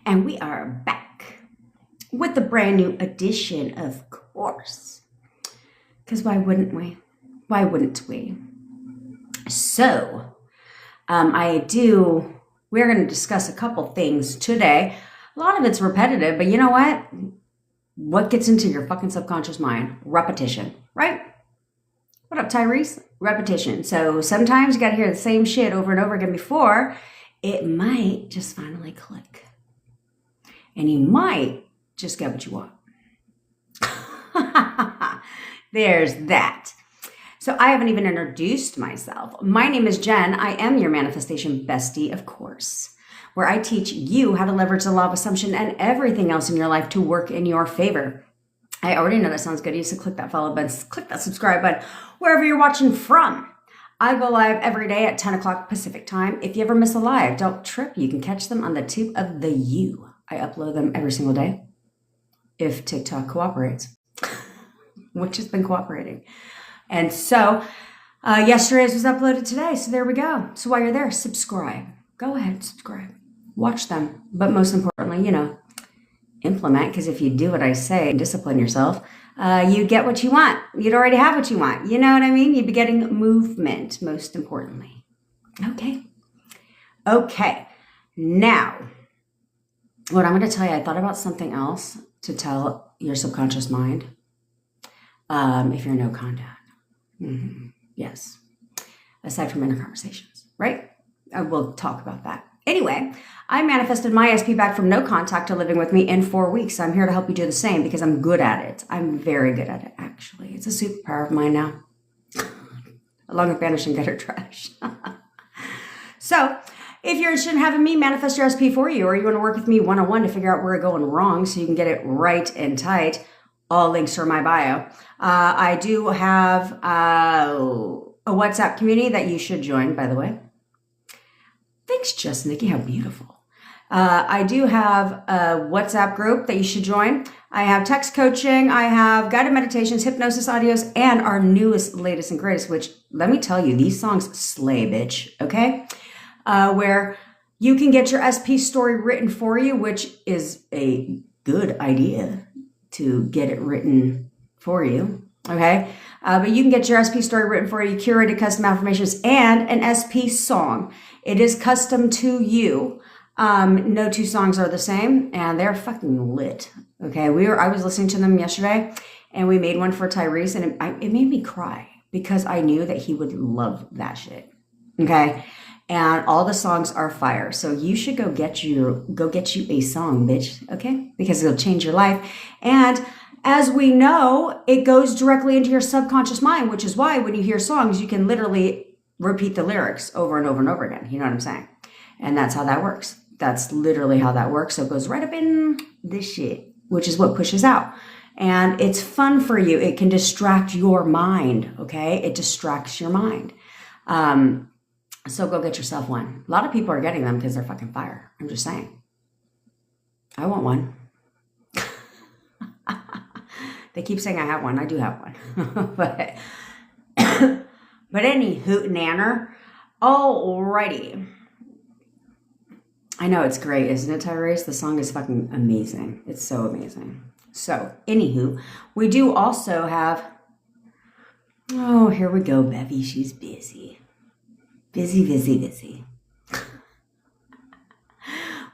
And we are back with a brand new edition, of course. Because why wouldn't we? Why wouldn't we? So, we're going to discuss a couple things today. A lot of it's repetitive, but you know what? What gets into your fucking subconscious mind? Repetition, right? What up, Tyrese? Repetition. So sometimes you got to hear the same shit over and over again before it might just finally click. And you might just get what you want. There's that. So I haven't even introduced myself. My name is Jen. I am your manifestation bestie, of course, where I teach you how to leverage the law of assumption and everything else in your life to work in your favor. I already know that sounds good. You should click that follow button, click that subscribe button, wherever you're watching from. I go live every day at 10 o'clock Pacific time. If you ever miss a live, don't trip. You can catch them on the tube of the U. I upload them every single day if TikTok cooperates, which has been cooperating. And so yesterday's was uploaded today. So there we go. So while you're there, subscribe. Go ahead, subscribe. Watch them. But most importantly, implement, because if you do what I say and discipline yourself, you get what you want. You'd already have what you want. You know what I mean? You'd be getting movement, most importantly. Okay. Now, what I'm going to tell you, I thought about something else to tell your subconscious mind if you're no contact. Yes. Aside from inner conversations, right? I will talk about that. Anyway, I manifested my SP back from no contact to living with me in 4 weeks. I'm here to help you do the same because I'm good at it. I'm very good at it, actually. It's a superpower of mine now, along with banishing gutter trash. So if you're interested in having me manifest your SP for you, or you want to work with me one-on-one to figure out where you're going wrong so you can get it right and tight, all links are in my bio. I do have a WhatsApp community that you should join, by the way. Thanks, Just Nikki. How beautiful. I do have a WhatsApp group that you should join. I have text coaching. I have guided meditations, hypnosis audios, and our newest, latest, and greatest, which, let me tell you, these songs slay, bitch. Okay? Where you can get your SP story written for you, which is a good idea to get it written for you. Okay? But you can get your SP story written for you, curated custom affirmations, and an SP song. It is custom to you. No two songs are the same, and they're fucking lit. Okay, I was listening to them yesterday, and we made one for Tyrese, and it made me cry because I knew that he would love that shit. Okay, and all the songs are fire. So you should go get you a song, bitch. Okay, because it'll change your life. And as we know, it goes directly into your subconscious mind, which is why when you hear songs, you can literally repeat the lyrics over and over and over again. You know what I'm saying? And that's how that works. That's literally how that works. So it goes right up in this shit, which is what pushes out. And it's fun for you. It can distract your mind, okay? It distracts your mind. So go get yourself one. A lot of people are getting them because they're fucking fire. I'm just saying. I want one. They keep saying I have one. I do have one. But any hoot nanner. Alrighty. I know it's great, isn't it, Tyrese? The song is fucking amazing. It's so amazing. So, anywho, we do also have... Oh, here we go, Bevy. She's busy. Busy.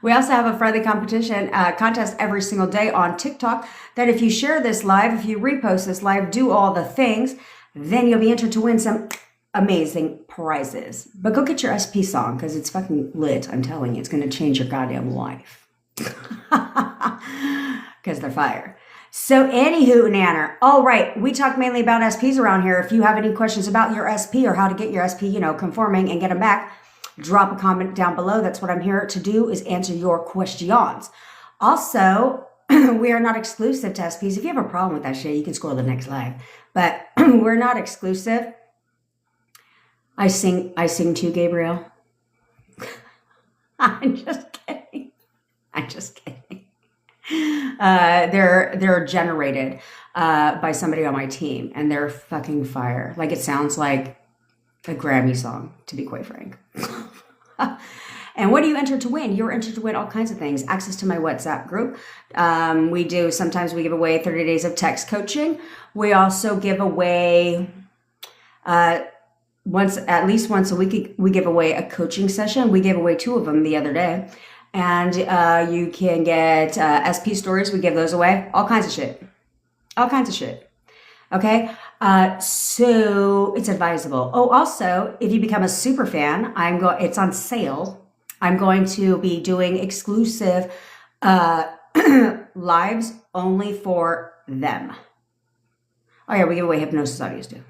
We also have a friendly contest every single day on TikTok that if you share this live, if you repost this live, do all the things, then you'll be entered to win some amazing prizes. But go get your SP song because it's fucking lit. I'm telling you, it's going to change your goddamn life. Because they're fire. So anywho, nanner. All right, we talk mainly about SPs around here. If you have any questions about your SP or how to get your SP, conforming and get them back, drop a comment down below. That's what I'm here to do, is answer your questions. Also, we are not exclusive to SPs. If you have a problem with that shit, you can scroll to the next live. But we're not exclusive. I sing too, Gabriel. I'm just kidding. They're generated by somebody on my team, and they're fucking fire. Like, it sounds like a Grammy song, to be quite frank. And what do you enter to win? You're entered to win all kinds of things. Access to my WhatsApp group. Sometimes we give away 30 days of text coaching. We also give away, at least once a week, we give away a coaching session. We gave away 2 of them the other day. And you can get SP stories. We give those away. All kinds of shit. All kinds of shit. Okay? So it's advisable. Oh, also, if you become a super fan, it's on sale. I'm going to be doing exclusive lives only for them. Oh yeah, we give away hypnosis audios too.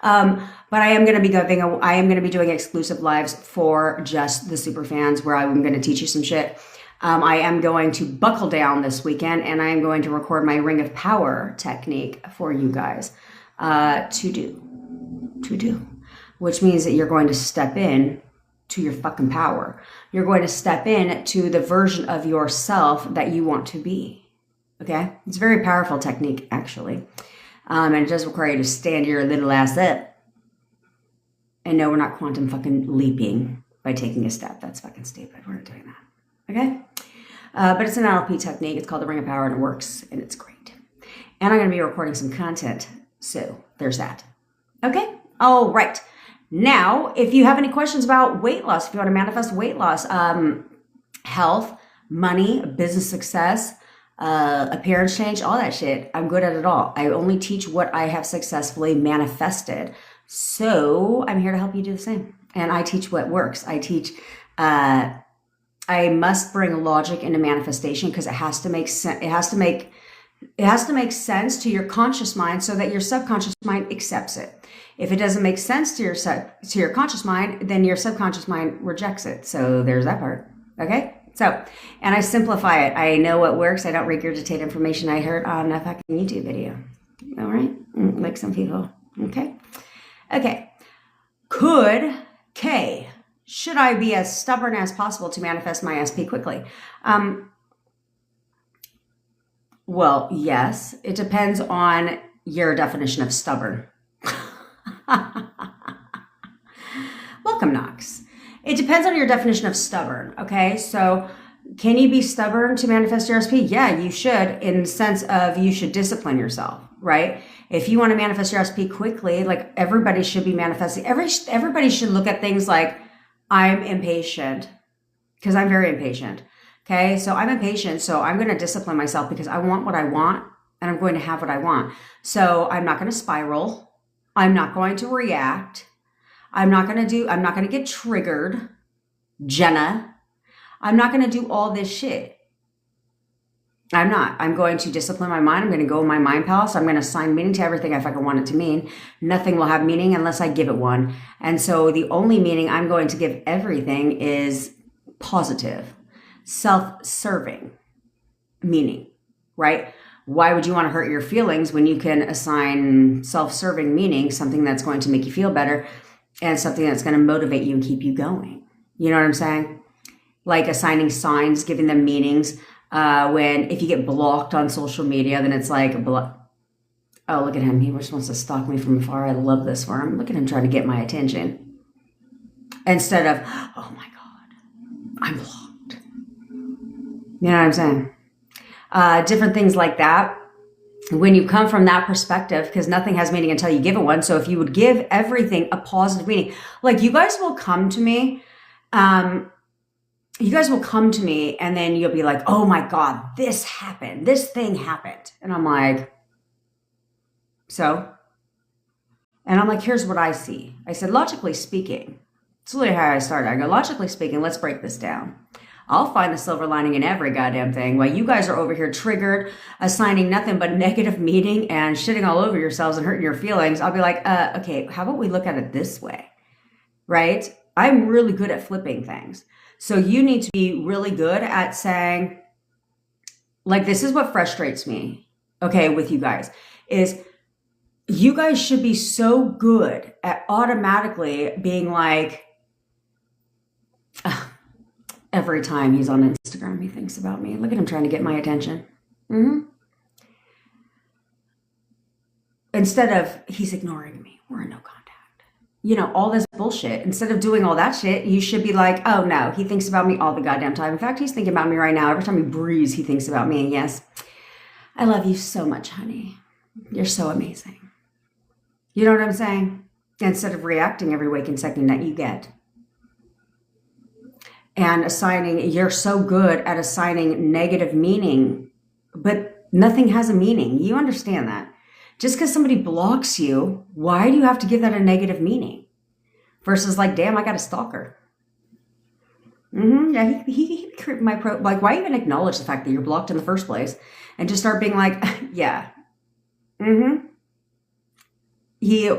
But I am going to be doing exclusive lives for just the super fans where I'm going to teach you some shit. I am going to buckle down this weekend and I am going to record my Ring of Power technique for you guys to do, which means that you're going to step in to your fucking power. You're going to step in to the version of yourself that you want to be. Okay? It's a very powerful technique, actually. And it does require you to stand your little ass up. And no, we're not quantum fucking leaping by taking a step. That's fucking stupid. We're not doing that. Okay? But it's an NLP technique. It's called the Ring of Power and it works and it's great. And I'm going to be recording some content. So there's that. Okay? All right. Now, if you have any questions about weight loss, if you want to manifest weight loss, health, money, business success, appearance change, all that shit, I'm good at it all. I only teach what I have successfully manifested. So I'm here to help you do the same. And I teach what works. I teach, I must bring logic into manifestation because it has to make sense. It has to make sense to your conscious mind so that your subconscious mind accepts it. If it doesn't make sense to your conscious mind, then your subconscious mind rejects it. So there's that part. Okay? So, and I simplify it. I know what works. I don't regurgitate information I heard on a fucking YouTube video. All right? Like some people. Okay? Okay. Should I be as stubborn as possible to manifest my SP quickly? Well, yes. It depends on your definition of stubborn. Welcome, Knox. It depends on your definition of stubborn, okay? So can you be stubborn to manifest your SP? Yeah, you should, in the sense of you should discipline yourself, right? If you want to manifest your SP quickly, like everybody should be manifesting. Everybody should look at things like, I'm impatient, because I'm very impatient, okay? So I'm impatient, so I'm going to discipline myself because I want what I want, and I'm going to have what I want. So I'm not going to spiral. I'm not going to react. I'm not going to get triggered, Jenna. I'm not going to do all this shit. I'm not. I'm going to discipline my mind. I'm going to go in my mind palace. I'm going to assign meaning to everything I fucking want it to mean. Nothing will have meaning unless I give it one. And so the only meaning I'm going to give everything is positive, self-serving meaning, right? Why would you want to hurt your feelings when you can assign self-serving meaning, something that's going to make you feel better and something that's going to motivate you and keep you going? You know what I'm saying? Like assigning signs, giving them meanings. If you get blocked on social media, then it's like, oh, look at him. He just wants to stalk me from afar. I love this for him. Look at him trying to get my attention. Instead of, oh my God, I'm blocked. You know what I'm saying? Different things like that. When you come from that perspective, because nothing has meaning until you give it one. So if you would give everything a positive meaning, like you guys will come to me, and then you'll be like, oh my God, this happened. This thing happened. And I'm like, so? And I'm like, here's what I see. I said, logically speaking, it's literally how I started. I go, logically speaking, let's break this down. I'll find the silver lining in every goddamn thing. While you guys are over here triggered, assigning nothing but negative meaning and shitting all over yourselves and hurting your feelings, I'll be like, okay, how about we look at it this way, right? I'm really good at flipping things. So you need to be really good at saying, like, this is what frustrates me, okay, with you guys, is you guys should be so good at automatically being like, every time he's on Instagram, he thinks about me. Look at him trying to get my attention. Instead of, he's ignoring me. We're in no contact. all this bullshit. Instead of doing all that shit, you should be like, oh no, he thinks about me all the goddamn time. In fact, he's thinking about me right now. Every time he breathes, he thinks about me. And yes, I love you so much, honey. You're so amazing. You know what I'm saying? Instead of reacting every waking second that you get. And you're so good at assigning negative meaning, but nothing has a meaning. You understand that. Just because somebody blocks you, why do you have to give that a negative meaning? Versus like, damn, I got a stalker. Yeah, he creeped my like, why even acknowledge the fact that you're blocked in the first place? And just start being like, yeah. He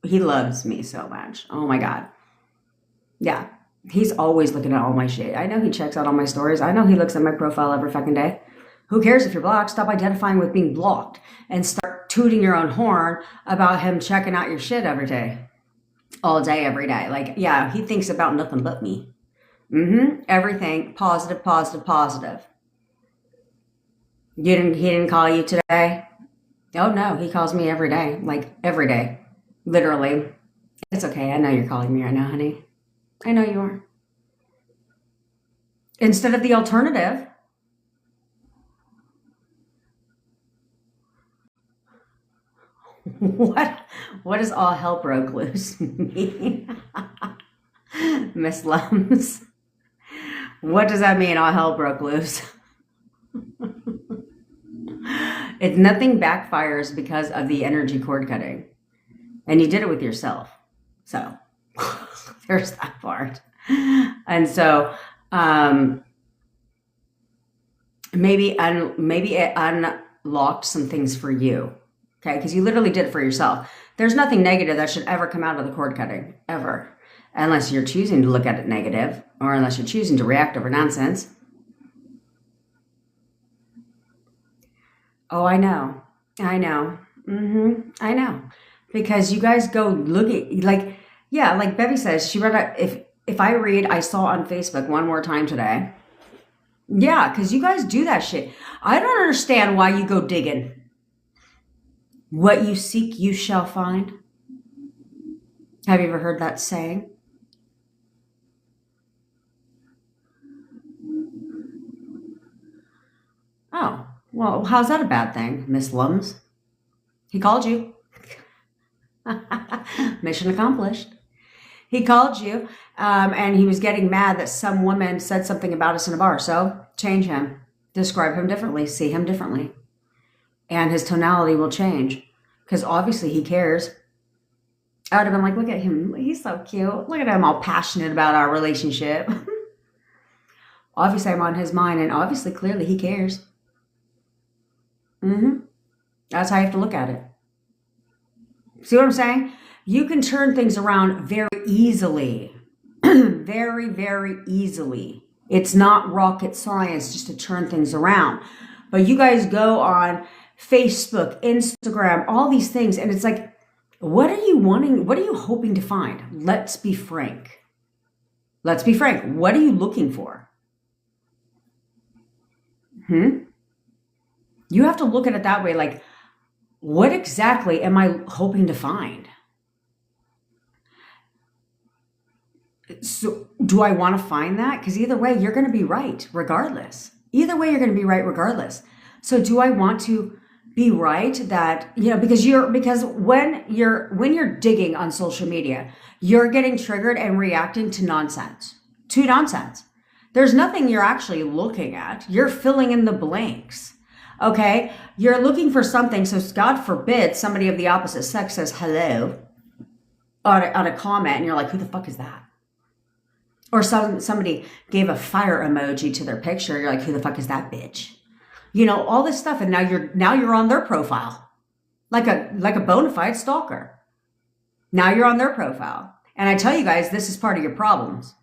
loves me so much. Oh my God. Yeah. He's always looking at all my shit. I know he checks out all my stories. I know he looks at my profile every fucking day. Who cares if you're blocked? Stop identifying with being blocked and start tooting your own horn about him checking out your shit every day. All day, every day. Like, yeah, he thinks about nothing but me. Everything positive, positive, positive. He didn't call you today? Oh no, he calls me every day. Like every day. Literally. It's okay. I know you're calling me right now, honey. I know you are. Instead of the alternative, what does all hell broke loose mean? Miss Lums. What does that mean, all hell broke loose? If nothing backfires because of the energy cord cutting. And you did it with yourself. So there's that part. And so maybe it unlocked some things for you. Okay, because you literally did it for yourself. There's nothing negative that should ever come out of the cord cutting, ever. Unless you're choosing to look at it negative, or unless you're choosing to react over nonsense. Oh, I know. I know. I know. Because you guys go look at, like, yeah, like Bevy says, she read, if I read, I saw on Facebook one more time today. Yeah, because you guys do that shit. I don't understand why you go digging. What you seek, you shall find. Have you ever heard that saying? Oh, well, how's that a bad thing, Miss Lums? He called you. Mission accomplished. He called you, and he was getting mad that some woman said something about us in a bar. So change him. Describe him differently. See him differently. And his tonality will change. Because obviously he cares. I would have been like, look at him. He's so cute. Look at him all passionate about our relationship. Obviously I'm on his mind, and obviously, clearly, he cares. That's how you have to look at it. See what I'm saying? You can turn things around very easily. Very, very easily. It's not rocket science just to turn things around. But you guys go on Facebook, Instagram, all these things, and it's like, what are you wanting? What are you hoping to find? Let's be frank. Let's be frank. What are you looking for? You have to look at it that way. Like, what exactly am I hoping to find? So do I want to find that? Because either way, you're going to be right regardless. Either way, you're going to be right regardless. So do I want to be right that, because when you're digging on social media, you're getting triggered and reacting to nonsense. There's nothing you're actually looking at. You're filling in the blanks. Okay? You're looking for something. So God forbid somebody of the opposite sex says hello on a comment, and you're like, who the fuck is that? Or somebody gave a fire emoji to their picture. You're like, who the fuck is that bitch? All this stuff. And now you're on their profile. Like a bona fide stalker. Now you're on their profile. And I tell you guys, this is part of your problems.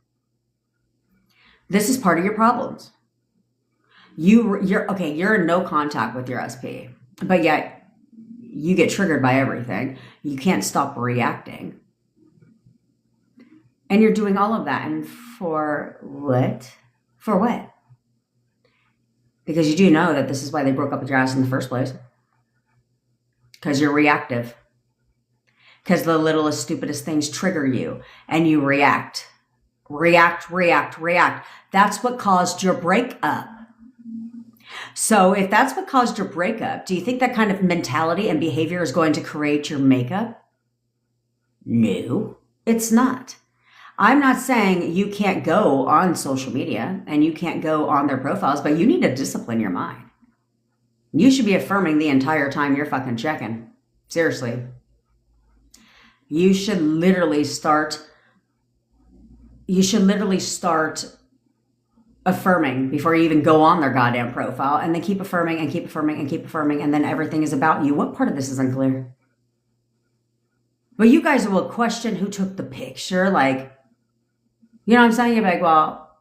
This is part of your problems. You're in no contact with your SP, but yet you get triggered by everything. You can't stop reacting. And you're doing all of that. And for what? For what? Because you do know that this is why they broke up with your ass in the first place. Because you're reactive. because the littlest, stupidest things trigger you and you react. React. That's what caused your breakup. So if that's what caused your breakup, do you think that kind of mentality and behavior is going to create your makeup? No, it's not. I'm not saying you can't go on social media and you can't go on their profiles, but you need to discipline your mind. You should be affirming the entire time you're fucking checking. Seriously. You should literally start affirming before you even go on their goddamn profile, and then keep affirming and keep affirming and keep affirming, and then everything is about you. What part of this is unclear? But you guys will question who took the picture. Like, you know what I'm saying? You're like, well,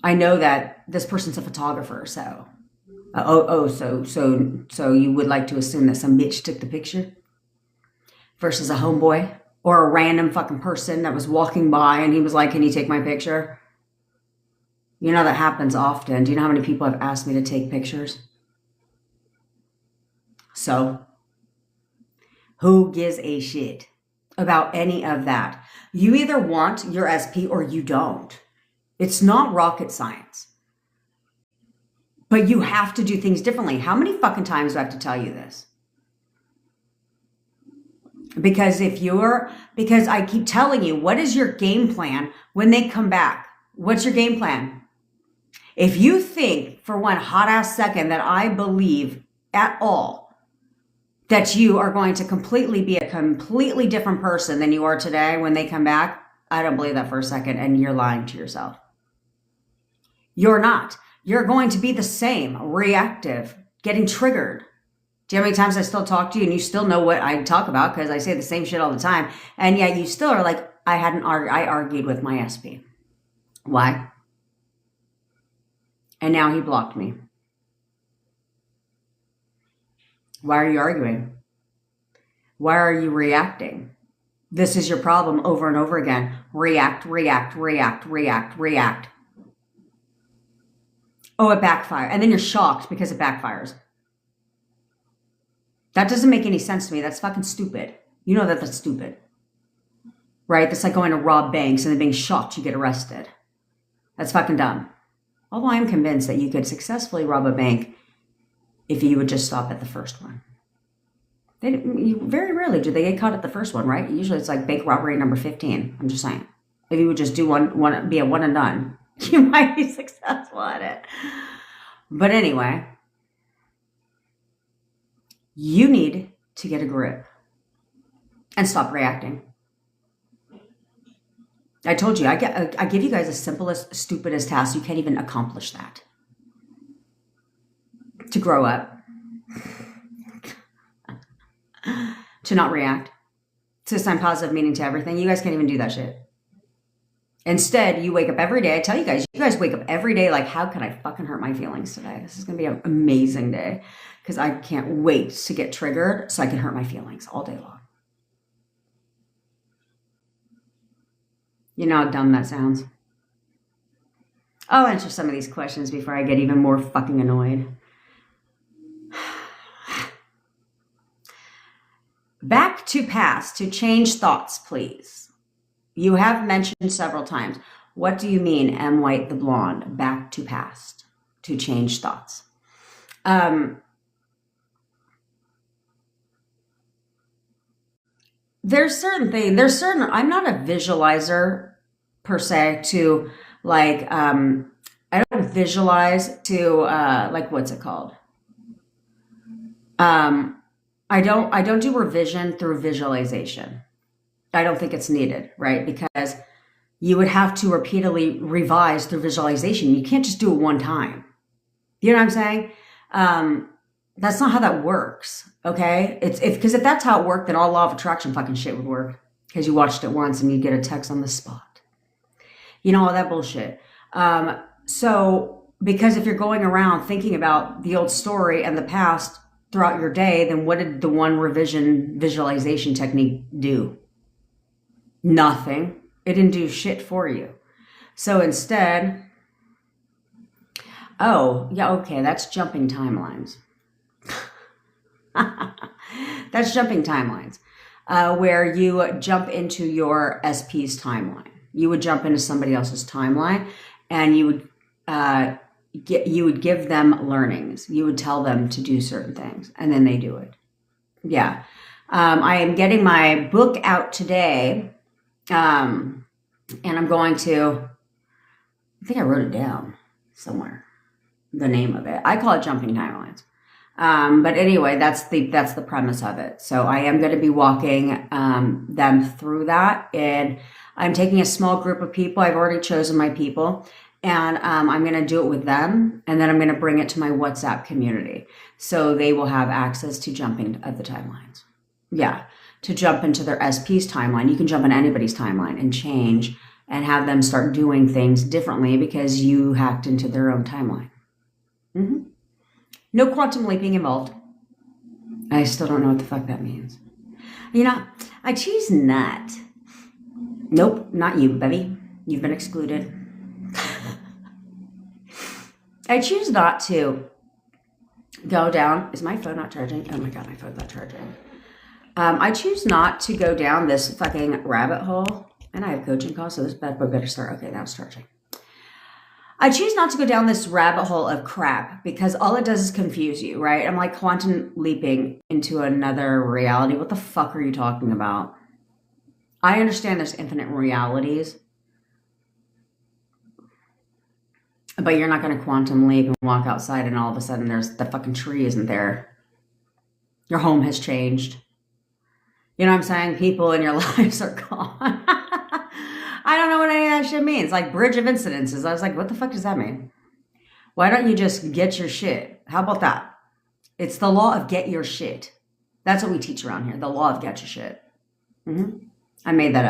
I know that this person's a photographer, so so you would like to assume that some bitch took the picture versus a homeboy or a random fucking person that was walking by and he was like, can you take my picture? You know, that happens often. Do you know how many people have asked me to take pictures? So, who gives a shit about any of that? You either want your SP or you don't. It's not rocket science. But you have to do things differently. How many fucking times do I have to tell you this? Because I keep telling you, what is your game plan when they come back? What's your game plan? If you think for one hot ass second that I believe at all that you are going to completely be a completely different person than you are today when they come back, I don't believe that for a second, and you're lying to yourself. You're not. You're going to be the same, reactive, getting triggered. Do you know how many times I still talk to you and you still know what I talk about because I say the same shit all the time, and yet you still are like, I argued with my SP. Why? And now he blocked me. Why are you arguing? Why are you reacting? This is your problem over and over again. React. Oh, it backfired. And then you're shocked because it backfires. That doesn't make any sense to me. That's fucking stupid. You know that that's stupid. Right? That's like going to rob banks and then being shocked you get arrested. That's fucking dumb. Although I am convinced that you could successfully rob a bank if you would just stop at the first one. Very rarely do they get caught at the first one, right? Usually it's like bank robbery number 15. I'm just saying. If you would just do be a one and done, you might be successful at it. But anyway, you need to get a grip and stop reacting. I told you, I give you guys the simplest, stupidest task. You can't even accomplish that. To grow up. To not react. To assign positive meaning to everything. You guys can't even do that shit. Instead, you wake up every day. I tell you guys wake up every day like, how can I fucking hurt my feelings today? This is going to be an amazing day because I can't wait to get triggered so I can hurt my feelings all day long. You know how dumb that sounds? I'll answer some of these questions before I get even more fucking annoyed. Back to past to change thoughts, please. You have mentioned several times. What do you mean, M. White the Blonde? Back to past to change thoughts. I'm not a visualizer per se to like, I don't visualize to, like, what's it called? I don't do revision through visualization. I don't think it's needed, right? Because you would have to repeatedly revise through visualization. You can't just do it one time. You know what I'm saying? That's not how that works, okay? It's because if that's how it worked, then all law of attraction fucking shit would work. Because you watched it once and you get a text on the spot. You know, all that bullshit. So, because if you're going around thinking about the old story and the past throughout your day, then what did the one revision visualization technique do? Nothing. It didn't do shit for you. So instead, oh, yeah, okay, that's jumping timelines. That's jumping timelines. where you jump into your SP's timeline. You would jump into somebody else's timeline, and you would give them learnings. You would tell them to do certain things, and then they do it. Yeah. I am getting my book out today, and I'm going to, I think I wrote it down somewhere, the name of it. I call it Jumping Timelines. But anyway, that's the premise of it. So I am going to be walking them through that, and I'm taking a small group of people. I've already chosen my people, and I'm going to do it with them, and then I'm going to bring it to my WhatsApp community, so they will have access to jumping of the timelines. Yeah, to jump into their SP's timeline. You can jump in anybody's timeline and change and have them start doing things differently because you hacked into their own timeline. Mm-hmm. No quantum leaping involved. I still don't know what the fuck that means. You know, I choose not. Nope, not you, baby. You've been excluded. I choose not to go down. Is my phone not charging? Oh my God, my phone's not charging. I choose not to go down this fucking rabbit hole. And I have coaching calls, so this bad boy better start. Okay, now it's charging. I choose not to go down this rabbit hole of crap because all it does is confuse you, right? I'm like quantum leaping into another reality. What the fuck are you talking about? I understand there's infinite realities, but you're not going to quantum leap and walk outside and all of a sudden the fucking tree isn't there. Your home has changed. You know what I'm saying? People in your lives are gone. I don't know what any of that shit means. Like bridge of incidences. I was like, what the fuck does that mean? Why don't you just get your shit? How about that? It's the law of get your shit. That's what we teach around here. The law of get your shit. Mm-hmm. I made that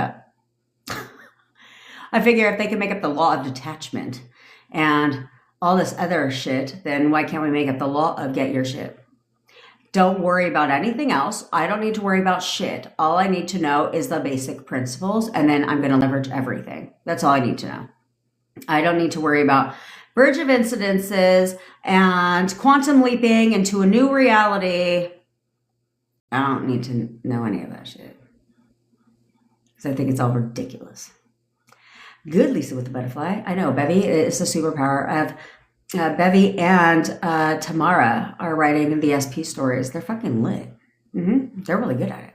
up. I figure if they can make up the law of detachment and all this other shit, then why can't we make up the law of get your shit? Don't worry about anything else. I don't need to worry about shit. All I need to know is the basic principles, and then I'm going to leverage everything. That's all I need to know. I don't need to worry about bridge of incidences and quantum leaping into a new reality. I don't need to know any of that shit because I think it's all ridiculous. Good, Lisa with the butterfly. I know, Bevy is the superpower of Bevy and Tamara are writing the SP stories. They're fucking lit. Mm-hmm. They're really good at it.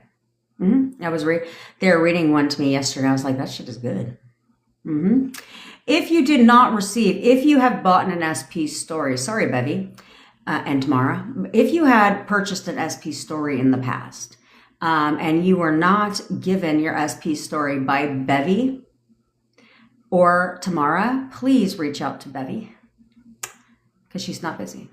Mm-hmm. They were reading one to me yesterday. I was like, that shit is good. Mm-hmm. If you did not receive, if you have bought an SP story, sorry, Bevy and Tamara, if you had purchased an SP story in the past and you were not given your SP story by Bevy or Tamara, please reach out to Bevy. Because she's not busy.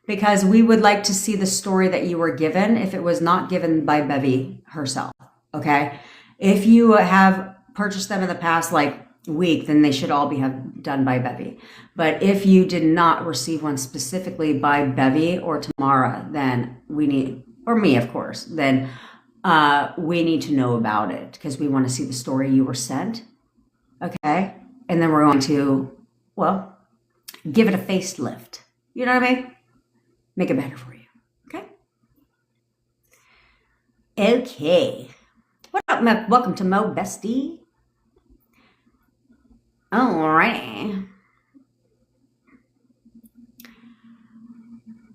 Because we would like to see the story that you were given if it was not given by Bevy herself, okay? If you have purchased them in the past like week, then they should all have done by Bevy. But if you did not receive one specifically by Bevy or Tamara, then we need, or me of course, then we need to know about it because we want to see the story you were sent, okay? And then we're going to, well, give it a facelift. You know what I mean? Make it better for you. Okay? Okay. What up, Mo? Welcome to Mo Bestie. Alrighty.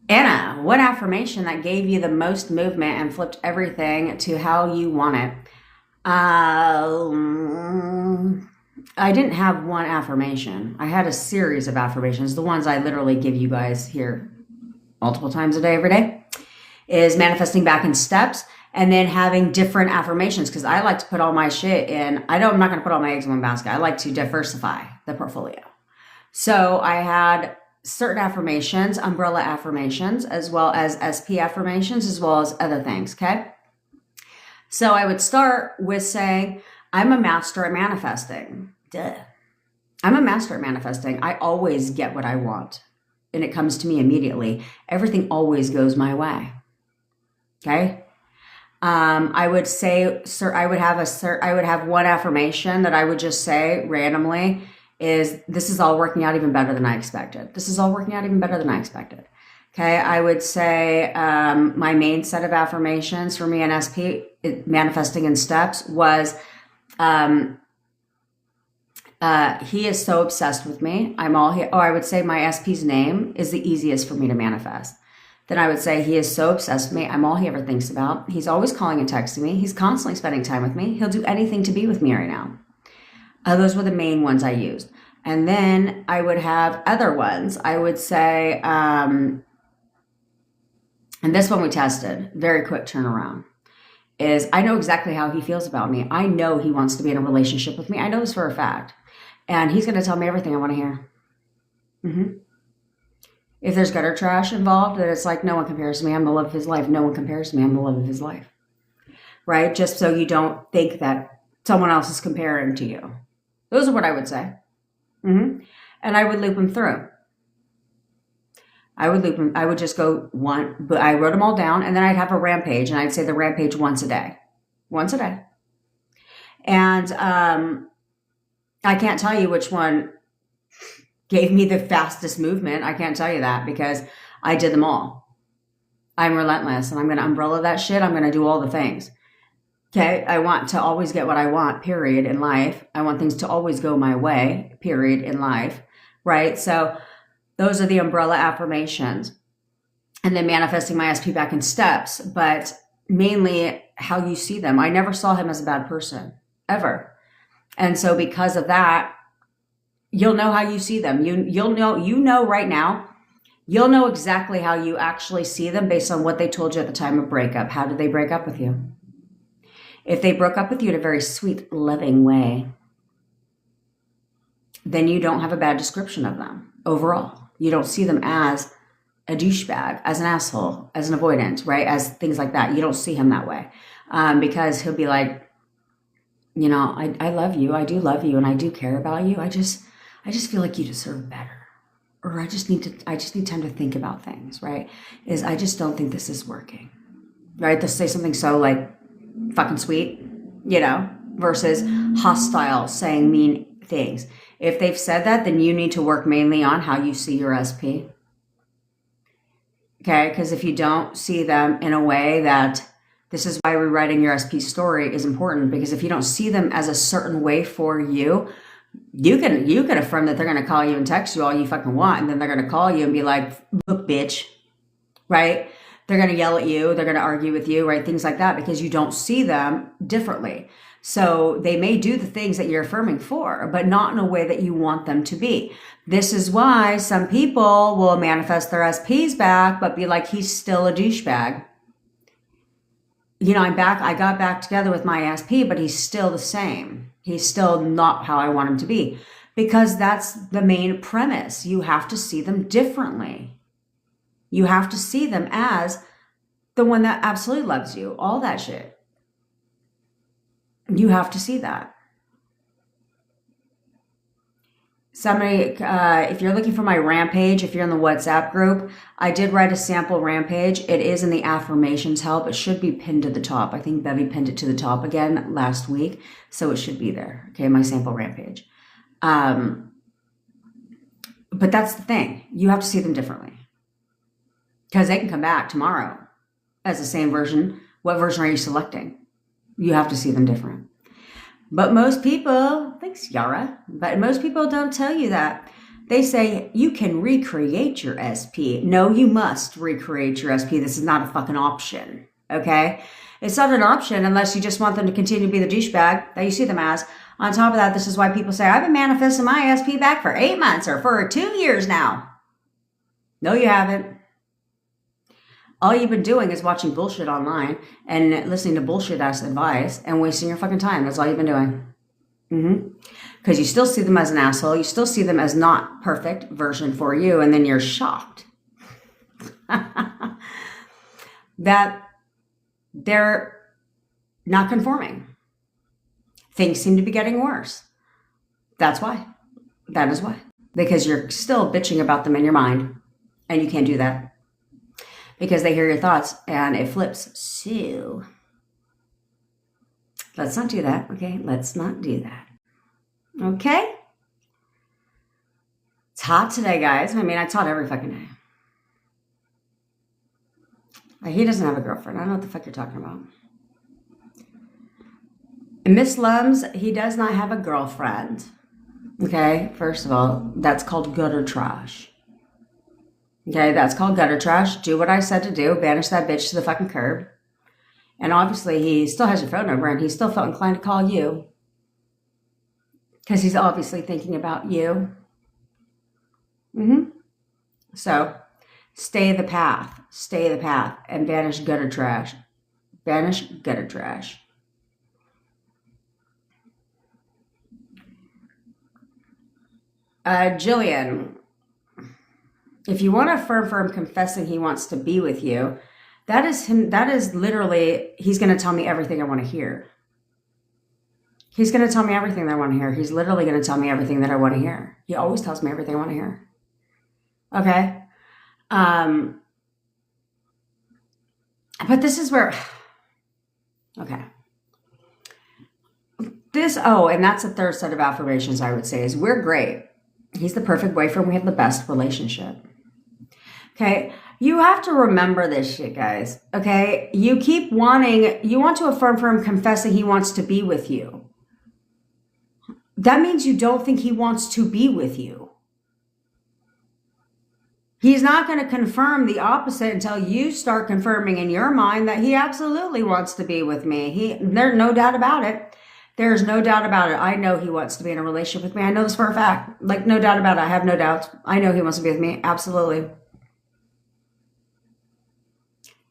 Anna, what affirmation that gave you the most movement and flipped everything to how you want it? I didn't have one affirmation. I had a series of affirmations. The ones I literally give you guys here multiple times a day, every day, is manifesting back in steps and then having different affirmations because I like to put all my shit in. I'm not going to put all my eggs in one basket. I like to diversify the portfolio. So I had certain affirmations, umbrella affirmations, as well as SP affirmations, as well as other things, okay? So I would start with saying, I'm a master at manifesting. Duh. I'm a master at manifesting. I always get what I want. And it comes to me immediately. Everything always goes my way. Okay? I would say, I would have one affirmation that I would just say randomly is, this is all working out even better than I expected. This is all working out even better than I expected. Okay, I would say my main set of affirmations for me and SP, manifesting in steps, was he is so obsessed with me. I'm all here. Oh, I would say my SP's name is the easiest for me to manifest. Then I would say he is so obsessed with me. I'm all he ever thinks about. He's always calling and texting me. He's constantly spending time with me. He'll do anything to be with me right now. Those were the main ones I used. And then I would have other ones. I would say, and this one we tested, very quick turnaround, is I know exactly how he feels about me. I know he wants to be in a relationship with me. I know this for a fact. And he's going to tell me everything I want to hear. If there's gutter trash involved, then it's like, no one compares to me. I'm the love of his life. No one compares to me. I'm the love of his life. Right? Just so you don't think that someone else is comparing to you. Those are what I would say. And I would loop them through. I would just go one, but I wrote them all down, and then I'd have a rampage, and I'd say the rampage once a day. Once a day. And I can't tell you which one gave me the fastest movement. I can't tell you that because I did them all. I'm relentless, and I'm going to umbrella that shit. I'm going to do all the things. Okay, I want to always get what I want, period, in life. I want things to always go my way, period, in life, right? So those are the umbrella affirmations. And then manifesting my SP back in steps, but mainly how you see them. I never saw him as a bad person, ever. And so because of that, you'll know how you see them. You know right now, you'll know exactly how you actually see them based on what they told you at the time of breakup. How did they break up with you? If they broke up with you in a very sweet, loving way, then you don't have a bad description of them overall. You don't see them as a douchebag, as an asshole, as an avoidant, right? As things like that. You don't see him that way because he'll be like, you know, I love you. I do love you, and I do care about you. I just feel like you deserve better, or I just need time to think about things, right? I just don't think this is working, right? They'll say something so like fucking sweet, you know, versus hostile, saying mean things. If they've said that, then you need to work mainly on how you see your SP. Okay, because if you don't see them in a way that, this is why rewriting your SP story is important, because if you don't see them as a certain way for you, you can affirm that they're going to call you and text you all you fucking want, and then they're going to call you and be like, look, bitch, right? They're going to yell at you. They're going to argue with you, right? Things like that, because you don't see them differently. So they may do the things that you're affirming for, but not in a way that you want them to be. This is why some people will manifest their SPs back, but be like, he's still a douchebag. You know, I got back together with my SP, but he's still the same. He's still not how I want him to be, because that's the main premise. You have to see them differently. You have to see them as the one that absolutely loves you, all that shit. You have to see that. Somebody, if you're looking for my rampage, if you're in the WhatsApp group, I did write a sample rampage. It is in the affirmations help. It should be pinned to the top. I think Bevy pinned it to the top again last week, so it should be there. Okay, my sample rampage. But that's the thing. You have to see them differently, because they can come back tomorrow as the same version. What version are you selecting? You have to see them different. But most people, thanks Yara, but most people don't tell you that. They say you can recreate your SP. No, you must recreate your SP. This is not a fucking option, okay? It's not an option unless you just want them to continue to be the douchebag that you see them as. On top of that, this is why people say, I've been manifesting my SP back for 8 months or for 2 years now. No, you haven't. All you've been doing is watching bullshit online and listening to bullshit ass advice and wasting your fucking time. That's all you've been doing. Because you still see them as an asshole. You still see them as not perfect version for you. And then you're shocked that they're not conforming. Things seem to be getting worse. That's why. That is why. Because you're still bitching about them in your mind. And you can't do that, because they hear your thoughts and it flips. So let's not do that. Okay. Let's not do that. Okay. It's hot today, guys. I mean, it's hot every fucking day. He doesn't have a girlfriend. I don't know what the fuck you're talking about. Miss Lums, he does not have a girlfriend. Okay, first of all, that's called gutter trash. Okay, that's called gutter trash. Do what I said to do. Banish that bitch to the fucking curb. And obviously, he still has your phone number, and he still felt inclined to call you. Because he's obviously thinking about you. So, stay the path. Stay the path. And banish gutter trash. Banish gutter trash. Jillian, if you want to affirm for him confessing he wants to be with you, that is him. That is literally, he's going to tell me everything I want to hear. He's going to tell me everything that I want to hear. He's literally going to tell me everything that I want to hear. He always tells me everything I want to hear. Okay. But this is where, okay. And that's the third set of affirmations I would say is we're great. He's the perfect boyfriend. We have the best relationship. Okay. You have to remember this shit, guys. Okay. You want to affirm for him confessing he wants to be with you. That means you don't think he wants to be with you. He's not going to confirm the opposite until you start confirming in your mind that he absolutely wants to be with me. There's no doubt about it. There's no doubt about it. I know he wants to be in a relationship with me. I know this for a fact. Like, no doubt about it. I have no doubts. I know he wants to be with me. Absolutely.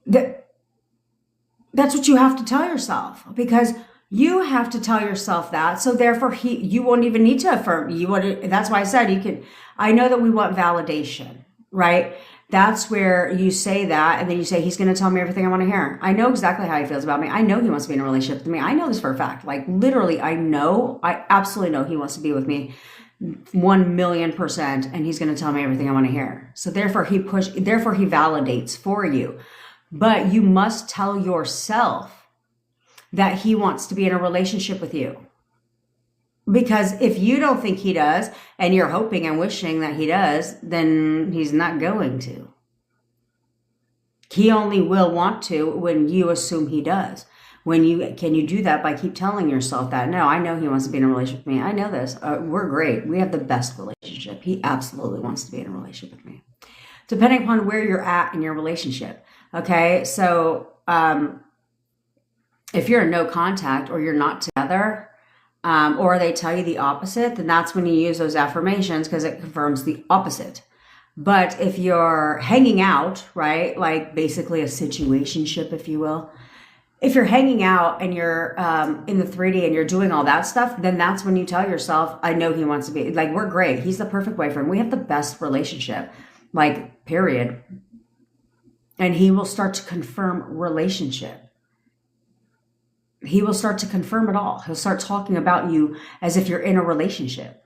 That's what you have to tell yourself, because you have to tell yourself that. So therefore, you won't even need to affirm. That's why I said I know that we want validation, right? That's where you say that, and then you say, he's going to tell me everything I want to hear. I know exactly how he feels about me. I know he wants to be in a relationship with me. I know this for a fact. Like, literally, I absolutely know he wants to be with me 1,000,000%, and he's going to tell me everything I want to hear. So therefore, he validates for you. But you must tell yourself that he wants to be in a relationship with you. Because if you don't think he does, and you're hoping and wishing that he does, then he's not going to. He only will want to when you assume he does. Can you do that by keep telling yourself that? No, I know he wants to be in a relationship with me. I know this. We're great. We have the best relationship. He absolutely wants to be in a relationship with me. Depending upon where you're at in your relationship. Okay, so if you're in no contact or you're not together, or they tell you the opposite, then that's when you use those affirmations, because it confirms the opposite. But if you're hanging out, right, like basically a situationship, if you will, if you're hanging out and you're in the 3D and you're doing all that stuff, then that's when you tell yourself, I know he wants to be, like, we're great. He's the perfect boyfriend. We have the best relationship, like, period. And he will start to confirm relationship. He will start to confirm it all. He'll start talking about you as if you're in a relationship,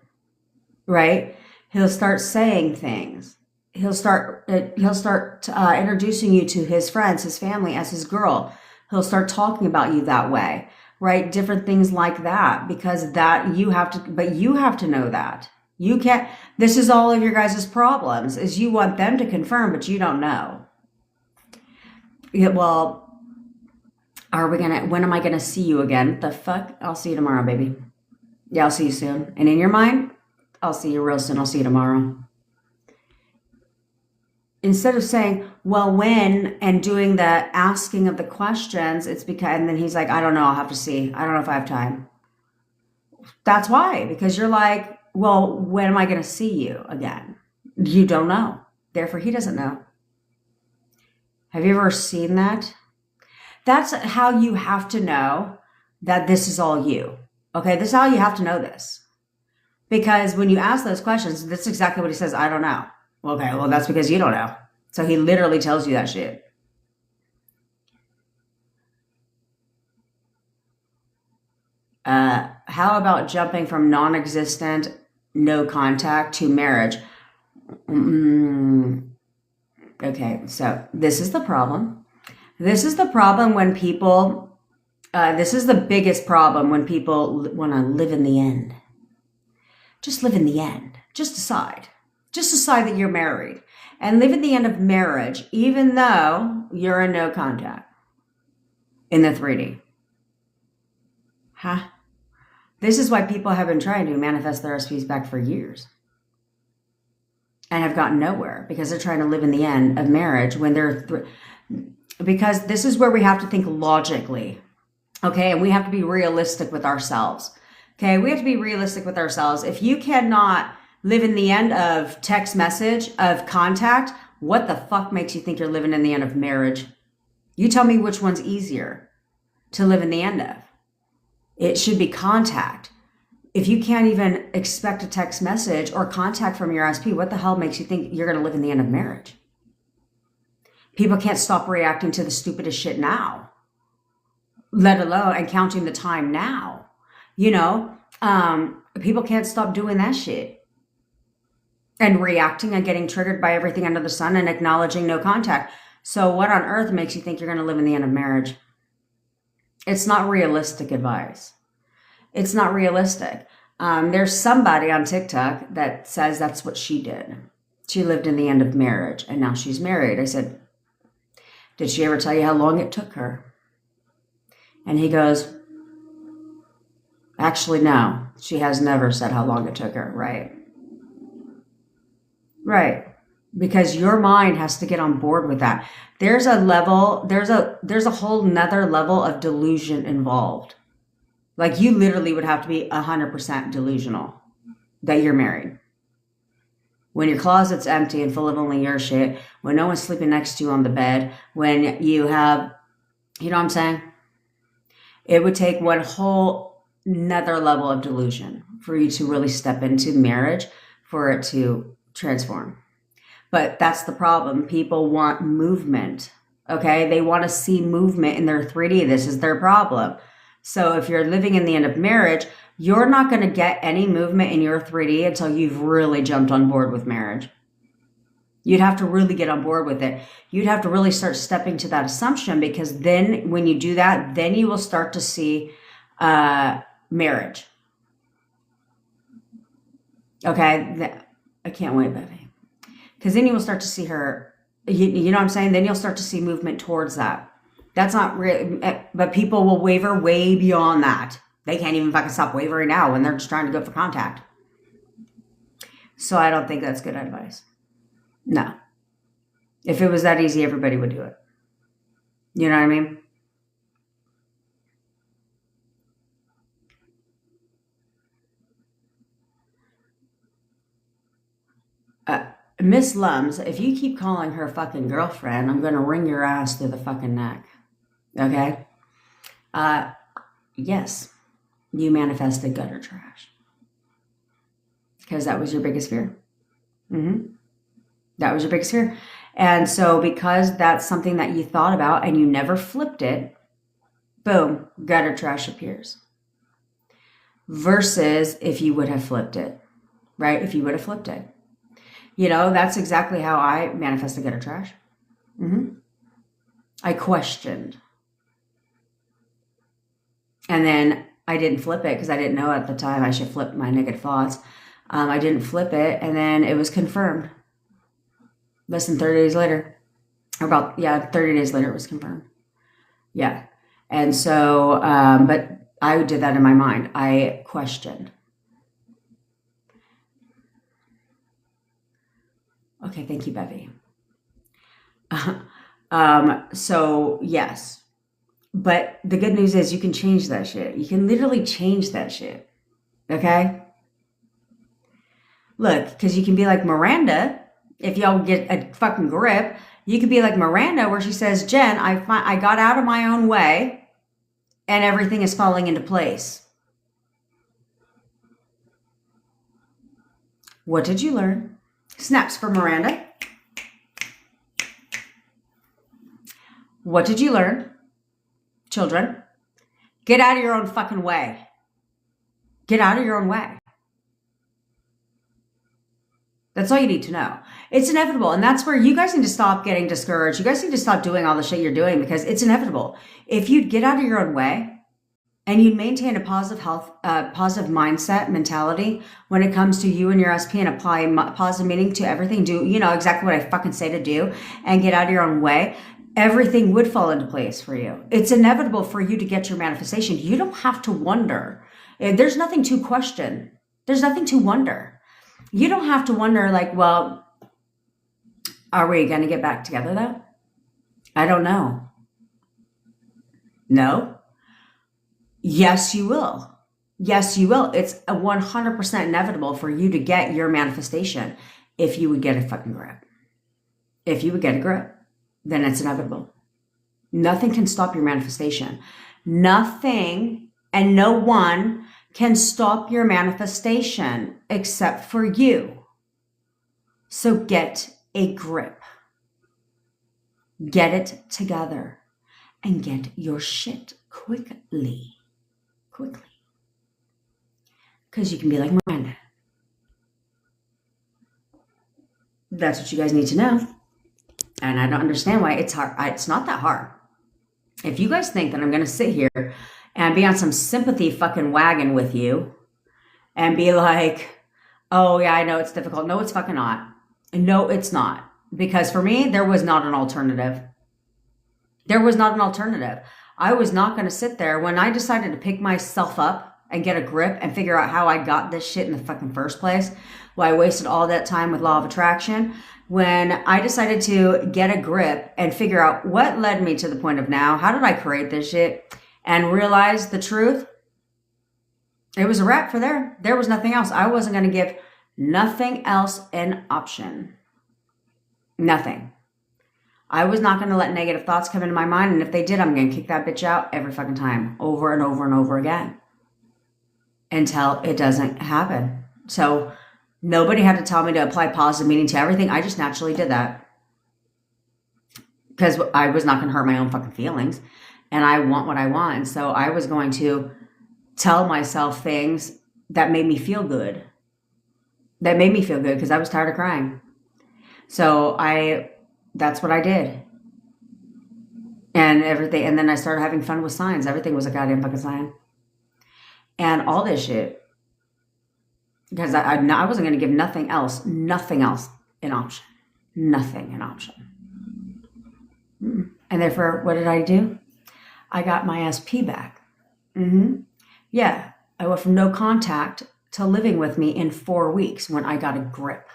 right? He'll start saying things. He'll start introducing you to his friends, his family as his girl. He'll start talking about you that way, right? Different things like that, because you have to know that. You can't, this is all of your guys' problems, is you want them to confirm, but you don't know. Yeah, well, when am I gonna see you again? The fuck? I'll see you tomorrow, baby. Yeah, I'll see you soon. And in your mind, I'll see you real soon. I'll see you tomorrow. Instead of saying, well, when, and doing the asking of the questions, it's because, and then he's like, I don't know, I'll have to see. I don't know if I have time. That's why, because you're like, well, when am I gonna see you again? You don't know. Therefore, he doesn't know. Have you ever seen that? That's how you have to know that this is all you. Okay, this is how you have to know this. Because when you ask those questions, that's exactly what he says, I don't know. Okay, well, that's because you don't know. So he literally tells you that shit. How about jumping from non-existent, no contact to marriage? Okay, so this is the problem. This is the problem when people, this is the biggest problem when people want to live in the end. Just live in the end. Just decide. Just decide that you're married. and live at the end of marriage, even though you're in no contact in the 3D. Huh? This is why people have been trying to manifest their SPs back for years and have gotten nowhere, because they're trying to live in the end of marriage when they're because this is where we have to think logically, okay? And we have to be realistic with ourselves, okay? We have to be realistic with ourselves. If you cannot live in the end of text message, of contact, what the fuck makes you think you're living in the end of marriage? You tell me which one's easier to live in the end of. It should be contact. If you can't even expect a text message or contact from your SP, what the hell makes you think you're going to live in the end of marriage? People can't stop reacting to the stupidest shit now, let alone and counting the time now. You know, people can't stop doing that shit and reacting and getting triggered by everything under the sun and acknowledging no contact. So what on earth makes you think you're going to live in the end of marriage? It's not realistic advice. It's not realistic. There's somebody on TikTok that says that's what she did. She lived in the end of marriage and now she's married. I said, did she ever tell you how long it took her? And he goes, actually, no. She has never said how long it took her, right? Right. Because your mind has to get on board with that. There's a whole nother level of delusion involved. Like, you literally would have to be 100% delusional that you're married. When your closet's empty and full of only your shit, when no one's sleeping next to you on the bed, when you have, you know what I'm saying? It would take one whole nother level of delusion for you to really step into marriage, for it to transform. But that's the problem. People want movement, okay? They want to see movement in their 3D. This is their problem. So if you're living in the end of marriage, you're not going to get any movement in your 3D until you've really jumped on board with marriage. You'd have to really get on board with it. You'd have to really start stepping to that assumption, because then when you do that, then you will start to see marriage. Okay? I can't wait, baby. Because then you will start to see her, you know what I'm saying? Then you'll start to see movement towards that. That's not real, but people will waver way beyond that. They can't even fucking stop wavering now when they're just trying to go for contact. So I don't think that's good advice. No. If it was that easy, everybody would do it. You know what I mean? Miss Lums, if you keep calling her fucking girlfriend, I'm going to wring your ass through the fucking neck. Okay? Yes. You manifested gutter trash. Because that was your biggest fear. That was your biggest fear. And so because that's something that you thought about and you never flipped it, boom, gutter trash appears. Versus if you would have flipped it, right? If you would have flipped it. You know, that's exactly how I manifested gutter trash. I questioned. And then I didn't flip it because I didn't know at the time I should flip my negative thoughts. I didn't flip it, and then it was confirmed. Less than 30 days later. Or 30 days later it was confirmed. Yeah. And so, but I did that in my mind. I questioned. Okay, thank you, Bevy. So, yes. But the good news is you can change that shit. You can literally change that shit. Okay? Look, because you can be like Miranda. If y'all get a fucking grip, you could be like Miranda, where she says, Jen, I got out of my own way and everything is falling into place. What did you learn? Snaps for Miranda. What did you learn? Children, get out of your own fucking way. Get out of your own way. That's all you need to know. It's inevitable. And that's where you guys need to stop getting discouraged. You guys need to stop doing all the shit you're doing, because it's inevitable. If you'd get out of your own way, and you maintain a positive positive mindset mentality when it comes to you and your SP and apply positive meaning to everything, do, exactly what I fucking say to do and get out of your own way, everything would fall into place for you. It's inevitable for you to get your manifestation. You don't have to wonder. There's nothing to question. There's nothing to wonder. You don't have to wonder like, well, are we going to get back together though? I don't know. No. Yes, you will. Yes, you will. It's a 100% inevitable for you to get your manifestation if you would get a fucking grip. If you would get a grip, then it's inevitable. Nothing can stop your manifestation. Nothing and no one can stop your manifestation except for you. So get a grip. Get it together and get your shit quickly. Because you can be like Miranda. That's what you guys need to know. And I don't understand why it's hard. It's not that hard. If you guys think that I'm going to sit here and be on some sympathy fucking wagon with you and be like, oh yeah, I know it's difficult. No, it's fucking not. No, it's not. Because for me, there was not an alternative. There was not an alternative. I was not going to sit there when I decided to pick myself up and get a grip and figure out how I got this shit in the fucking first place. Well, I wasted all that time with law of attraction. When I decided to get a grip and figure out what led me to the point of now, how did I create this shit and realize the truth? It was a wrap for there. There was nothing else. I wasn't going to give nothing else an option. Nothing. I was not going to let negative thoughts come into my mind. And if they did, I'm going to kick that bitch out every fucking time, over and over and over again, until it doesn't happen. So nobody had to tell me to apply positive meaning to everything. I just naturally did that because I was not going to hurt my own fucking feelings, and I want what I want. And so I was going to tell myself things that made me feel good, because I was tired of crying. So that's what I did. And everything. And then I started having fun with signs. Everything was a goddamn fucking sign. And all this shit. Because I wasn't going to give nothing else an option. Nothing an option. And therefore, what did I do? I got my SP back. Yeah. I went from no contact to living with me in 4 weeks when I got a grip.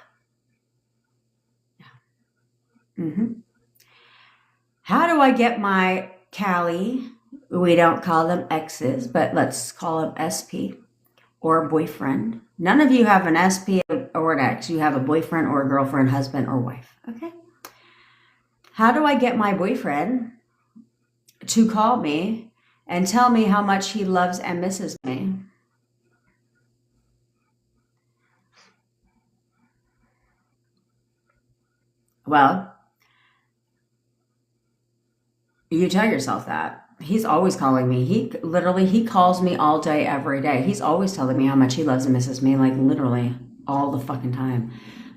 How do I get my Callie? We don't call them exes, but let's call them SP or boyfriend. None of you have an SP or an ex. You have a boyfriend or a girlfriend, husband or wife. Okay. How do I get my boyfriend to call me and tell me how much he loves and misses me? Well, you tell yourself that. He's always calling me. He calls me all day, every day. He's always telling me how much he loves and misses me, like literally all the fucking time.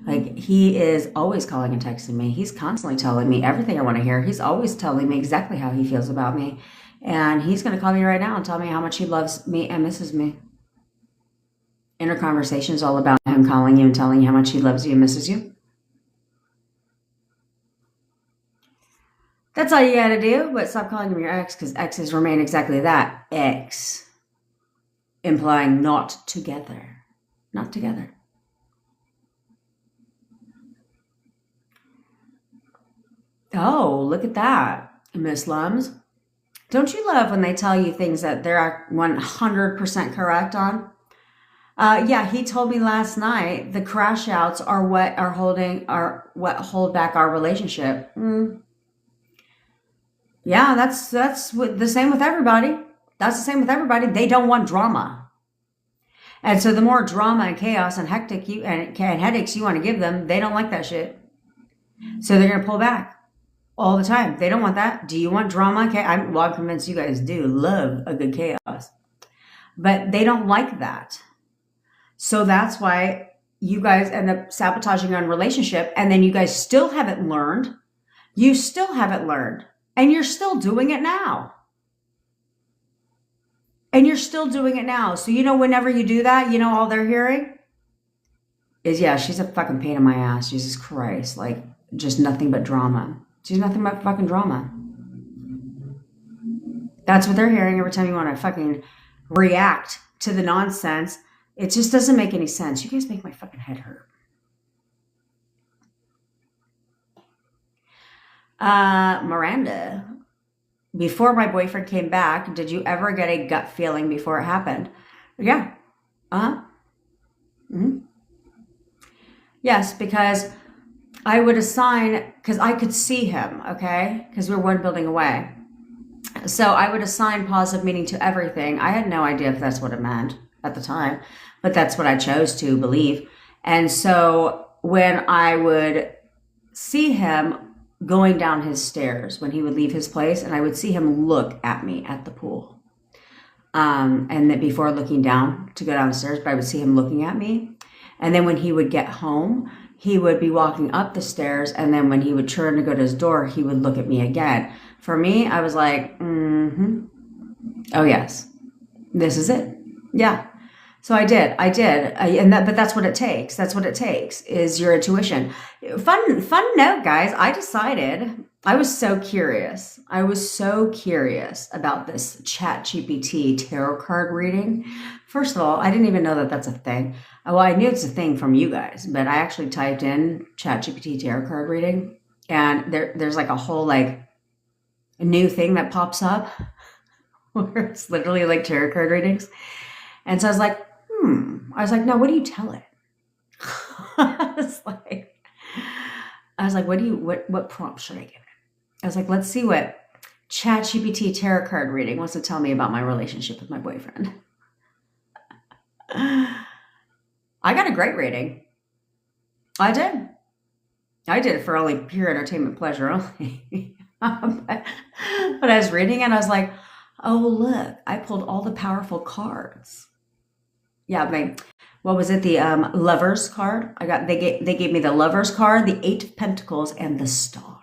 Like he is always calling and texting me. He's constantly telling me everything I want to hear. He's always telling me exactly how he feels about me. And he's going to call me right now and tell me how much he loves me and misses me. Inner conversation is all about him calling you and telling you how much he loves you and misses you. That's all you got to do, but stop calling him your ex, because exes remain exactly that, ex, implying not together, not together. Oh, look at that, Muslims. Don't you love when they tell you things that they're 100% correct on? Yeah, he told me last night the crash outs are what hold back our relationship. Yeah, that's the same with everybody. That's the same with everybody. They don't want drama. And so the more drama and chaos and hectic and headaches you want to give them, they don't like that shit. So they're going to pull back all the time. They don't want that. Do you want drama? Okay, I'm convinced you guys do love a good chaos. But they don't like that. So that's why you guys end up sabotaging your own relationship, and then you guys still haven't learned. You still haven't learned. And you're still doing it now. And you're still doing it now. So, whenever you do that, all they're hearing is, yeah, she's a fucking pain in my ass. Jesus Christ. Like, just nothing but drama. She's nothing but fucking drama. That's what they're hearing every time you want to fucking react to the nonsense. It just doesn't make any sense. You guys make my fucking head hurt. Miranda, before my boyfriend came back, did you ever get a gut feeling before it happened? Yeah. Mm-hmm. Yes, because I would assign, because I could see him, okay? Because we were one building away. So I would assign positive meaning to everything. I had no idea if that's what it meant at the time, but that's what I chose to believe. And so when I would see him going down his stairs, when he would leave his place, and I would see him look at me at the pool, and that before looking down to go downstairs, but I would see him looking at me. And then when he would get home, he would be walking up the stairs, and then when he would turn to go to his door, he would look at me again. For me, I was like, oh yes, this is it. Yeah. So I did, but that's what it takes. That's what it takes is your intuition. Fun note, guys. I decided I was so curious. about this ChatGPT tarot card reading. First of all, I didn't even know that that's a thing. Well, I knew it's a thing from you guys, but I actually typed in ChatGPT tarot card reading, and there's like a whole like new thing that pops up where it's literally like tarot card readings. And so I was like, no, what do you tell it? I was like, what prompt should I give it? I was like, let's see what ChatGPT tarot card reading wants to tell me about my relationship with my boyfriend. I got a great rating. I did it for only pure entertainment pleasure only. But I was reading it and I was like, oh, look, I pulled all the powerful cards. Yeah, what was it? The Lovers card. They gave me the Lovers card, the 8 of Pentacles, and the Star.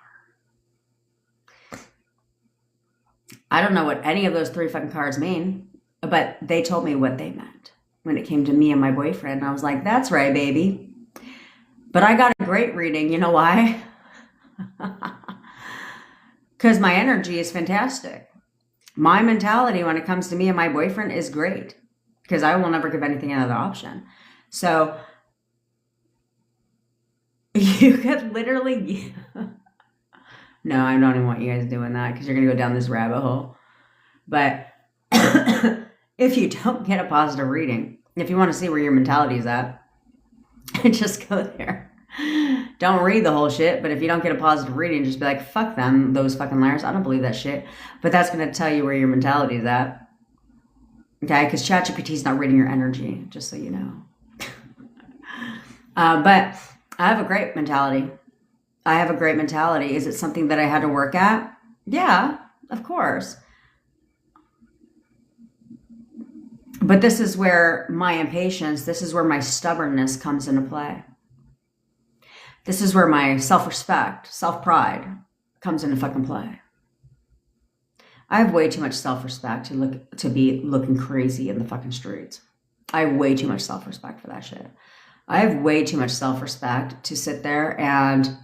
I don't know what any of those 3 fucking cards mean, but they told me what they meant when it came to me and my boyfriend. And I was like, that's right, baby. But I got a great reading. You know why? Because my energy is fantastic. My mentality when it comes to me and my boyfriend is great. Because I will never give anything another option. So you could literally... No, I don't even want you guys doing that because you're going to go down this rabbit hole. But if you don't get a positive reading, if you want to see where your mentality is at, just go there. Don't read the whole shit, but if you don't get a positive reading, just be like, fuck them, those fucking liars. I don't believe that shit. But that's going to tell you where your mentality is at. Okay, because ChatGPT is not reading your energy, just so you know. But I have a great mentality. Is it something that I had to work at? Yeah, of course. But this is where my impatience, this is where my stubbornness comes into play. This is where my self-respect, self-pride comes into fucking play. I have way too much self-respect to be looking crazy in the fucking streets. I have way too much self-respect for that shit. I have way too much self-respect to sit there and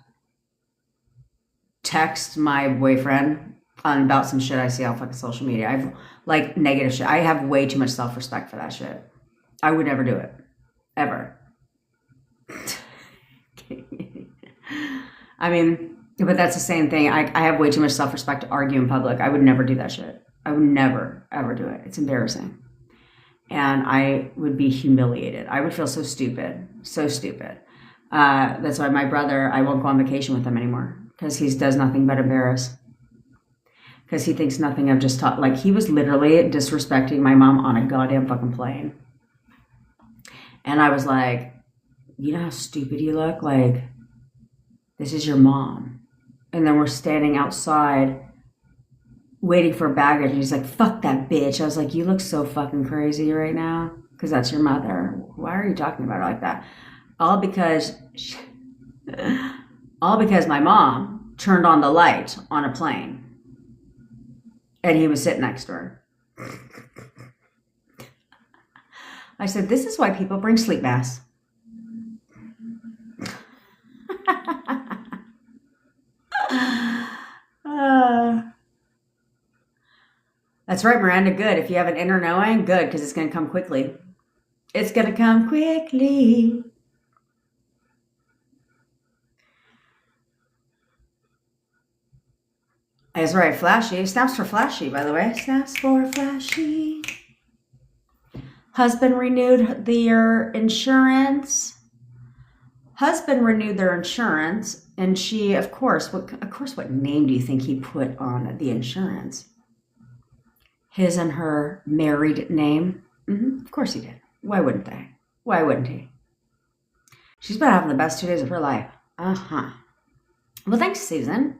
text my boyfriend about some shit I see on fucking social media. I've like negative shit. I have way too much self-respect for that shit. I would never do it. Ever. I mean, but that's the same thing. I have way too much self-respect to argue in public. I would never do that shit. I would never, ever do it. It's embarrassing. And I would be humiliated. I would feel so stupid. So stupid. That's why my brother, I won't go on vacation with him anymore. Because he does nothing but embarrass. Because he thinks nothing of just like he was literally disrespecting my mom on a goddamn fucking plane. And I was like, you know how stupid you look? Like, this is your mom. And then we're standing outside waiting for baggage. And he's like, fuck that bitch. I was like, you look so fucking crazy right now. Because that's your mother. Why are you talking about her like that? All because my mom turned on the light on a plane. And he was sitting next to her. I said, this is why people bring sleep masks. That's right, Miranda. Good. If you have an inner knowing, good, because it's going to come quickly. It's going to come quickly. That's right, flashy. Snaps for flashy, by the way. Snaps for flashy. Husband renewed their insurance. Husband renewed their insurance, and she, of course, what name do you think he put on the insurance? His and her married name. Of course he did. Why wouldn't they? Why wouldn't he? She's been having the best 2 days of her life. Well, thanks, Susan.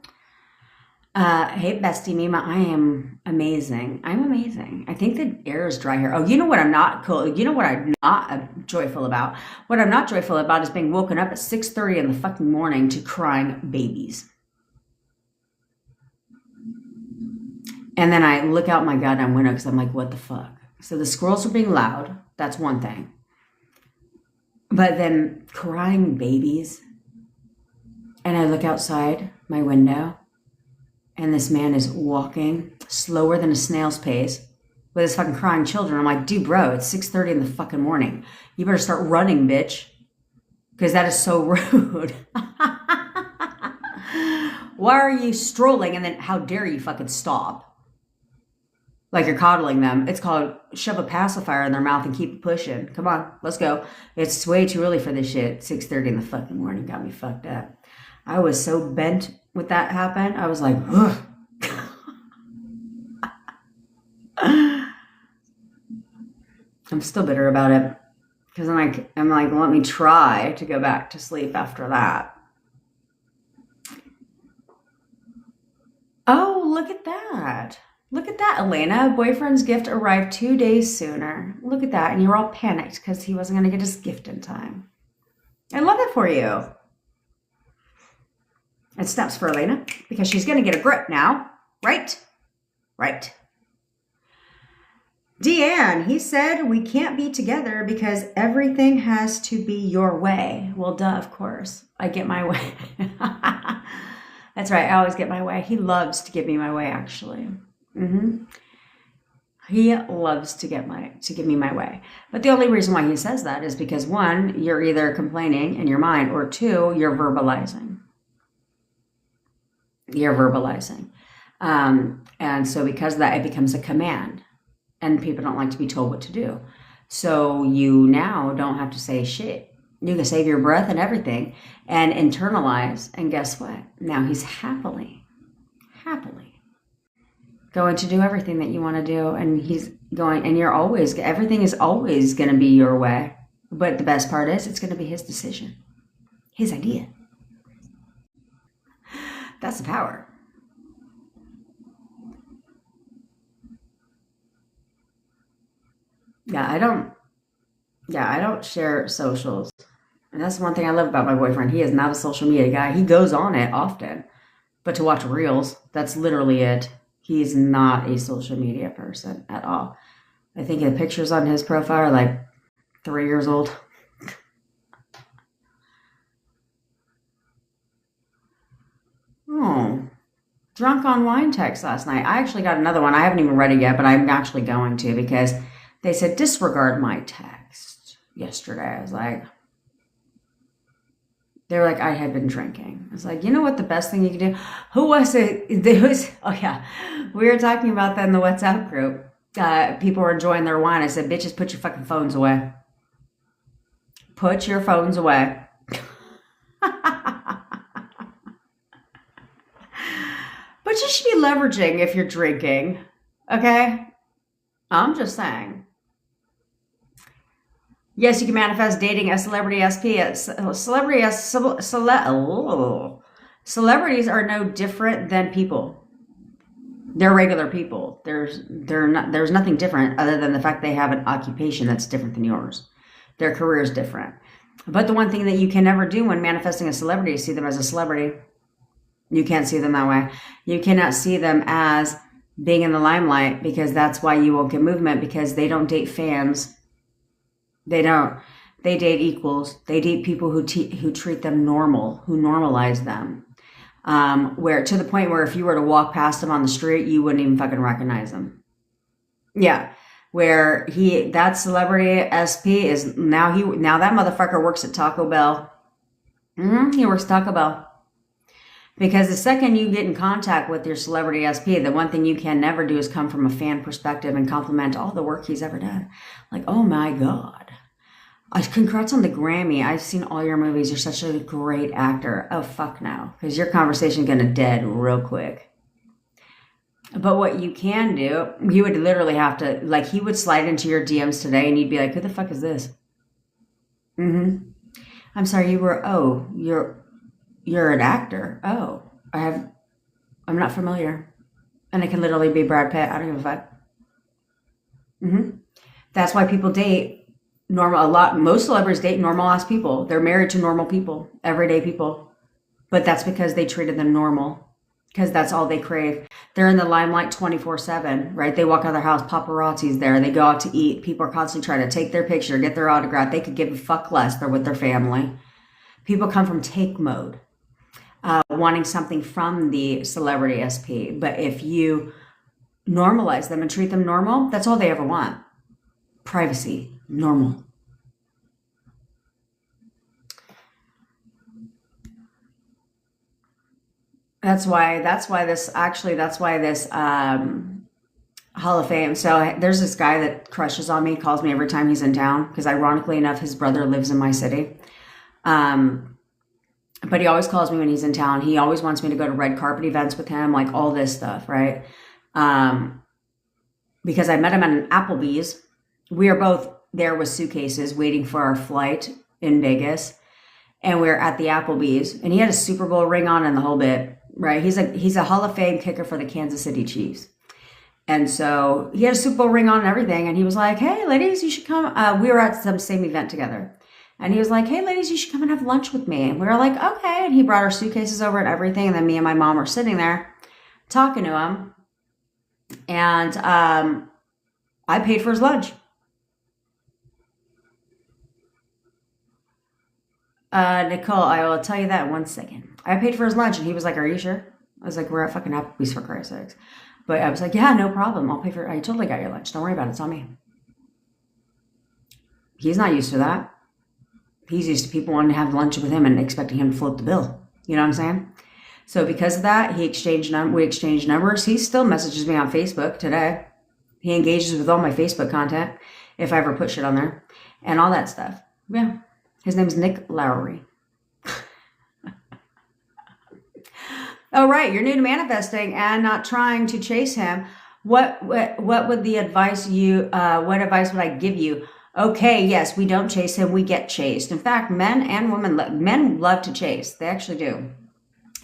Hey, bestie Mima, I am amazing. I'm amazing. I think the air is dry here. Oh, you know what I'm not cool. You know what I'm not joyful about? What I'm not joyful about is being woken up at 6:30 in the fucking morning to crying babies. And then I look out my goddamn window because I'm like, what the fuck? So the squirrels are being loud. That's one thing. But then crying babies. And I look outside my window. And this man is walking slower than a snail's pace with his fucking crying children. I'm like, dude, bro, it's 6:30 in the fucking morning. You better start running, bitch. Because that is so rude. Why are you strolling? And then how dare you fucking stop? Like you're coddling them. It's called shove a pacifier in their mouth and keep pushing. Come on, let's go. It's way too early for this shit. 6:30 in the fucking morning got me fucked up. I was so bent when that happened. I was like, ugh. I'm still bitter about it. Because I'm like, let me try to go back to sleep after that. Oh, look at that. Look at that, Elena. Boyfriend's gift arrived 2 days sooner. Look at that. And you were all panicked because he wasn't going to get his gift in time. I love it for you. It snaps for Elena because she's going to get a grip now. Right? Right. Deanne, he said we can't be together because everything has to be your way. Well, duh, of course. I get my way. That's right. I always get my way. He loves to give me my way, actually. He loves to give me my way. But the only reason why he says that is because, one, you're either complaining in your mind, or two, you're verbalizing. And so because of that, it becomes a command. And people don't like to be told what to do. So you now don't have to say shit. You can save your breath and everything and internalize. And guess what? Now he's happily going to do everything that you want to do. And he's going, and everything is always going to be your way. But the best part is it's going to be his decision, his idea. That's the power. I don't share socials. And that's one thing I love about my boyfriend. He is not a social media guy. He goes on it often, but to watch reels, that's literally it. He's not a social media person at all. I think the pictures on his profile are like 3 years old. Oh, drunk on wine text last night. I actually got another one. I haven't even read it yet, but I'm actually going to because they said disregard my text yesterday. I was like, they were like, I had been drinking. I was like, you know what the best thing you can do? Who was it? Oh yeah. We were talking about that in the WhatsApp group. People were enjoying their wine. I said, bitches, put your fucking phones away. Put your phones away. But you should be leveraging if you're drinking. Okay? I'm just saying. Yes, you can manifest dating a celebrity SP. Celebrities are no different than people. They're regular people. There's nothing different other than the fact they have an occupation that's different than yours. Their career is different. But the one thing that you can never do when manifesting a celebrity is see them as a celebrity. You can't see them that way. You cannot see them as being in the limelight because that's why you won't get movement, because they don't date fans. They don't. They date equals. They date people who treat them normal, who normalize them. Where to the point where if you were to walk past them on the street, you wouldn't even fucking recognize them. Yeah. Where that celebrity SP is now that motherfucker works at Taco Bell. He works at Taco Bell. Because the second you get in contact with your celebrity SP, the one thing you can never do is come from a fan perspective and compliment all the work he's ever done. Like, oh my God. Congrats on the Grammy. I've seen all your movies. You're such a great actor. Oh, fuck no. Because your conversation going to dead real quick. But what you can do, you would literally have to, like, he would slide into your DMs today and you'd be like, who the fuck is this? I'm sorry, you're an actor. Oh, I'm not familiar. And it can literally be Brad Pitt. I don't give a fuck. That's why people date most celebrities date normal ass people. They're married to normal people, everyday people. But that's because they treated them normal. Because that's all they crave. They're in the limelight 24/7, right? They walk out of their house, paparazzi's there. They go out to eat. People are constantly trying to take their picture, get their autograph. They could give a fuck less. They're with their family. People come from take mode. Wanting something from the celebrity SP. But if you normalize them and treat them normal, that's all they ever want. Privacy. Normal. That's why this Hall of Fame. So there's this guy that crushes on me, calls me every time he's in town, because ironically enough, his brother lives in my city. But he always calls me when he's in town. He always wants me to go to red carpet events with him, like all this stuff, right? Because I met him at an Applebee's. We are both there with suitcases waiting for our flight in Vegas. And we're at the Applebee's. And he had a Super Bowl ring on and the whole bit, right? He's a Hall of Fame kicker for the Kansas City Chiefs. And so he had a Super Bowl ring on and everything. And he was like, hey, ladies, you should come. We were at some same event together. And he was like, hey, ladies, you should come and have lunch with me. And we were like, okay. And he brought our suitcases over and everything. And then me and my mom were sitting there talking to him. And I paid for his lunch. Nicole, I will tell you that in 1 second. I paid for his lunch and he was like, are you sure? I was like, we're at fucking Applebee's for Christ's sakes. But I was like, yeah, no problem. I totally got your lunch. Don't worry about it. It's on me. He's not used to that. He's used to people wanting to have lunch with him and expecting him to flip the bill. You know what I'm saying? So because of that, we exchanged numbers. He still messages me on Facebook today. He engages with all my Facebook content if I ever put shit on there and all that stuff. Yeah. His name's Nick Lowry. Oh, right. You're new to manifesting and not trying to chase him. What would the advice what advice would I give you? Okay, yes, we don't chase him. We get chased. In fact, men and women, men love to chase. They actually do.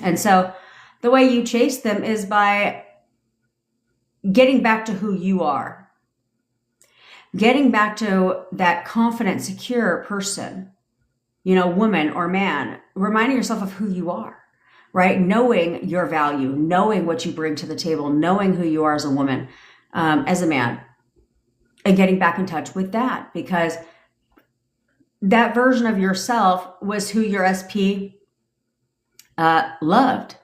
And so the way you chase them is by getting back to who you are. Getting back to that confident, secure person, woman or man, reminding yourself of who you are, right? Knowing your value, knowing what you bring to the table, knowing who you are as a woman, as a man. And getting back in touch with that, because that version of yourself was who your SP loved,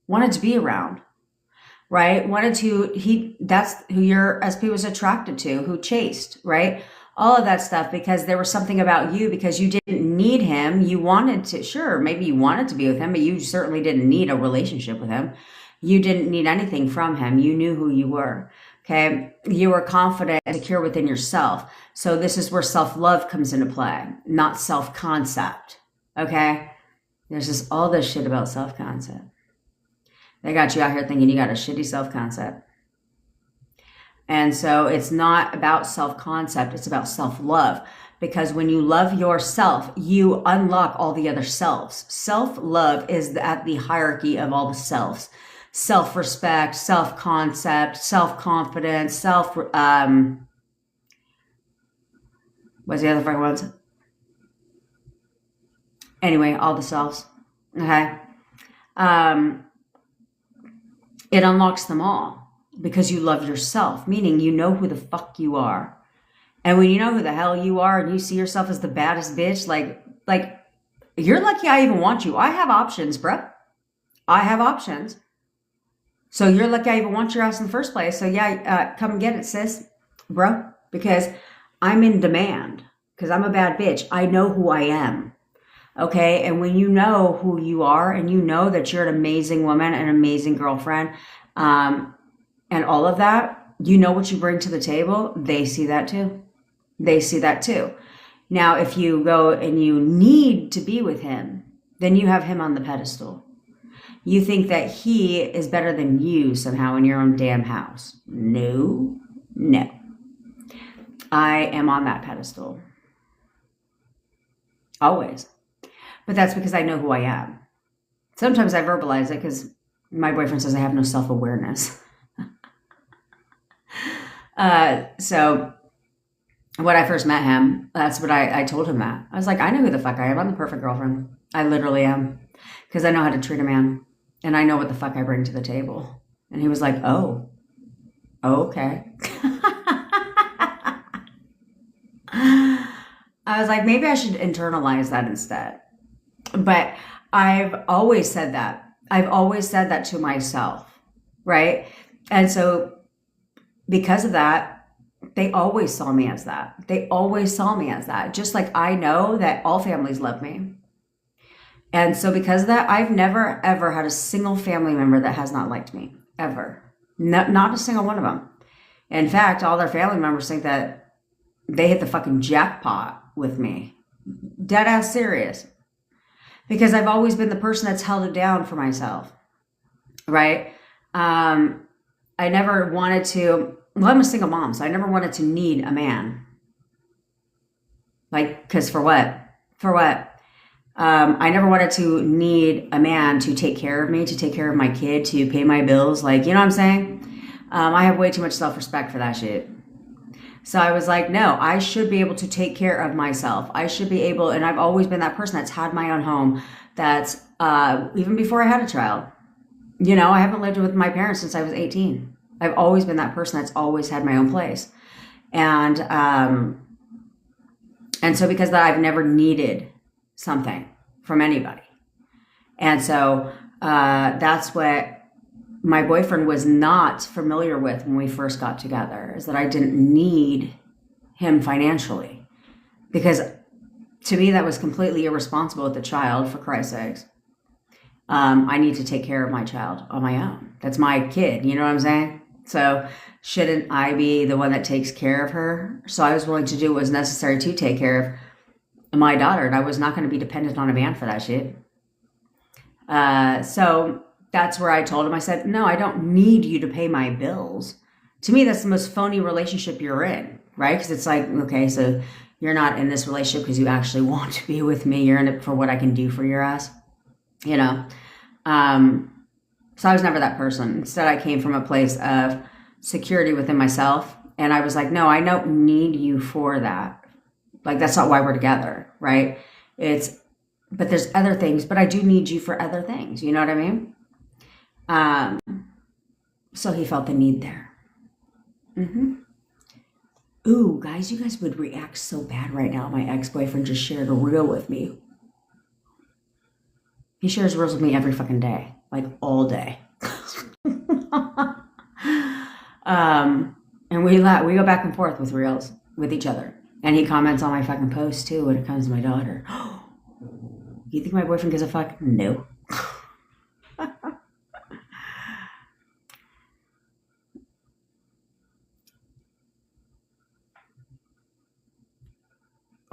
wanted to be around, right? That's who your SP was attracted to, who chased, right? All of that stuff, because there was something about you, because you didn't need him. You wanted to, sure, maybe you wanted to be with him, but you certainly didn't need a relationship with him. You didn't need anything from him. You knew who you were. Okay, you were confident and secure within yourself. So this is where self-love comes into play, not self-concept. Okay, there's just all this shit about self-concept. They got you out here thinking you got a shitty self-concept. And so it's not about self-concept, it's about self-love. Because when you love yourself, you unlock all the other selves. Self-love is at the hierarchy of all the selves. Self-respect, self-concept, self-confidence, what's the other fucking ones? Anyway, all the selves. Okay. It unlocks them all because you love yourself, meaning you know who the fuck you are. And when you know who the hell you are and you see yourself as the baddest bitch, like you're lucky I even want you. I have options, bruh. I have options. So you're lucky I even want your ass in the first place. So yeah, come and get it, sis, bro. Because I'm in demand. Because I'm a bad bitch. I know who I am. Okay? And when you know who you are and you know that you're an amazing woman, an amazing girlfriend, and all of that, you know what you bring to the table, they see that too. They see that too. Now, if you go and you need to be with him, then you have him on the pedestal. You think that he is better than you somehow in your own damn house. No, no. I am on that pedestal. Always. But that's because I know who I am. Sometimes I verbalize it because my boyfriend says I have no self-awareness. So when I first met him, that's what I told him that. I was like, I know who the fuck I am. I'm the perfect girlfriend. I literally am. Because I know how to treat a man. And I know what the fuck I bring to the table. And he was like, oh, okay. I was like, maybe I should internalize that instead. But I've always said that. I've always said that to myself, right? And so because of that, they always saw me as that. They always saw me as that. Just like I know that all families love me. And so because of that, I've never, ever had a single family member that has not liked me. Ever. Not a single one of them. In fact, all their family members think that they hit the fucking jackpot with me. Dead ass serious. Because I've always been the person that's held it down for myself. Right? I never wanted to... Well, I'm a single mom, so I never wanted to need a man. Like, because for what? For what? I never wanted to need a man to take care of me, to take care of my kid, to pay my bills. Like, you know what I'm saying? I have way too much self-respect for that shit. So I was like, no, I should be able to take care of myself. I should be able, and I've always been that person that's had my own home. That's, even before I had a child. You know, I haven't lived with my parents since I was 18. I've always been that person that's always had my own place. And so because of that, I've never needed something from anybody. And so that's what my boyfriend was not familiar with when we first got together, is that I didn't need him financially. Because to me, that was completely irresponsible with the child, for Christ's sakes. I need to take care of my child on my own. That's my kid, you know what I'm saying? So shouldn't I be the one that takes care of her? So I was willing to do what was necessary to take care of my daughter, and I was not going to be dependent on a man for that shit. So that's where I told him, I said, no, I don't need you to pay my bills. To me, that's the most phony relationship you're in, right? Because it's like, okay, so you're not in this relationship because you actually want to be with me. You're in it for what I can do for your ass, you know? So I was never that person. Instead, I came from a place of security within myself. And I was like, no, I don't need you for that. Like, that's not why we're together, right? But there's other things, but I do need you for other things. You know what I mean? So he felt the need there. Ooh, guys, you guys would react so bad right now. My ex-boyfriend just shared a reel with me. He shares reels with me every fucking day. Like, all day. And we go back and forth with reels with each other. And he comments on my fucking posts, too, when it comes to my daughter. You think my boyfriend gives a fuck? No.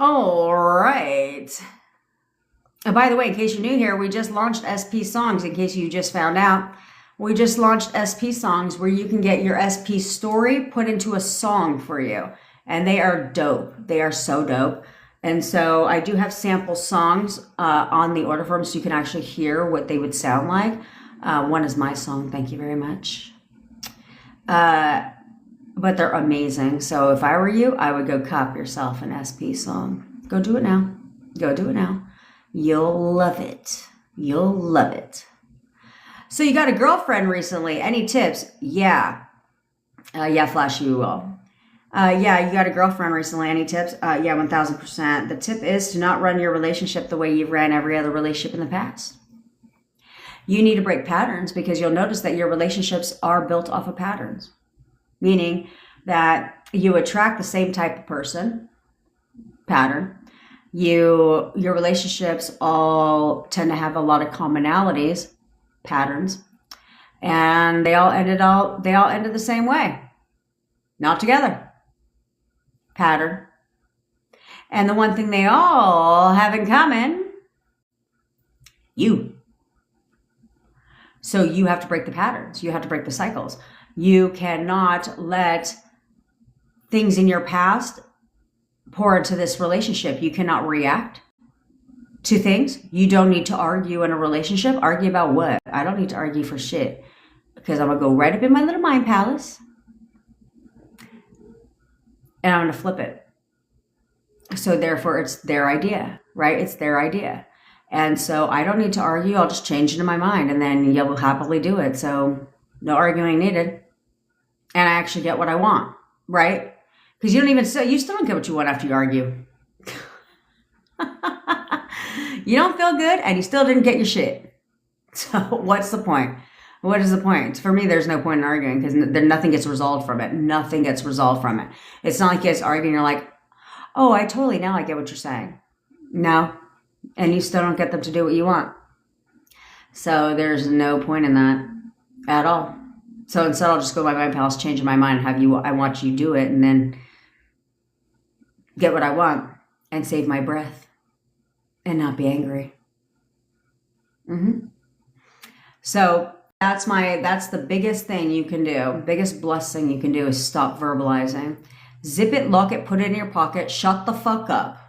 All right. By the way, in case you're new here, we just launched SP Songs. In case you just found out, we just launched SP Songs, where you can get your SP story put into a song for you. And they are dope. They are so dope. And so I do have sample songs on the order form, so you can actually hear what they would sound like. One is my song. Thank you very much. But they're amazing. So if I were you, I would go cop yourself an SP song. Go do it now. Go do it now. You'll love it. You'll love it. So you got a girlfriend recently. Any tips? Yeah. Yeah, Flash, you will. Yeah, you got a girlfriend recently. Any tips? Yeah, 1000%. The tip is to not run your relationship the way you've ran every other relationship in the past. You need to break patterns because you'll notice that your relationships are built off of patterns, meaning that you attract the same type of person, pattern. Your relationships all tend to have a lot of commonalities, patterns, and they all ended the same way. Not together. Pattern. And the one thing they all have in common, you. So you have to break the patterns. You have to break the cycles. You cannot let things in your past pour into this relationship. You cannot react to things. You don't need to argue in a relationship. Argue about what? I don't need to argue for shit because I'm going to go right up in my little mind palace and I'm going to flip it. So therefore it's their idea, right? It's their idea. And so I don't need to argue. I'll just change it in my mind and then you'll happily do it. So no arguing needed. And I actually get what I want, right? Because you still don't get what you want after you argue. You don't feel good and you still didn't get your shit. So what's the point? What is the point? For me, there's no point in arguing because nothing gets resolved from it. Nothing gets resolved from it. It's not like you guys arguing. You're like, oh, now I get what you're saying. No. And you still don't get them to do what you want. So there's no point in that at all. So instead I'll just go to my mind palace, change my mind, I want you to do it and then get what I want and save my breath and not be angry. So that's the biggest thing you can do. Biggest blessing you can do is stop verbalizing. Zip it, lock it, put it in your pocket, shut the fuck up.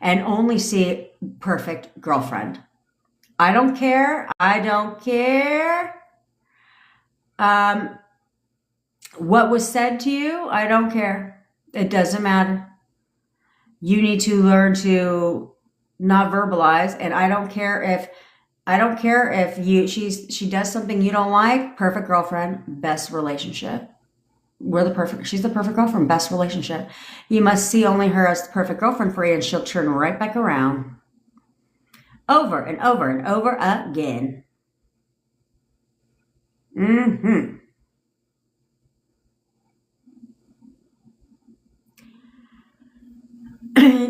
And only see perfect girlfriend. I don't care. What was said to you, I don't care. It doesn't matter. You need to learn to not verbalize. And I don't care if she does something you don't like. Perfect girlfriend, best relationship. She's the perfect girlfriend, best relationship. You must see only her as the perfect girlfriend for you and she'll turn right back around. Over and over and over again.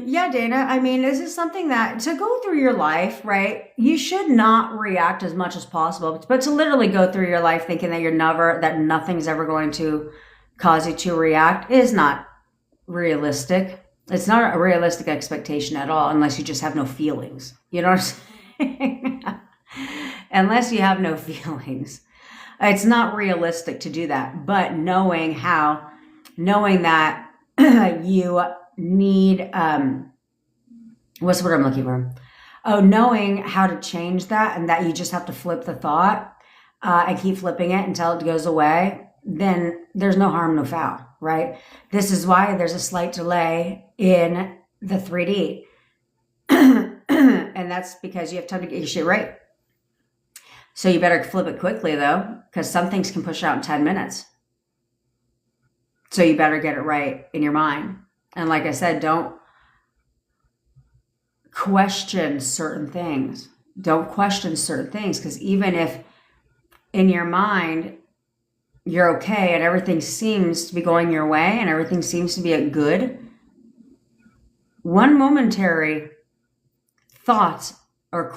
Yeah, Dana. I mean, this is something that to go through your life, right? You should not react as much as possible, but to literally go through your life thinking that nothing's ever going to cause you to react is not realistic. It's not a realistic expectation at all, unless you just have no feelings. You know what I'm saying? Unless you have no feelings. It's not realistic to do that. But knowing that you need, what's the word I'm looking for? Oh, knowing how to change that and that you just have to flip the thought and keep flipping it until it goes away, then there's no harm, no foul, right? This is why there's a slight delay in the 3D. And that's because you have time to get your shit right. So you better flip it quickly though, because some things can push out in 10 minutes. So you better get it right in your mind. And like I said, don't question certain things. Don't question certain things, because even if in your mind you're okay and everything seems to be going your way and everything seems to be a good, one momentary thought or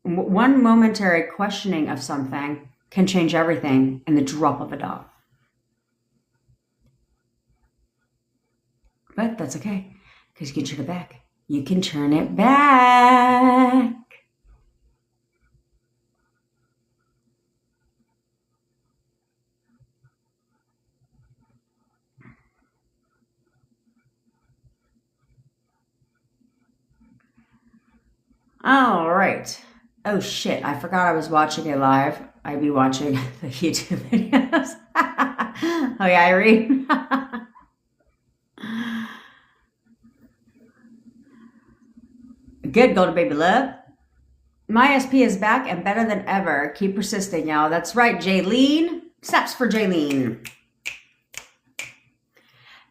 one momentary questioning of something can change everything in the drop of a dot. But that's okay, because you can turn it back. You can turn it back. All right. Oh shit, I forgot I was watching it live. I'd be watching the YouTube videos. Oh yeah, Irene. Good, golden baby love. My SP is back and better than ever. Keep persisting, y'all. That's right, Jaylene. Snaps for Jaylene.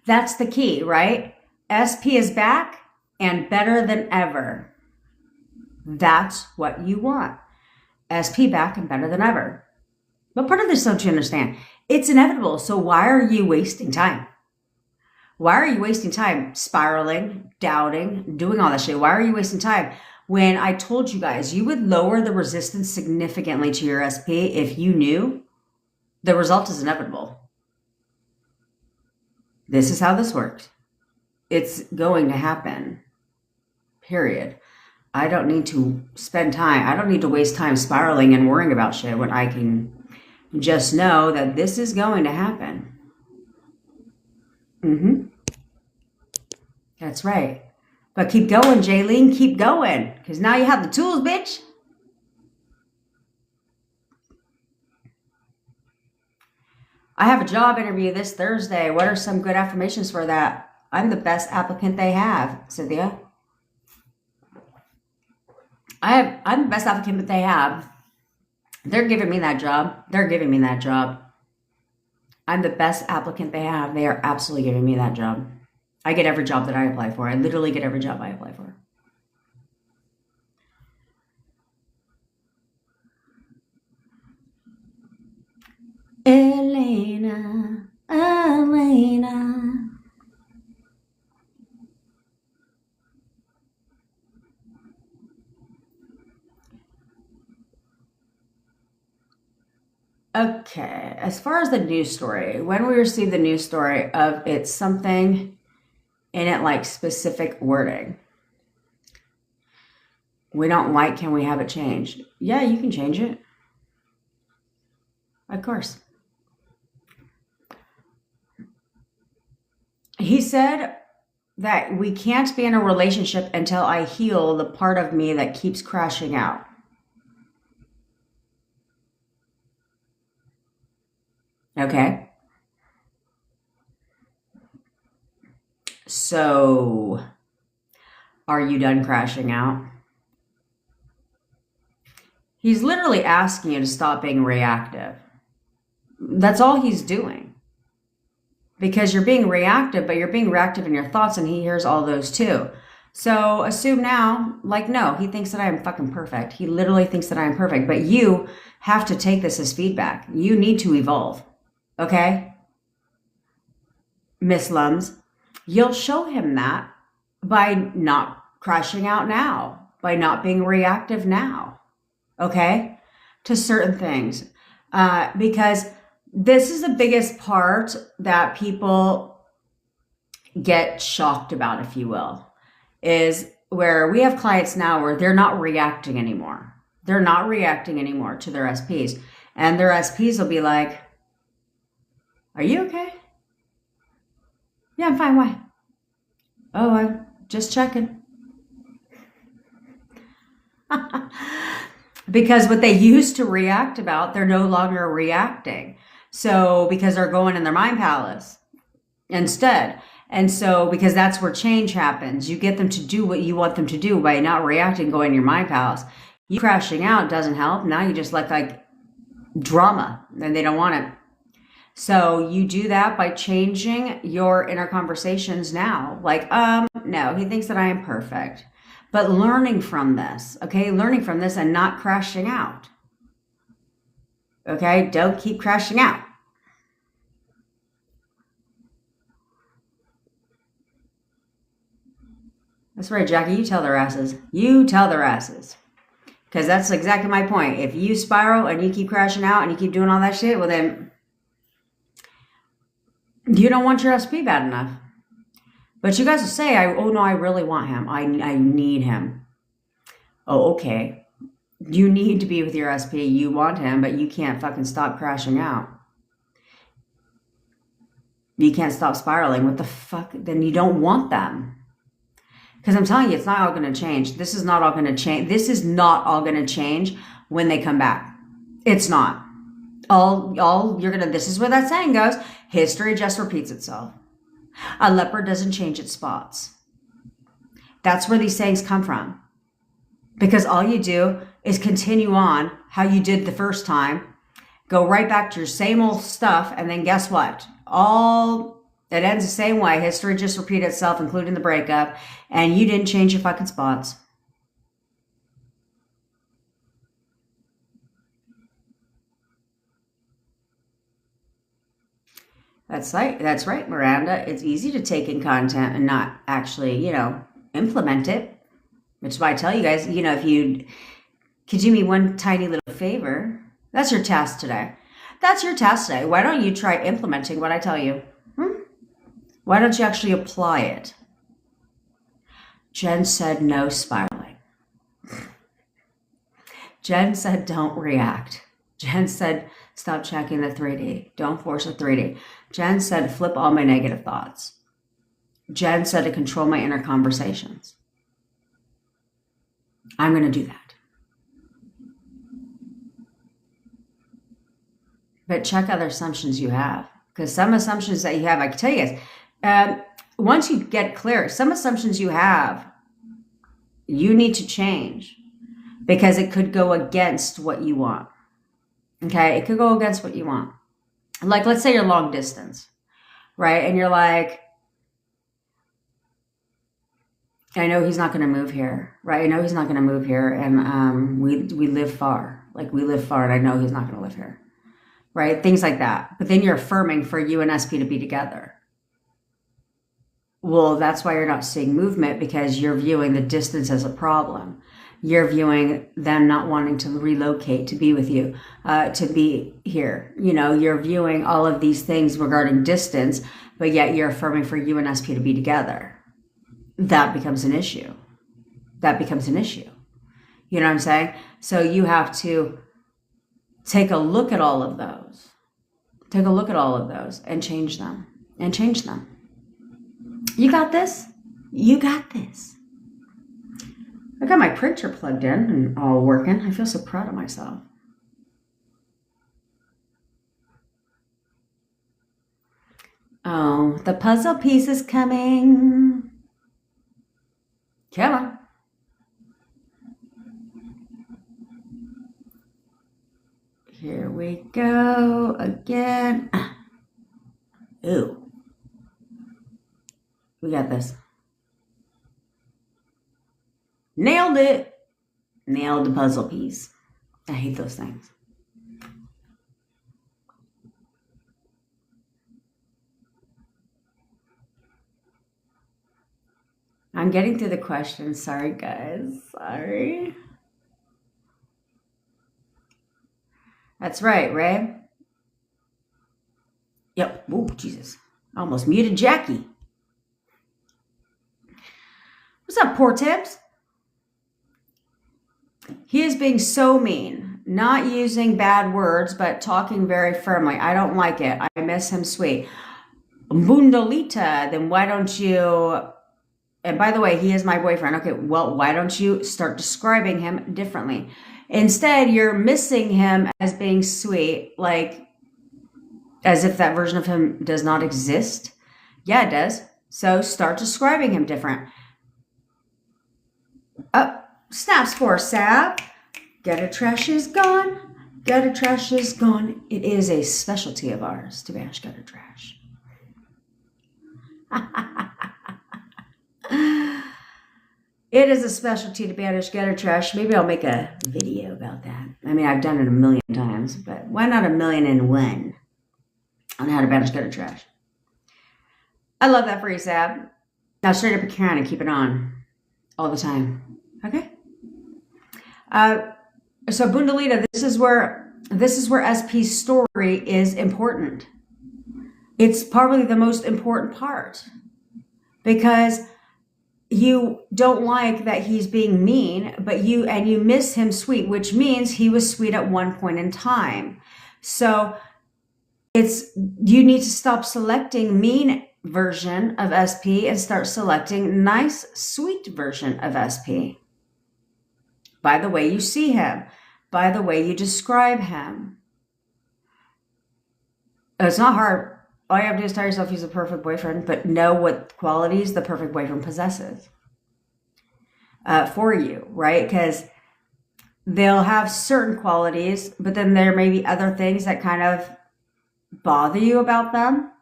That's the key, right? SP is back and better than ever. That's what you want. SP back and better than ever. But part of this, don't you understand? It's inevitable. So why are you wasting time? Why are you wasting time spiraling, doubting, doing all that shit? Why are you wasting time when I told you guys you would lower the resistance significantly to your SP if you knew the result is inevitable? This is how this works. It's going to happen. Period. I don't need to spend time. I don't need to waste time spiraling and worrying about shit when I can just know that this is going to happen. That's right. But keep going, Jaylene. Keep going. Because now you have the tools, bitch. I have a job interview this Thursday. What are some good affirmations for that? I'm the best applicant they have, Cynthia. I'm the best applicant that they have. They're giving me that job. They're giving me that job. I'm the best applicant they have. They are absolutely giving me that job. I get every job that I apply for. I literally get every job I apply for. Elena. Okay, as far as the news story, when we receive the news story of it's something in it like specific wording we don't like, can we have it changed? Yeah, you can change it. Of course. He said that we can't be in a relationship until I heal the part of me that keeps crashing out. Okay. So, are you done crashing out? He's literally asking you to stop being reactive. That's all he's doing. Because you're being reactive, but you're being reactive in your thoughts, and he hears all those too. So assume now, like, no, he thinks that I am fucking perfect. He literally thinks that I am perfect. But you have to take this as feedback. You need to evolve. Okay? Miss Lums, you'll show him that by not crashing out now, by not being reactive now. Okay? To certain things. Because this is the biggest part that people get shocked about, if you will, is where we have clients now where they're not reacting anymore. They're not reacting anymore to their SPs. And their SPs will be like, are you okay? Yeah, I'm fine. Why? Oh, I'm just checking. Because what they used to react about, they're no longer reacting. So, because they're going in their mind palace instead. And so, because that's where change happens. You get them to do what you want them to do by not reacting, going in your mind palace. You crashing out doesn't help. Now you just like drama, and they don't want it. So you do that by changing your inner conversations now. Like, no, he thinks that I am perfect. But learning from this, okay? Learning from this and not crashing out. Okay? Don't keep crashing out. That's right, Jackie. You tell their asses. You tell their asses. Because that's exactly my point. If you spiral and you keep crashing out and you keep doing all that shit, well then you don't want your SP bad enough. But you guys will say, oh no, I really want him. I need him. Oh, okay. You need to be with your SP. You want him, but you can't fucking stop crashing out. You can't stop spiraling. What the fuck? Then you don't want them. Because I'm telling you, it's not all going to change. This is not all going to change. This is not all going to change when they come back. It's not. This is where that saying goes. History just repeats itself. A leopard doesn't change its spots. That's where these sayings come from. Because all you do is continue on how you did the first time, go right back to your same old stuff, and then guess what? All It ends the same way. History just repeated itself, including the breakup, and you didn't change your fucking spots. That's right, Miranda. It's easy to take in content and not actually, implement it. Which is why I tell you guys, if you could do me one tiny little favor, that's your task today. That's your task today. Why don't you try implementing what I tell you? Why don't you actually apply it? Jen said no spiraling. Jen said don't react. Jen said stop checking the 3D. Don't force a 3D. Jen said flip all my negative thoughts. Jen said to control my inner conversations. I'm going to do that. But check other assumptions you have. Because some assumptions that you have, I can tell you guys, once you get clear, some assumptions you have, you need to change. Because it could go against what you want. Okay? It could go against what you want. Like, let's say you're long distance. Right? And you're like, I know he's not going to move here, right? I know he's not going to move here, and we live far. Like, we live far, and I know he's not going to live here, right? Things like that. But then you're affirming for you and SP to be together. Well, that's why you're not seeing movement, because you're viewing the distance as a problem. You're viewing them not wanting to relocate to be with you, to be here. You're viewing all of these things regarding distance, but yet you're affirming for you and SP to be together. That becomes an issue. That becomes an issue. You know what I'm saying? So you have to take a look at all of those. Take a look at all of those and change them. And change them. You got this? You got this. I got my printer plugged in and all working. I feel so proud of myself. Oh, the puzzle piece is coming. Come on. Here we go again. Ooh. We got this. Nailed it. Nailed the puzzle piece. I hate those things. I'm getting through the questions. Sorry, guys. Sorry. That's right, Ray. Yep. Oh, Jesus. I almost muted Jackie. What's up, poor Tibbs? He is being so mean. Not using bad words, but talking very firmly. I don't like it. I miss him sweet. Bundolita, then why don't you... And by the way, he is my boyfriend. Okay, well, why don't you start describing him differently? Instead, you're missing him as being sweet, like as if that version of him does not exist. Yeah, it does. So start describing him different. Snaps for Sab. Gutter trash is gone. Gutter trash is gone. It is a specialty of ours to banish gutter trash. It is a specialty to banish gutter trash. Maybe I'll make a video about that. I mean, I've done it a million times, but why not 1,000,001 on how to banish gutter trash? I love that for you, Sab. Now straight up a can and keep it on all the time. Okay? So Bundalita, this is where SP's story is important. It's probably the most important part, because you don't like that he's being mean, but you miss him sweet, which means he was sweet at one point in time. So you need to stop selecting mean version of SP and start selecting nice, sweet version of SP. By the way you see him, by the way you describe him. It's not hard. All you have to do is tell yourself he's a perfect boyfriend, but know what qualities the perfect boyfriend possesses for you, right? Because they'll have certain qualities, but then there may be other things that kind of bother you about them.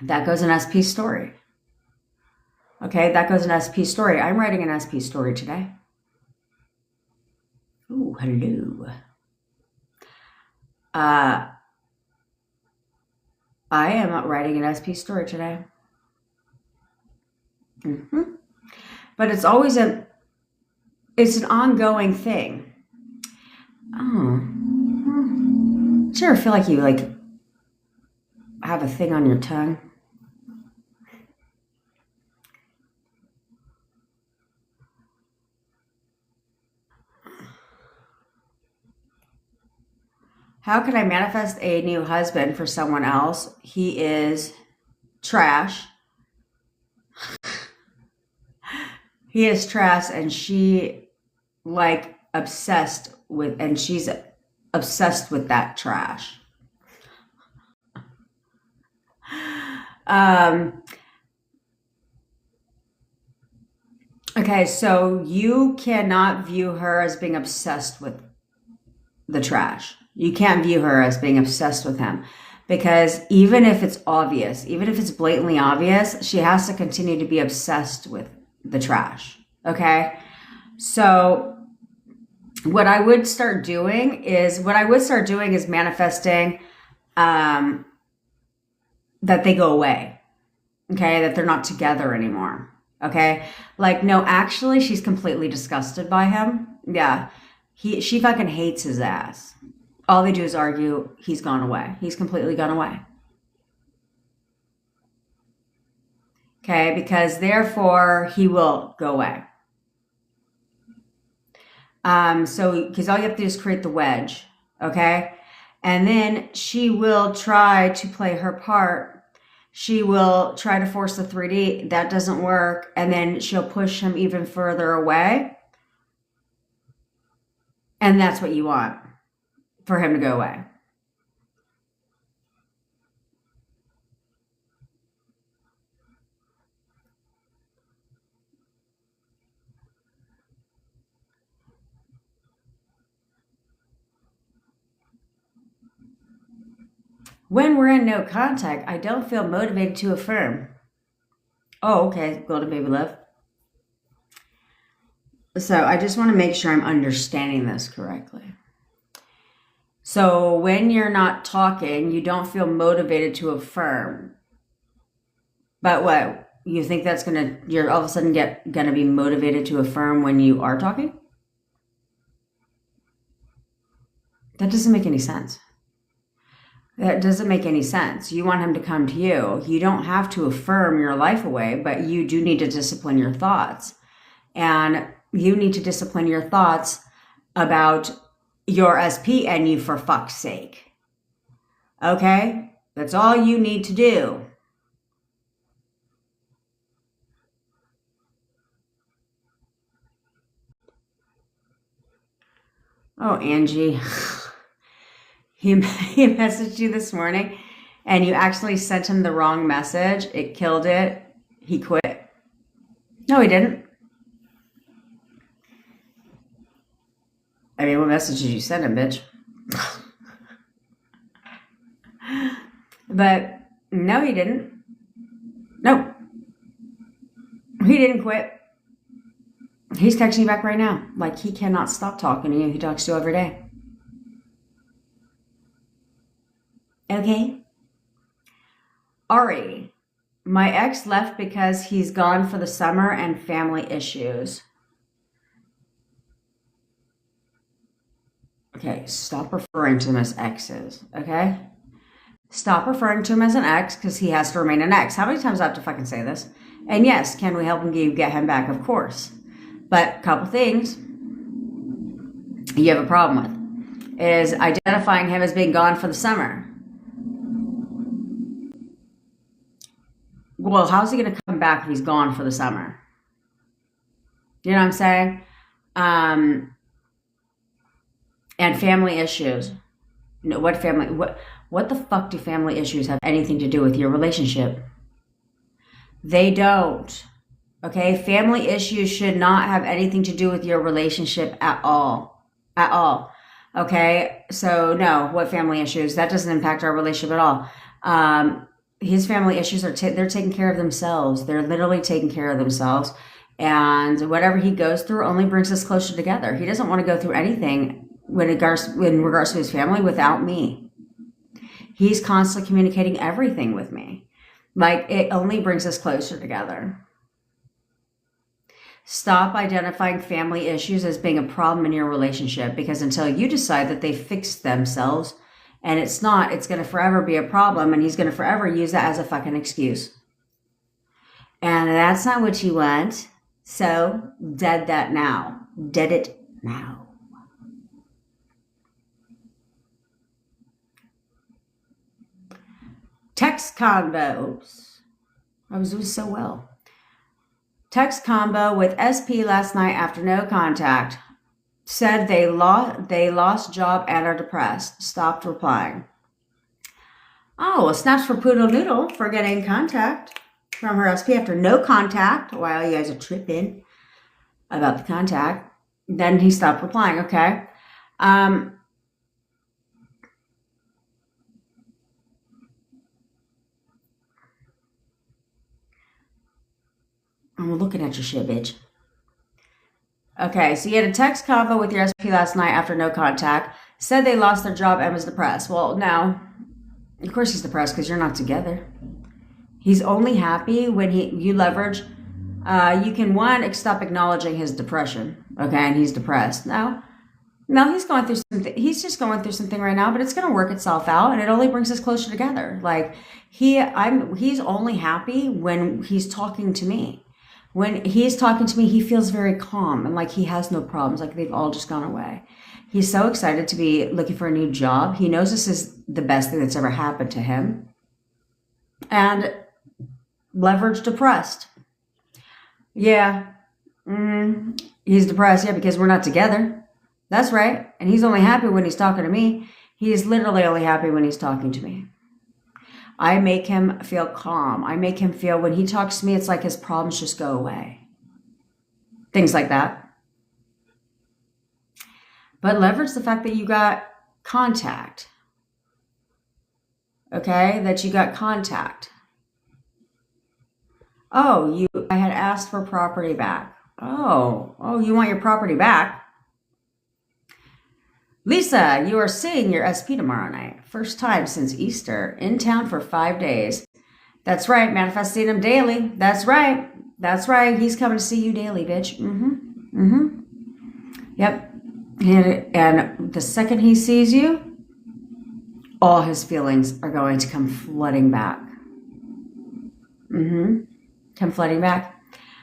That goes in SP story. Okay, that goes in SP story. I'm writing an SP story today. Ooh, hello. I am writing an SP story today. But it's always it's an ongoing thing. Oh. Do you ever feel like you have a thing on your tongue? How can I manifest a new husband for someone else? He is trash. He is trash, and she obsessed with, and she's obsessed with that trash. Okay, so you cannot view her as being obsessed with the trash. You can't view her as being obsessed with him, because even if it's obvious, even if it's blatantly obvious, she has to continue to be obsessed with the trash. Okay? So what I would start doing is manifesting that they go away. Okay? That they're not together anymore. Okay? No, actually she's completely disgusted by him. Yeah. She fucking hates his ass. All they do is argue. He's gone away. He's completely gone away. Okay, because therefore he will go away. So, because all you have to do is create the wedge, okay? And then she will try to play her part. She will try to force the 3D. That doesn't work. And then she'll push him even further away. And that's what you want, for him to go away. When we're in no contact, I don't feel motivated to affirm. Oh, okay, Golden Baby Love. So I just want to make sure I'm understanding this correctly. So when you're not talking, you don't feel motivated to affirm. But what? You think that's you're all of a sudden gonna be motivated to affirm when you are talking? That doesn't make any sense. That doesn't make any sense. You want him to come to you. You don't have to affirm your life away, but you do need to discipline your thoughts. And you need to discipline your thoughts about your SP and you, for fuck's sake. Okay? That's all you need to do. Oh, Angie. He messaged you this morning and you actually sent him the wrong message. It killed it. He quit. No, he didn't. I mean, what message did you send him, bitch? But no, he didn't. No. He didn't quit. He's texting you back right now. He cannot stop talking to you. He talks to you every day. Okay. Ari, my ex left because he's gone for the summer and family issues. Okay, stop referring to him as exes, okay? Stop referring to him as an ex, because he has to remain an ex. How many times do I have to fucking say this? And yes, can we help him get him back? Of course. But a couple things you have a problem with is identifying him as being gone for the summer. Well, how's he going to come back if he's gone for the summer? You know what I'm saying? And family issues. No, what the fuck do family issues have anything to do with your relationship? They don't. Okay? Family issues should not have anything to do with your relationship at all. At all. Okay? So no, what family issues? That doesn't impact our relationship at all. his family issues are they're taking care of themselves. They're literally taking care of themselves. And whatever he goes through only brings us closer together. He doesn't want to go through anything in regards to his family without me. He's constantly communicating everything with me. Like, it only brings us closer together. Stop identifying family issues as being a problem in your relationship, because until you decide that they fixed themselves, and it's not, it's going to forever be a problem, and he's going to forever use that as a fucking excuse. And that's not what you want. So, dead that now. Dead it now. Text combos. I was doing so well. Text combo with SP last night after no contact. Said they lost job and are depressed. Stopped replying. Oh, well, snaps for Poodle Noodle for getting contact from her SP after no contact. Wow, you guys are tripping about the contact. Then he stopped replying. Okay. I'm looking at your shit, bitch. Okay, so you had a text convo with your SP last night after no contact. Said they lost their job and was depressed. Well, no. Of course he's depressed because you're not together. He's only happy when you leverage. You can, stop acknowledging his depression. Okay, and he's depressed. No, he's going through something. He's just going through something right now, but it's going to work itself out, and it only brings us closer together. Like, he's only happy when he's talking to me. When he's talking to me, he feels very calm and like he has no problems, like they've all just gone away. He's so excited to be looking for a new job. He knows this is the best thing that's ever happened to him. And leverage depressed. Yeah. He's depressed, yeah, because we're not together. That's right. And he's only happy when he's talking to me. He is literally only happy when he's talking to me. I make him feel calm. I make him feel when he talks to me, it's like his problems just go away. Things like that. But leverage the fact that you got contact. Okay? That you got contact. Oh, I had asked for property back. Oh, you want your property back? Lisa, you are seeing your SP tomorrow night. First time since Easter. In town for 5 days. That's right. Manifesting him daily. That's right. That's right. He's coming to see you daily, bitch. Yep. And the second he sees you, all his feelings are going to come flooding back. Come flooding back.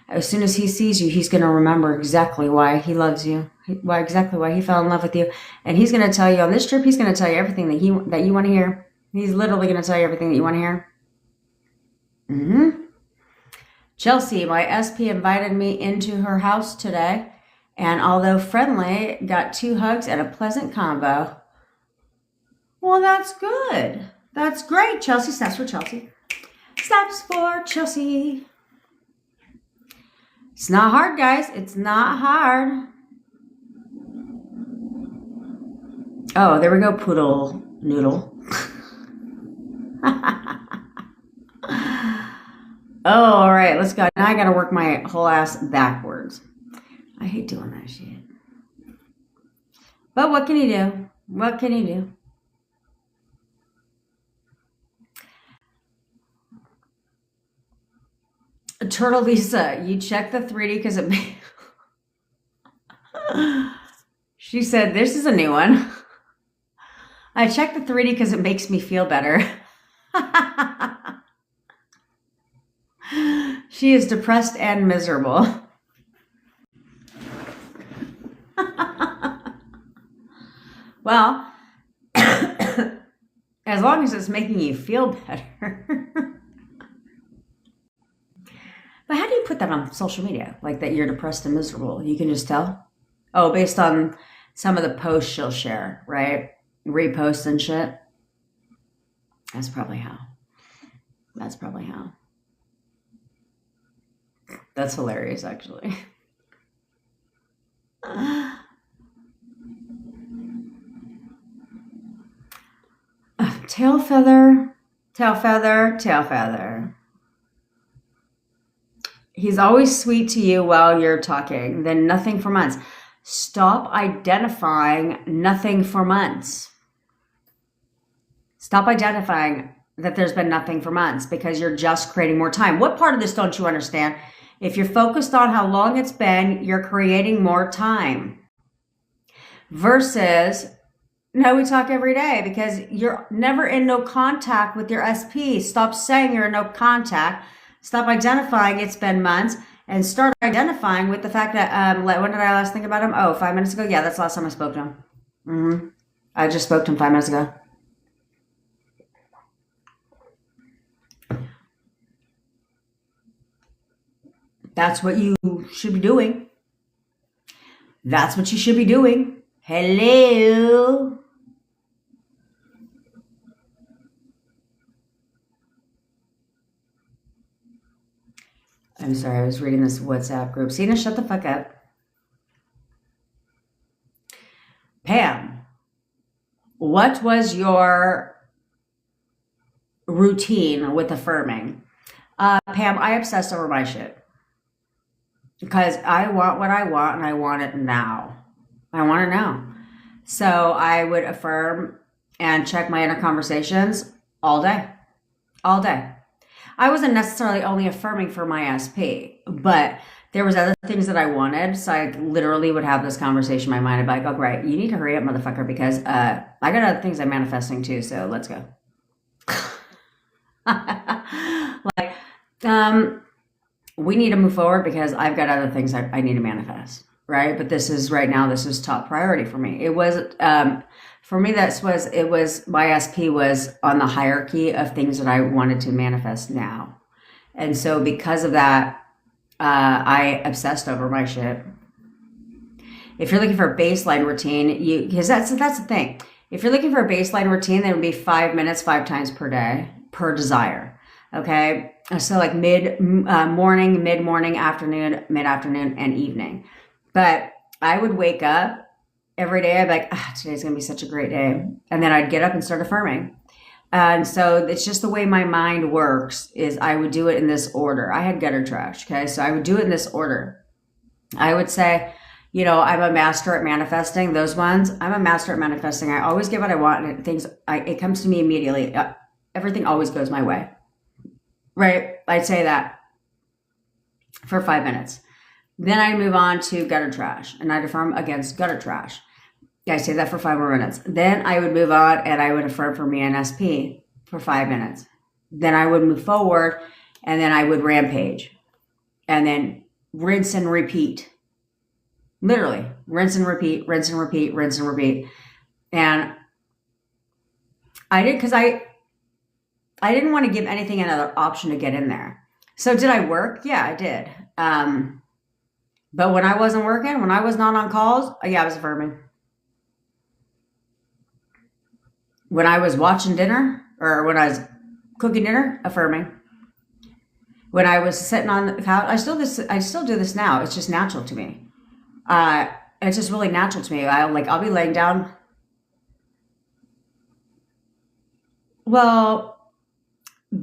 As soon as he sees you, he's going to remember exactly why he loves you, exactly why he fell in love with you. And he's going to tell you on this trip, he's going to tell you everything that you want to hear. He's literally going to tell you everything that you want to hear. Chelsea, my SP invited me into her house today. And although friendly, got 2 hugs and a pleasant combo. Well, that's good. That's great, Chelsea. Snaps for Chelsea. Snaps for Chelsea. It's not hard, guys. It's not hard. Oh, there we go, Poodle Noodle. Oh, all right, let's go. Now I got to work my whole ass backwards. I hate doing that shit. But what can you do? What can you do? Turtle Lisa, you check the 3D because it may... She said, this is a new one. I checked the 3D because it makes me feel better. She is depressed and miserable. Well, as long as it's making you feel better. But how do you put that on social media? Like that you're depressed and miserable? You can just tell? Oh, based on some of the posts she'll share, right? Reposts and shit. That's probably how. That's probably how. That's hilarious, actually. Tail Tail feather, tail feather. He's always sweet to you while you're talking, then nothing for months. Stop identifying nothing for months. Stop identifying that there's been nothing for months because you're just creating more time. What part of this don't you understand? If you're focused on how long it's been, you're creating more time. Versus, no, we talk every day because you're never in no contact with your SP. Stop saying you're in no contact. Stop identifying it's been months and start identifying with the fact that, when did I last think about him? Oh, 5 minutes ago? Yeah, that's the last time I spoke to him. I just spoke to him 5 minutes ago. That's what you should be doing. That's what you should be doing. Hello. I'm sorry, I was reading this WhatsApp group. Cena, shut the fuck up. Pam, what was your routine with affirming? Pam, I obsess over my shit. Because I want what I want and I want it now. I want it now. So I would affirm and check my inner conversations all day. All day. I wasn't necessarily only affirming for my SP, but there was other things that I wanted. So I literally would have this conversation in my mind. I'd be like, oh, great. You need to hurry up, motherfucker, because I got other things I'm manifesting too. So let's go. We need to move forward because I've got other things I need to manifest, right? But this is right now, this is top priority for me. It was, for me, my SP was on the hierarchy of things that I wanted to manifest now. And so because of that, I obsessed over my shit. If you're looking for a baseline routine, because that's the thing. If you're looking for a baseline routine, then it would be 5 minutes, 5 times per day, per desire. Okay. So like morning, mid-morning, afternoon, mid-afternoon, and evening. But I would wake up every day. I'd be like, today's going to be such a great day. And then I'd get up and start affirming. And so it's just the way my mind works is I would do it in this order. I had gutter trash. Okay. So I would do it in this order. I would say, I'm a master at manifesting those ones. I'm a master at manifesting. I always get what I want and it comes to me immediately. Everything always goes my way. Right? I'd say that for 5 minutes. Then I'd move on to gutter trash and I'd affirm against gutter trash. I say that for 5 more minutes. Then I would move on and I would affirm for me and SP for 5 minutes. Then I would move forward and then I would rampage and then rinse and repeat. Literally rinse and repeat, rinse and repeat, rinse and repeat. And I did because I didn't want to give anything another option to get in there. So did I work? Yeah, I did. But when I wasn't working, when I was not on calls, I was affirming. When I was watching dinner or when I was cooking dinner, affirming. When I was sitting on the couch, I still do this now. It's just natural to me. It's just really natural to me. I'll be laying down. Well,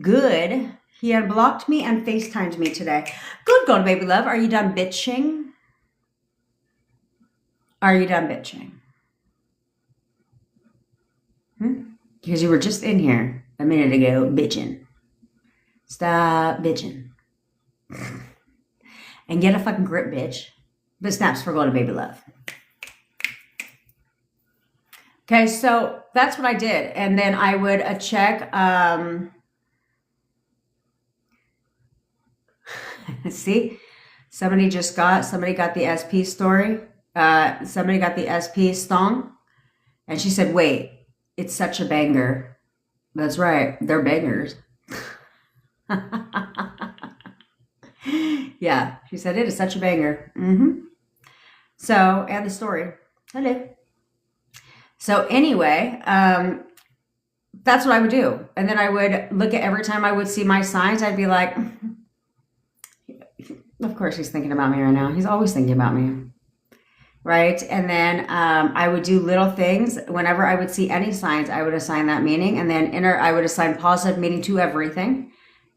good. He unblocked me and FaceTimed me today. Good God, baby love. Are you done bitching? Are you done bitching? Because you were just in here a minute ago bitching. Stop bitching. And get a fucking grip, bitch. But snaps for golden baby love. Okay, so that's what I did. And then I would check. See, somebody got the SP story. Somebody got the SP song. And she said, wait, it's such a banger. That's right. They're bangers. Yeah, she said it is such a banger. So, and the story. Hello. So anyway, that's what I would do. And then I would look at every time I would see my signs, I'd be like, of course he's thinking about me right now. He's always thinking about me. right? And then I would do little things. Whenever I would see any signs, I would assign that meaning. And then inner, I would assign positive meaning to everything.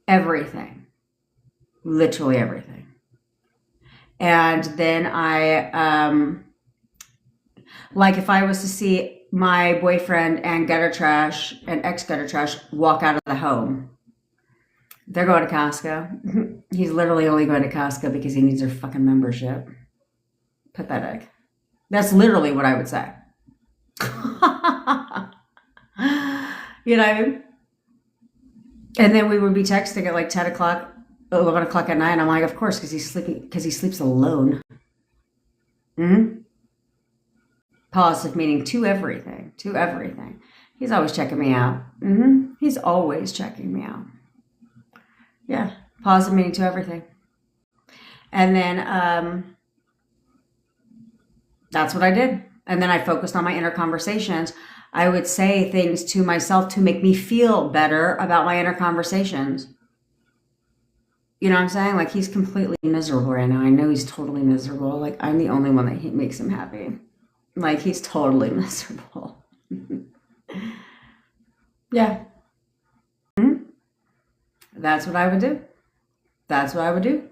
Everything. Literally everything. And then like if I was to see my boyfriend and gutter trash and ex-gutter trash walk out of the home, they're going to Costco. He's literally only going to Costco because he needs their fucking membership. Pathetic. That's literally what I would say. You know what I mean? And then we would be texting at like 10 o'clock, 11 o'clock at night. And I'm like, of course, because he sleeps alone. Positive meaning to everything, to everything. He's always checking me out. He's always checking me out. Yeah, positive meaning to everything. And then that's what I did. And then I focused on my inner conversations. I would say things to myself to make me feel better about my inner conversations. You know what I'm saying? Like, he's completely miserable right now. I know he's totally miserable. Like, I'm the only one that makes him happy. Like, he's totally miserable. Yeah. That's what I would do. That's what I would do.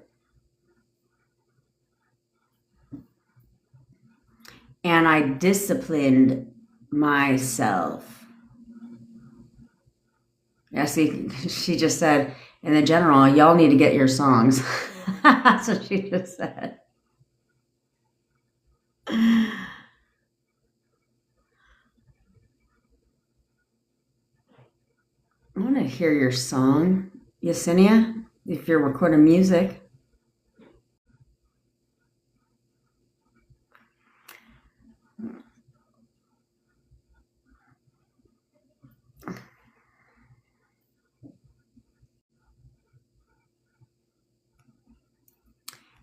And I disciplined myself. Yeah, see, she just said, in the general, y'all need to get your songs. That's what she just said. I want to hear your song, Yesenia, if you're recording music.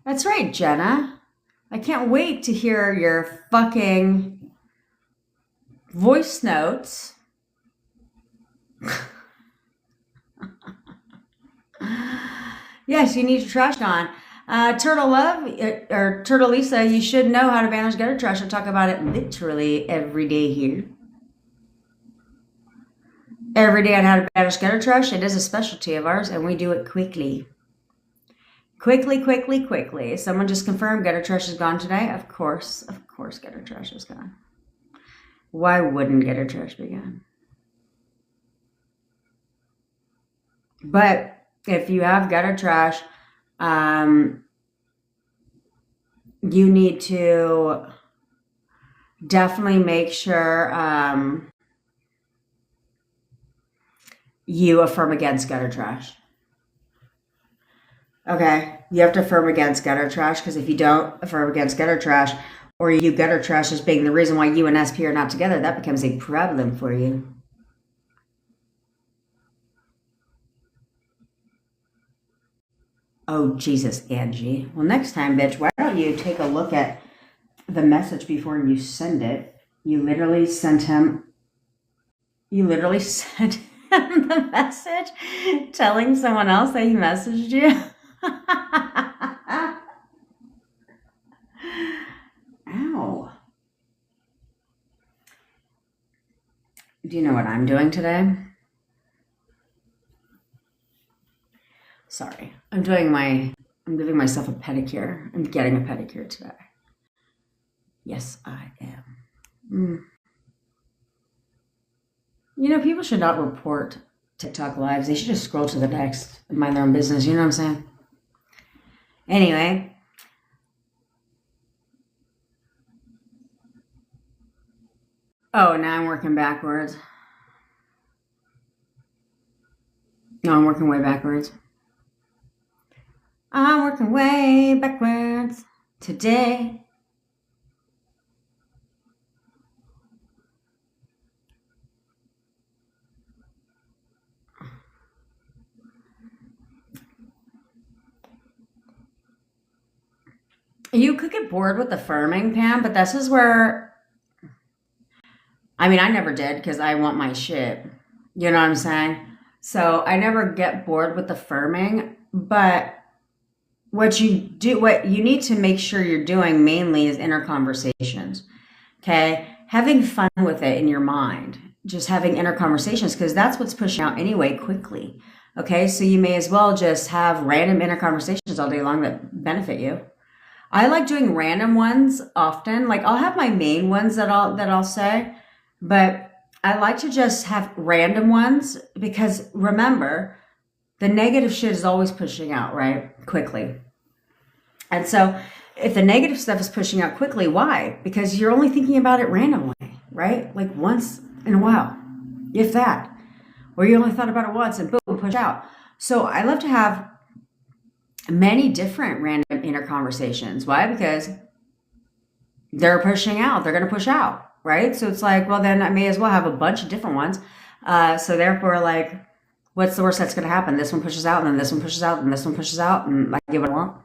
That's right, Jenna. I can't wait to hear your fucking voice notes. Yes, you need your trash gone. Turtle Love, or Turtle Lisa, you should know how to manage gutter trash. I talk about it literally every day here. Every day on how to manage gutter trash. It is a specialty of ours, and we do it quickly. Quickly. Someone just confirmed gutter trash is gone today. Of course, gutter trash is gone. Why wouldn't gutter trash be gone? But if you have gutter trash, you need to definitely make sure you affirm against gutter trash. Okay, you have to affirm against gutter trash, because if you don't affirm against gutter trash, or you gutter trash as being the reason why you and SP are not together, that becomes a problem for you. Oh, Jesus, Angie. Well, next time, bitch, why don't you take a look at the message before you send it? You literally sent him the message telling someone else that he messaged you. Ow. Do you know what I'm doing today? Sorry. I'm giving myself a pedicure. I'm getting a pedicure today. Yes, I am. You know, people should not report TikTok lives. They should just scroll to the next and mind their own business. You know what I'm saying? Anyway. Oh, now I'm working backwards. No, I'm working way backwards. I'm working way backwards today. You could get bored with affirming, Pam, but this is where, I mean, I never did, because I want my shit. You know what I'm saying? So I never get bored with affirming, but what you need to make sure you're doing mainly is inner conversations. Okay. Having fun with it in your mind, just having inner conversations, because that's what's pushing out anyway quickly. Okay. So you may as well just have random inner conversations all day long that benefit you. I like doing random ones often. Like I'll have my main ones that I'll say, but I like to just have random ones because remember, the negative shit is always pushing out, right? Quickly. And so if the negative stuff is pushing out quickly, why? Because you're only thinking about it randomly, right? Like once in a while, if that. Or you only thought about it once and boom, push out. So I love to have many different random inner conversations. Why? Because they're pushing out. They're going to push out, right? So it's like, well, then I may as well have a bunch of different ones. So therefore, like, what's the worst that's going to happen? This one pushes out, and then this one pushes out, and this one pushes out, and I get what I want.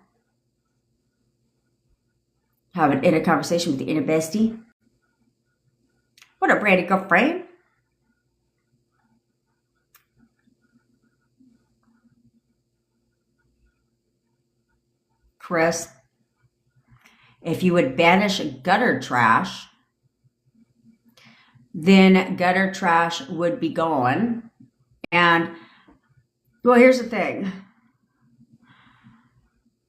Have an inner conversation with the inner bestie. What up, Brandy girlfriend? Chris, if you would banish gutter trash, then gutter trash would be gone. And, well, here's the thing.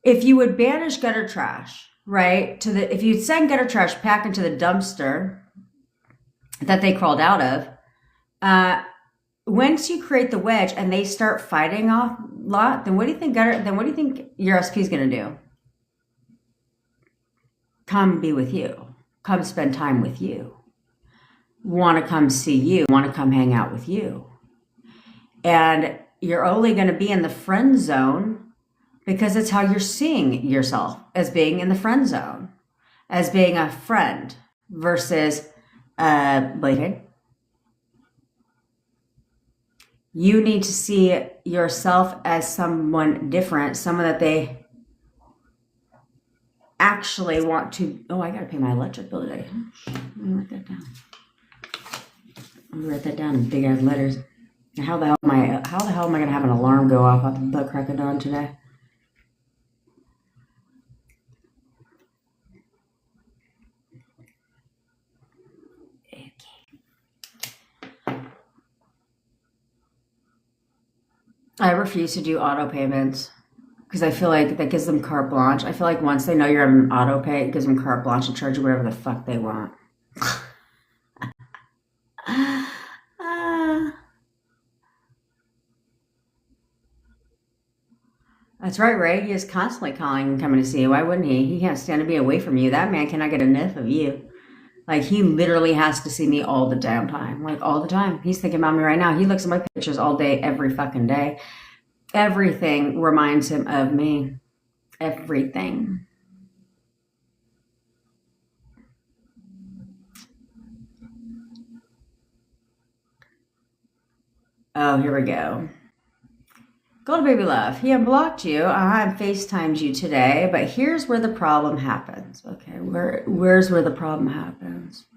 If you would banish gutter trash, right, if you'd send gutter trash back into the dumpster that they crawled out of, once you create the wedge and they start fighting a lot, then what do you think your SP is going to do? Come be with you. Come spend time with you. Want to come see you. Want to come hang out with you. And you're only going to be in the friend zone because it's how you're seeing yourself, as being in the friend zone, as being a friend versus boyfriend. You need to see yourself as someone different, someone that they actually want to. Oh, I got to pay my electric bill today. Let me write that down. I'm gonna write that down in big ass letters. How the hell am I gonna have an alarm go off at the butt crack of dawn today? Okay. I refuse to do auto payments because I feel like that gives them carte blanche. I feel like once they know you're on auto pay, it gives them carte blanche to charge you whatever the fuck they want. That's right, Ray. He is constantly calling and coming to see you. Why wouldn't he? He can't stand to be away from you. That man cannot get enough of you. Like, he literally has to see me all the damn time. Like, all the time. He's thinking about me right now. He looks at my pictures all day, every fucking day. Everything reminds him of me. Everything. Oh, here we go. Go to baby love. He unblocked you. I FaceTimed you today, but here's where the problem happens. Okay, where's where the problem happens?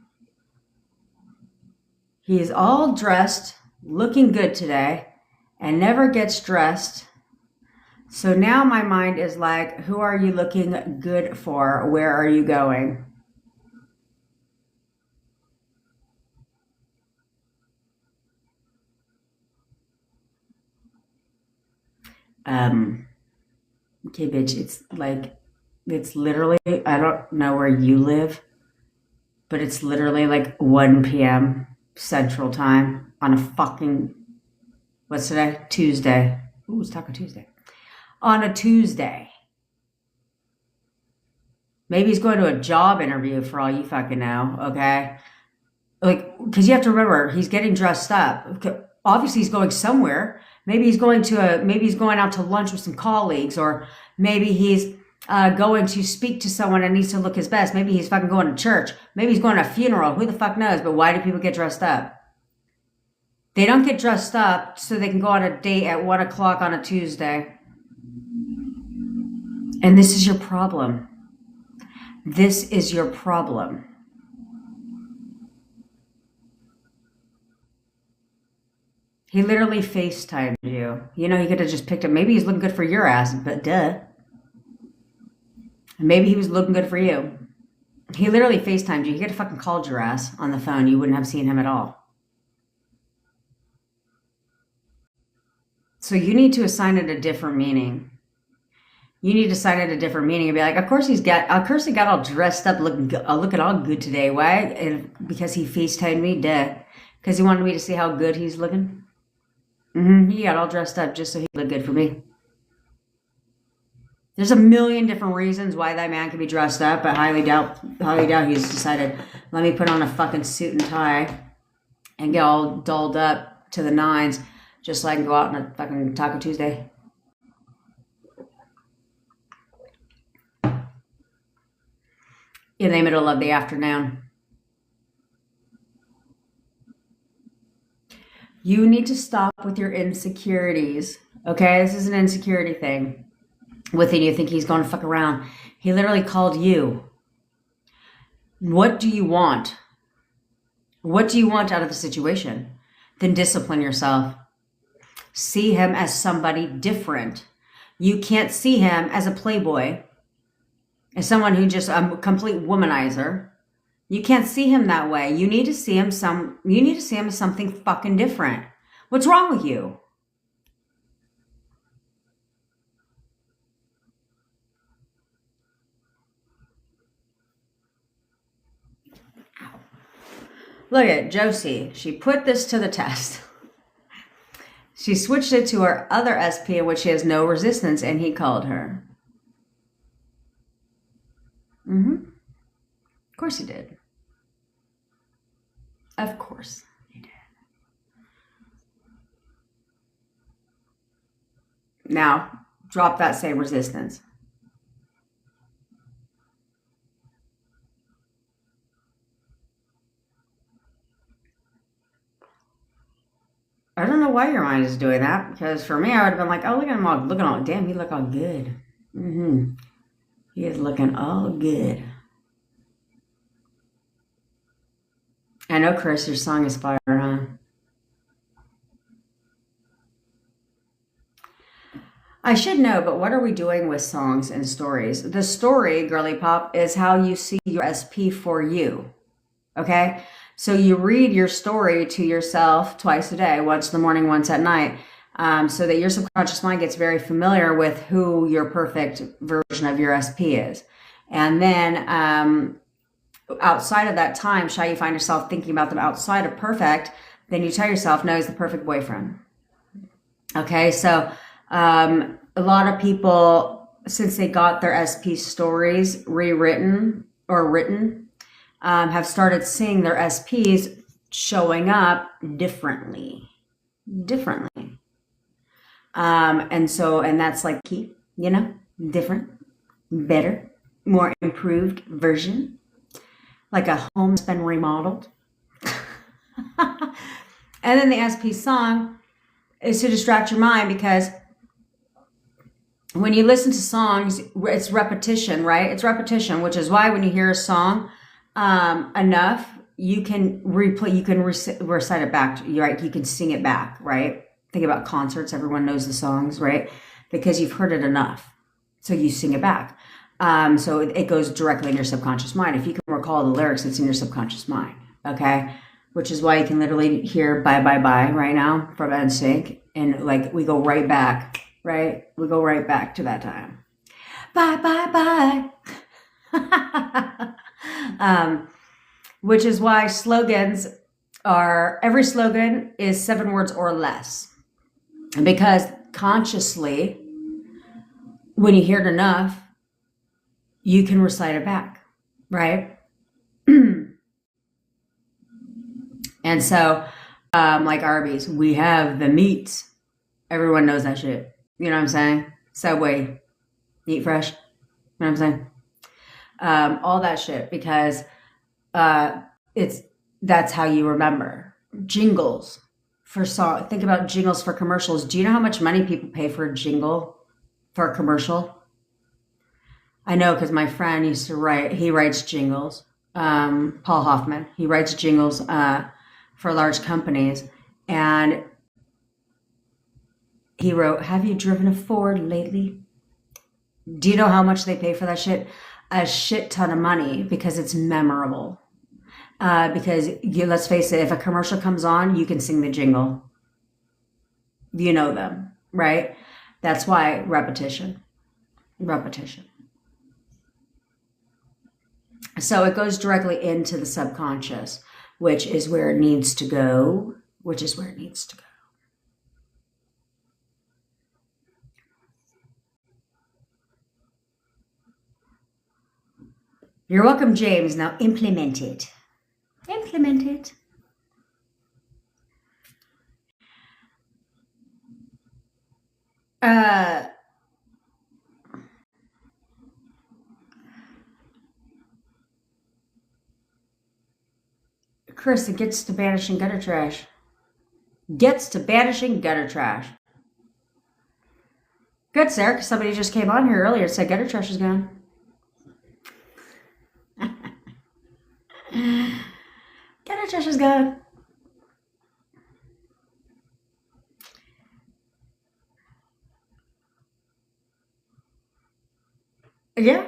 He's all dressed, looking good today, and never gets dressed. So now my mind is like, who are you looking good for? Where are you going? Okay, bitch, it's literally, I don't know where you live, but it's literally like 1 p.m. Central Time on a fucking, what's today? Tuesday. Ooh, it's Taco Tuesday. On a Tuesday. Maybe he's going to a job interview for all you fucking know, okay? Like, because you have to remember, he's getting dressed up. Okay, obviously, he's going somewhere. Maybe he's going out to lunch with some colleagues, or maybe he's going to speak to someone and needs to look his best. Maybe he's fucking going to church. Maybe he's going to a funeral. Who the fuck knows? But why do people get dressed up? They don't get dressed up so they can go on a date at 1 o'clock on a Tuesday. And this is your problem. This is your problem. He literally FaceTimed you. You know, he could have just picked up. Maybe he's looking good for your ass, but duh. Maybe he was looking good for you. He literally FaceTimed you. He could have fucking called your ass on the phone. You wouldn't have seen him at all. So you need to assign it a different meaning. You need to assign it a different meaning and be like, of course he got all dressed up, looking all good today. Why? Because he FaceTimed me, duh. Because he wanted me to see how good he's looking. He got all dressed up just so he looked good for me. There's a million different reasons why that man could be dressed up, but highly doubt he's decided, let me put on a fucking suit and tie and get all dolled up to the nines just so I can go out on a fucking Taco Tuesday. In the middle of the afternoon. You need to stop with your insecurities. Okay, this is an insecurity thing. Within you think he's going to fuck around. He literally called you. What do you want? What do you want out of the situation? Then discipline yourself. See him as somebody different. You can't see him as a playboy, as someone who just a complete womanizer. You can't see him that way. You need to see him as something fucking different. What's wrong with you? Look at Josie. She put this to the test. She switched it to her other SP in which she has no resistance, and he called her. Of course he did. Of course he did. Now, drop that same resistance. I don't know why your mind is doing that, because for me, I would have been like, oh, look at him all, damn, he look all good. He is looking all good. I know, Chris, your song is fire, huh? I should know, but what are we doing with songs and stories? The story, girly pop, is how you see your SP for you. Okay? So you read your story to yourself twice a day, once in the morning, once at night, so that your subconscious mind gets very familiar with who your perfect version of your SP is. And then outside of that time, shall you find yourself thinking about them outside of perfect, then you tell yourself, no, he's the perfect boyfriend. Okay, so a lot of people, since they got their SP stories rewritten or written, have started seeing their SPs showing up differently. And that's like key, different, better, more improved version, like a home's been remodeled. And then the SP song is to distract your mind, because when you listen to songs, it's repetition, right? It's repetition, which is why when you hear a song enough, you can recite it back, right? You can sing it back, right? Think about concerts. Everyone knows the songs, right? Because you've heard it enough. So you sing it back. So it goes directly in your subconscious mind. If you can recall the lyrics, it's in your subconscious mind, okay? Which is why you can literally hear Bye Bye Bye right now from NSYNC. And like, we go right back, right? We go right back to that time. Bye Bye Bye. Which is why every slogan is 7 words or less. Because consciously, when you hear it enough, you can recite it back, right? And so, like Arby's, we have the meats. Everyone knows that shit. You know what I'm saying? Subway, eat fresh. You know what I'm saying? All that shit, because that's how you remember. Jingles for song. Think about jingles for commercials. Do you know how much money people pay for a jingle for a commercial? I know, because my friend used to he writes jingles. Paul Hoffman, he writes jingles for large companies, and he wrote, "Have you driven a Ford lately?" Do you know how much they pay for that shit? A shit ton of money because it's memorable. Because let's face it, if a commercial comes on, you can sing the jingle. You know them, right? That's why repetition, repetition. So it goes directly into the subconscious, which is where it needs to go, which is where it needs to go. You're welcome, James. Now implement it. Implement it. Uh, Chris, it gets to banishing gutter trash. Gets to banishing gutter trash. Good, Sarah, 'cause somebody just came on here earlier and said gutter trash is gone. Gutter trash is gone. Yeah.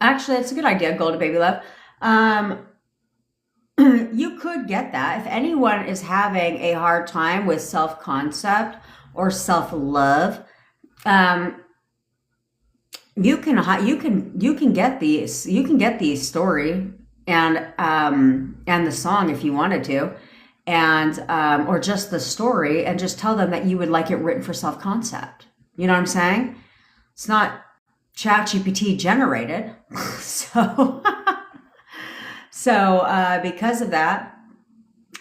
Actually, that's a good idea, Golden Baby Love. You could get that. If anyone is having a hard time with self-concept or self-love, um, you can get the story and the song if you wanted to, and or just the story, and just tell them that you would like it written for self-concept. You know what I'm saying? It's not ChatGPT generated, so because of that,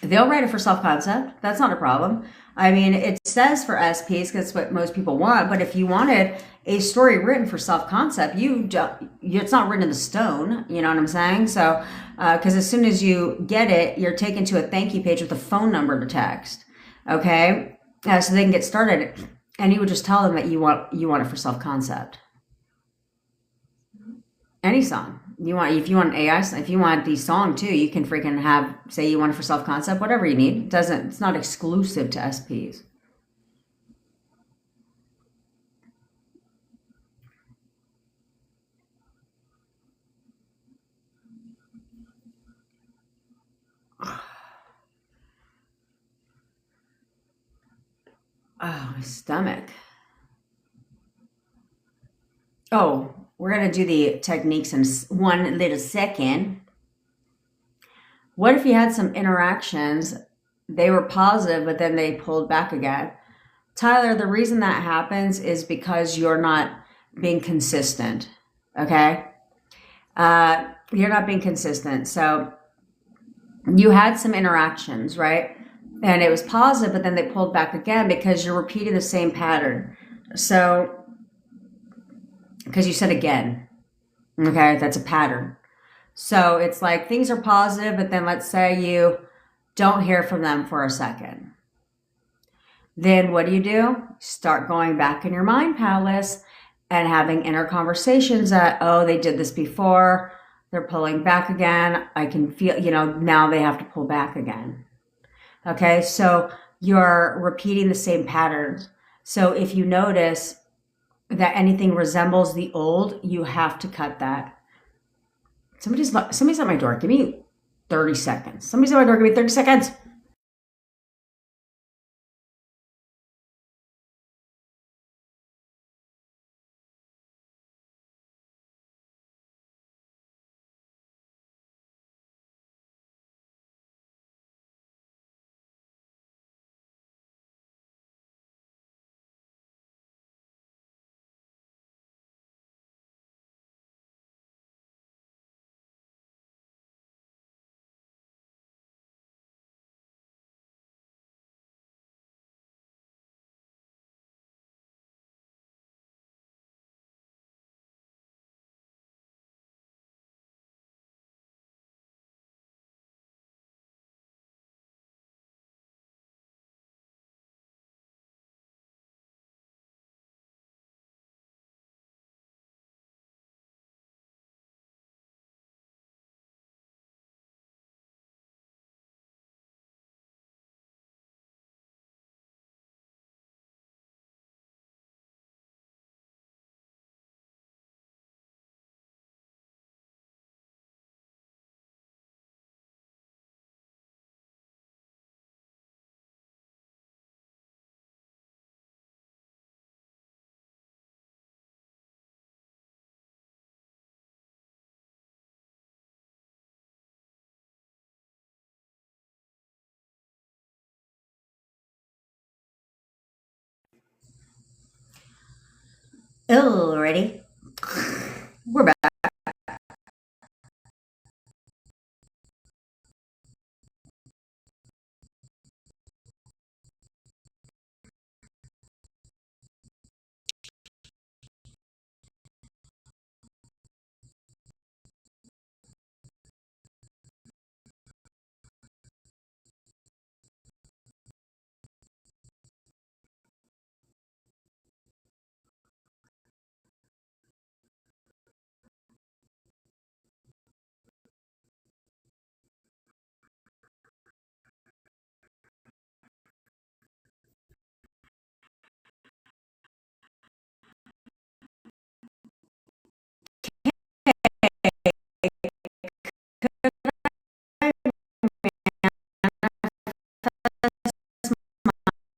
they'll write it for self-concept. That's not a problem. I mean, it says for SPs because that's what most people want. But if you wanted a story written for self-concept, it's not written in the stone. You know what I'm saying? So, because as soon as you get it, you're taken to a thank you page with a phone number to text. Okay, so they can get started, and you would just tell them that you want it for self-concept. Any song you want. If you want an AI, if you want the song too, you can freaking say you want it for self concept, whatever you need. It's not exclusive to SPs. Oh, my stomach. Oh, we're gonna do the techniques in one little second. What if you had some interactions? They were positive, but then they pulled back again. Tyler, the reason that happens is because you're not being consistent. Okay, you're not being consistent. So you had some interactions, right? And it was positive, but then they pulled back again because you're repeating the same pattern. So, because you said again, okay, that's a pattern. So it's like things are positive, but then let's say you don't hear from them for a second. Then what do? Start going back in your mind palace and having inner conversations that, oh, they did this before, they're pulling back again. I can feel, now they have to pull back again. Okay, so you're repeating the same patterns. So if you notice that anything resembles the old, you have to cut that. Somebody's at my door. Give me 30 seconds. Somebody's at my door. Give me 30 seconds. Oh, ready? We're back.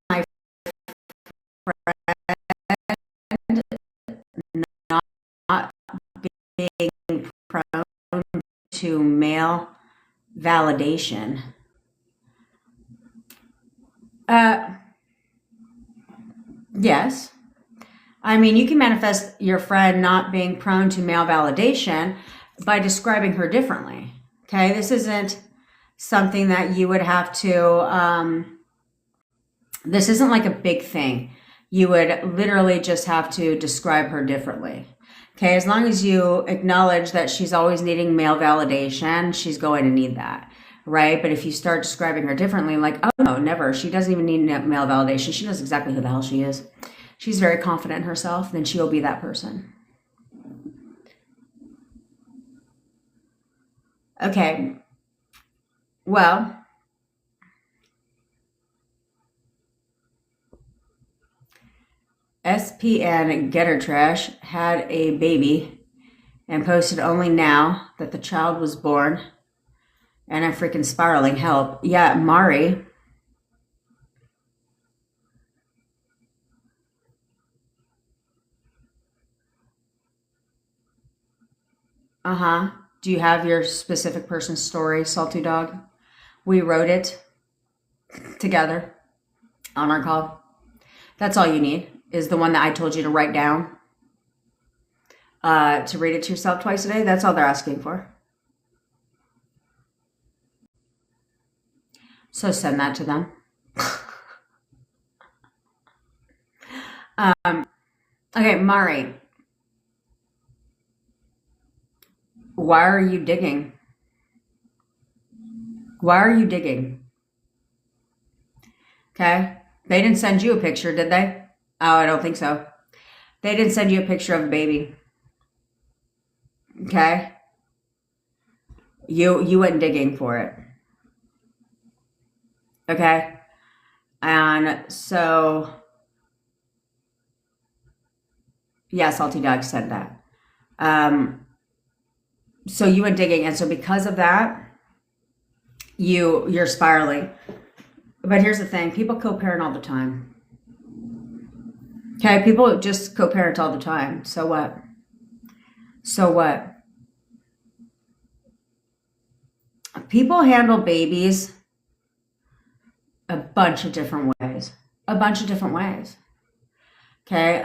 My friend not being prone to male validation. Uh, yes. I mean, you can manifest your friend not being prone to male validation by describing her differently. Okay. This isn't something that you would have to, this isn't like a big thing. You would literally just have to describe her differently. Okay, as long as you acknowledge that she's always needing male validation, she's going to need that, right? But if you start describing her differently, like, oh no, never, she doesn't even need male validation. She knows exactly who the hell she is. She's very confident in herself, then she will be that person. Okay, well, SPN Getter Trash had a baby and posted only now that the child was born and I'm freaking spiraling. Help. Yeah, Mari. Uh-huh. Do you have your specific person's story, Salty Dog? We wrote it together on our call. That's all you need, is the one that I told you to write down, to read it to yourself twice a day. That's all they're asking for. So send that to them. Okay, Mari, why are you digging? Why are you digging? Okay. They didn't send you a picture, did they? Oh, I don't think so. They didn't send you a picture of a baby. Okay. You went digging for it. Okay. And so, yeah, Salty Dog said that. Um, so you went digging, and so because of that, you're spiraling. But here's the thing: people co-parent all the time. Okay, people just co-parent all the time. So what? So what? People handle babies a bunch of different ways. A bunch of different ways. Okay.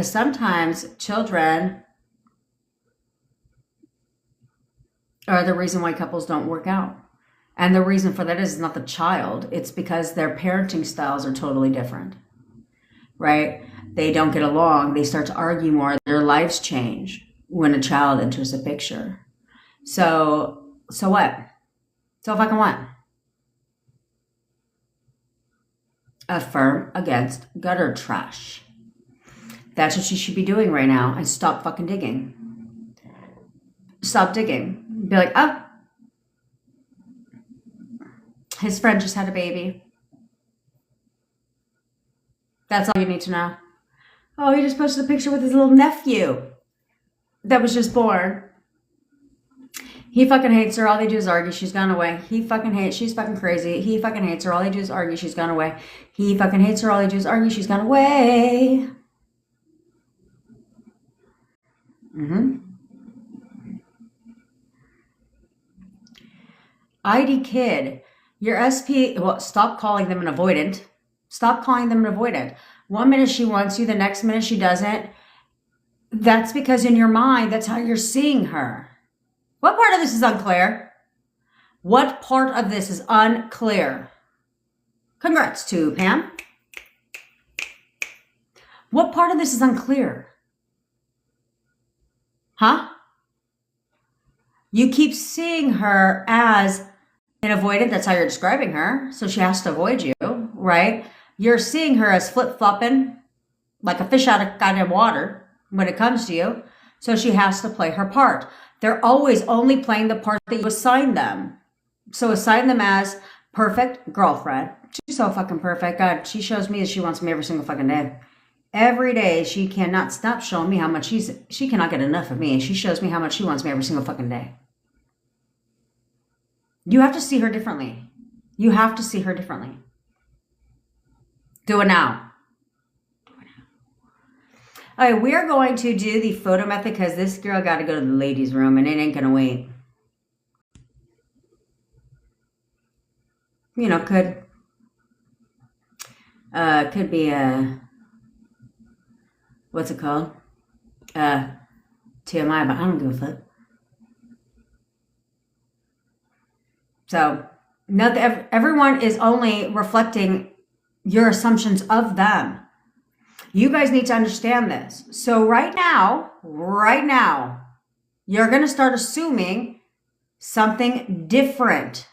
Sometimes children are the reason why couples don't work out. And the reason for that is not the child, it's because their parenting styles are totally different, right? They don't get along, they start to argue more, their lives change when a child enters the picture. So what? So fucking what? Affirm against gutter trash. That's what you should be doing right now, and stop fucking digging. Stop digging. Be like, oh, his friend just had a baby. That's all you need to know. Oh, he just posted a picture with his little nephew that was just born. He fucking hates her. All they do is argue. She's gone away. He fucking hates. She's fucking crazy. He fucking hates her. All they do is argue. She's gone away. He fucking hates her. All they do is argue. She's gone away. Mm-hmm. ID kid, your SP. Well, stop calling them an avoidant. Stop calling them an avoidant. One minute she wants you, the next minute she doesn't. That's because in your mind, that's how you're seeing her. What part of this is unclear? What part of this is unclear? Congrats to Pam. What part of this is unclear? Huh? You keep seeing her as an avoidant. That's how you're describing her. So she has to avoid you, right? You're seeing her as flip-flopping like a fish out of goddamn water when it comes to you. So she has to play her part. They're always only playing the part that you assign them. So assign them as perfect girlfriend. She's so fucking perfect. God, she shows me that she wants me every single fucking day. Every day she cannot stop showing me how much she cannot get enough of me. She shows me how much she wants me every single fucking day. You have to see her differently. You have to see her differently. Do it now. All right, we're going to do the photo method because this girl got to go to the ladies' room and it ain't going to wait. You know, could be a, what's it called? TMI, but I don't give a fuck. So, everyone is only reflecting your assumptions of them. You guys need to understand this. So right now, you're going to start assuming something different.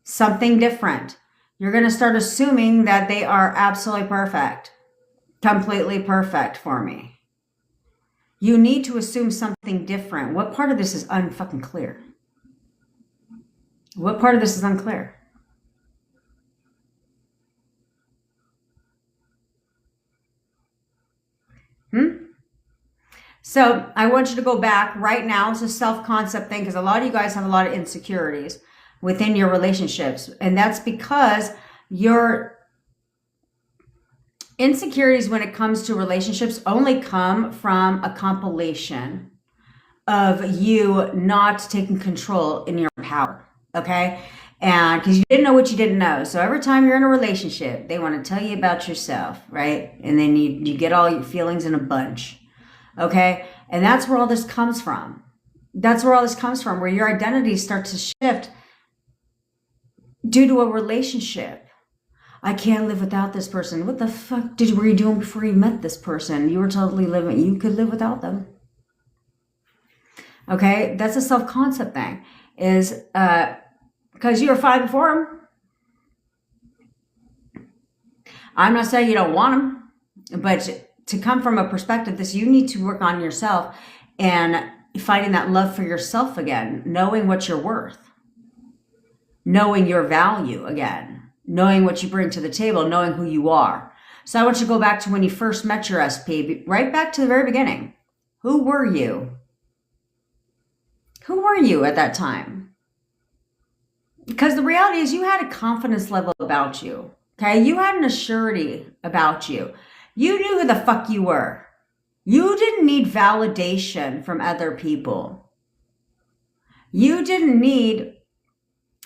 Something different. You're going to start assuming that they are absolutely perfect. Completely perfect for me. You need to assume something different. What part of this is unfucking clear? What part of this is unclear? So I want you to go back right now. It's a self-concept thing because a lot of you guys have a lot of insecurities within your relationships. And that's because your insecurities when it comes to relationships only come from a compilation of you not taking control in your power. Okay? And because you didn't know what you didn't know. So every time you're in a relationship, they want to tell you about yourself, right? And then you get all your feelings in a bunch. Okay? And that's where all this comes from. That's where all this comes from, where your identity starts to shift due to a relationship. I can't live without this person. What the fuck were you doing before you met this person? You were totally living, you could live without them. Okay? That's a self-concept thing. Is, because you were fine before him. I'm not saying you don't want him, but to come from a perspective, you need to work on yourself and finding that love for yourself again, knowing what you're worth, knowing your value again, knowing what you bring to the table, knowing who you are. So I want you to go back to when you first met your SP, right back to the very beginning. Who were you? Who were you at that time? Because the reality is you had a confidence level about you. Okay? You had an assurity about you. You knew who the fuck you were. You didn't need validation from other people. You didn't need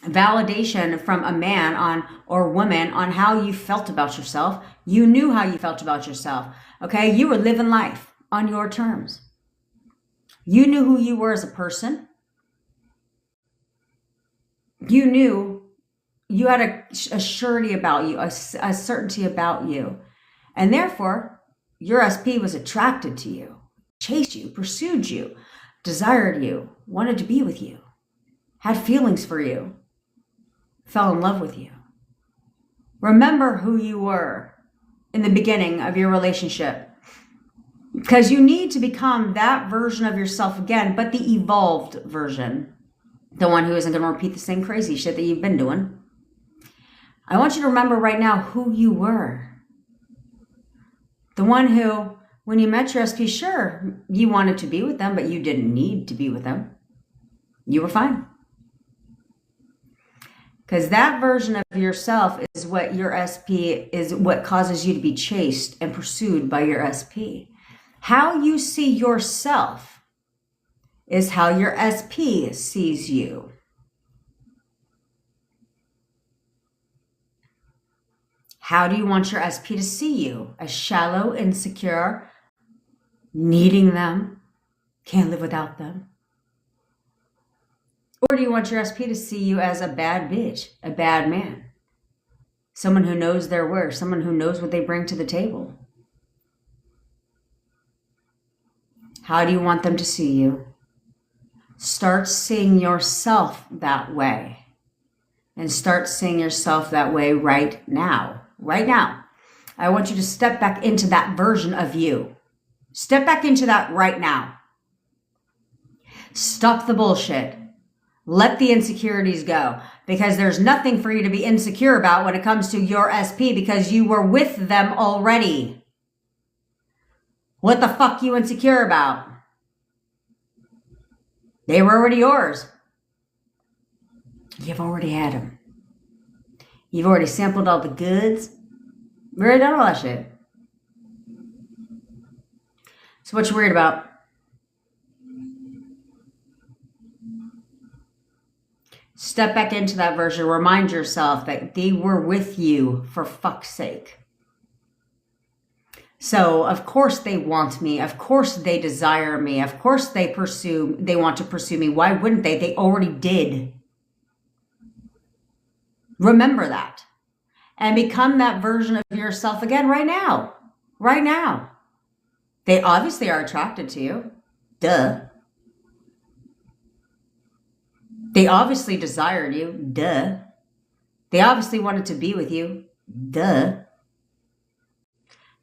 validation from a man or woman on how you felt about yourself. You knew how you felt about yourself. Okay? You were living life on your terms. You knew who you were as a person. You knew you had a surety about you, a certainty about you. And therefore, your SP was attracted to you, chased you, pursued you, desired you, wanted to be with you, had feelings for you, fell in love with you. Remember who you were in the beginning of your relationship, because you need to become that version of yourself again, but the evolved version, the one who isn't going to repeat the same crazy shit that you've been doing. I want you to remember right now who you were. The one who, when you met your SP, sure, you wanted to be with them, but you didn't need to be with them. You were fine. Because that version of yourself is what your SP is, what causes you to be chased and pursued by your SP. How you see yourself is how your SP sees you. How do you want your SP to see you? As shallow, insecure, needing them, can't live without them? Or do you want your SP to see you as a bad bitch, a bad man? Someone who knows their worth, someone who knows what they bring to the table? How do you want them to see you? Start seeing yourself that way. And start seeing yourself that way right now. Right now. I want you to step back into that version of you. Step back into that right now. Stop the bullshit. Let the insecurities go. Because there's nothing for you to be insecure about when it comes to your SP, because you were with them already. What the fuck you insecure about? They were already yours. You've already had them. You've already sampled all the goods. You've already done all that shit. So what you worried about? Step back into that version. Remind yourself that they were with you for fuck's sake. So, of course they want me. Of course they desire me. Of course they want to pursue me. Why wouldn't they? They already did. Remember that. And become that version of yourself again right now. Right now. They obviously are attracted to you. Duh. They obviously desired you. Duh. They obviously wanted to be with you. Duh.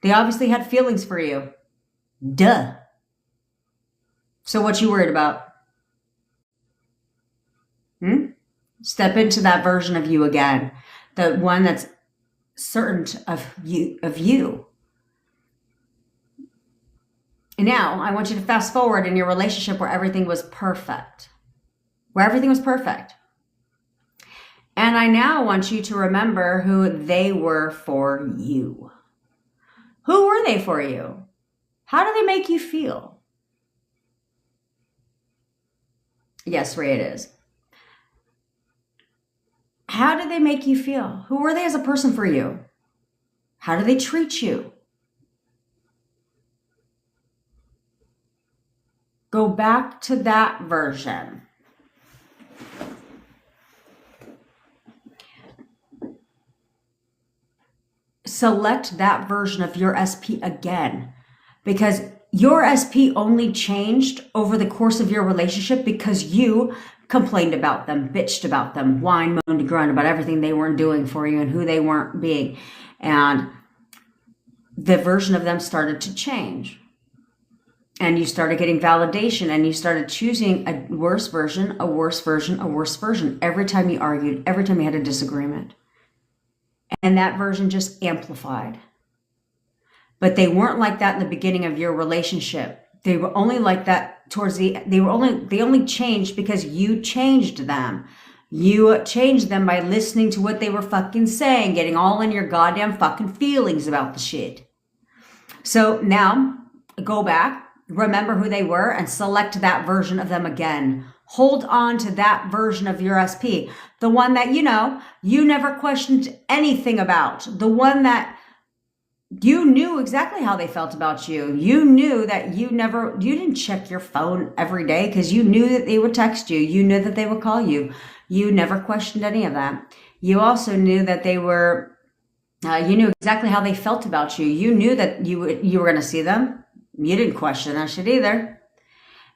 They obviously had feelings for you. Duh. So what you worried about? Step into that version of you again. The one that's certain of you. And now I want you to fast forward in your relationship where everything was perfect. Where everything was perfect. And I now want you to remember who they were for you. Who were they for you? How do they make you feel? Yes, Ray, it is. How did they make you feel? Who were they as a person for you? How do they treat you? Go back to that version. Select that version of your SP again, because your SP only changed over the course of your relationship because you complained about them, bitched about them, whined, moaned, groaned about everything they weren't doing for you and who they weren't being. And the version of them started to change. And you started getting validation, and you started choosing a worse version, a worse version, a worse version every time you argued, every time you had a disagreement. And that version just amplified. But they weren't like that in the beginning of your relationship. They were only like that they only changed because you changed them. You changed them by listening to what they were fucking saying, getting all in your goddamn fucking feelings about the shit. So now go back, remember who they were, and select that version of them again. Hold on to that version of your SP. The one that, you never questioned anything about. The one that you knew exactly how they felt about you. You knew that you didn't check your phone every day because you knew that they would text you. You knew that they would call you. You never questioned any of that. You also knew that they were, you knew exactly how they felt about you. You knew that you were going to see them. You didn't question that shit either.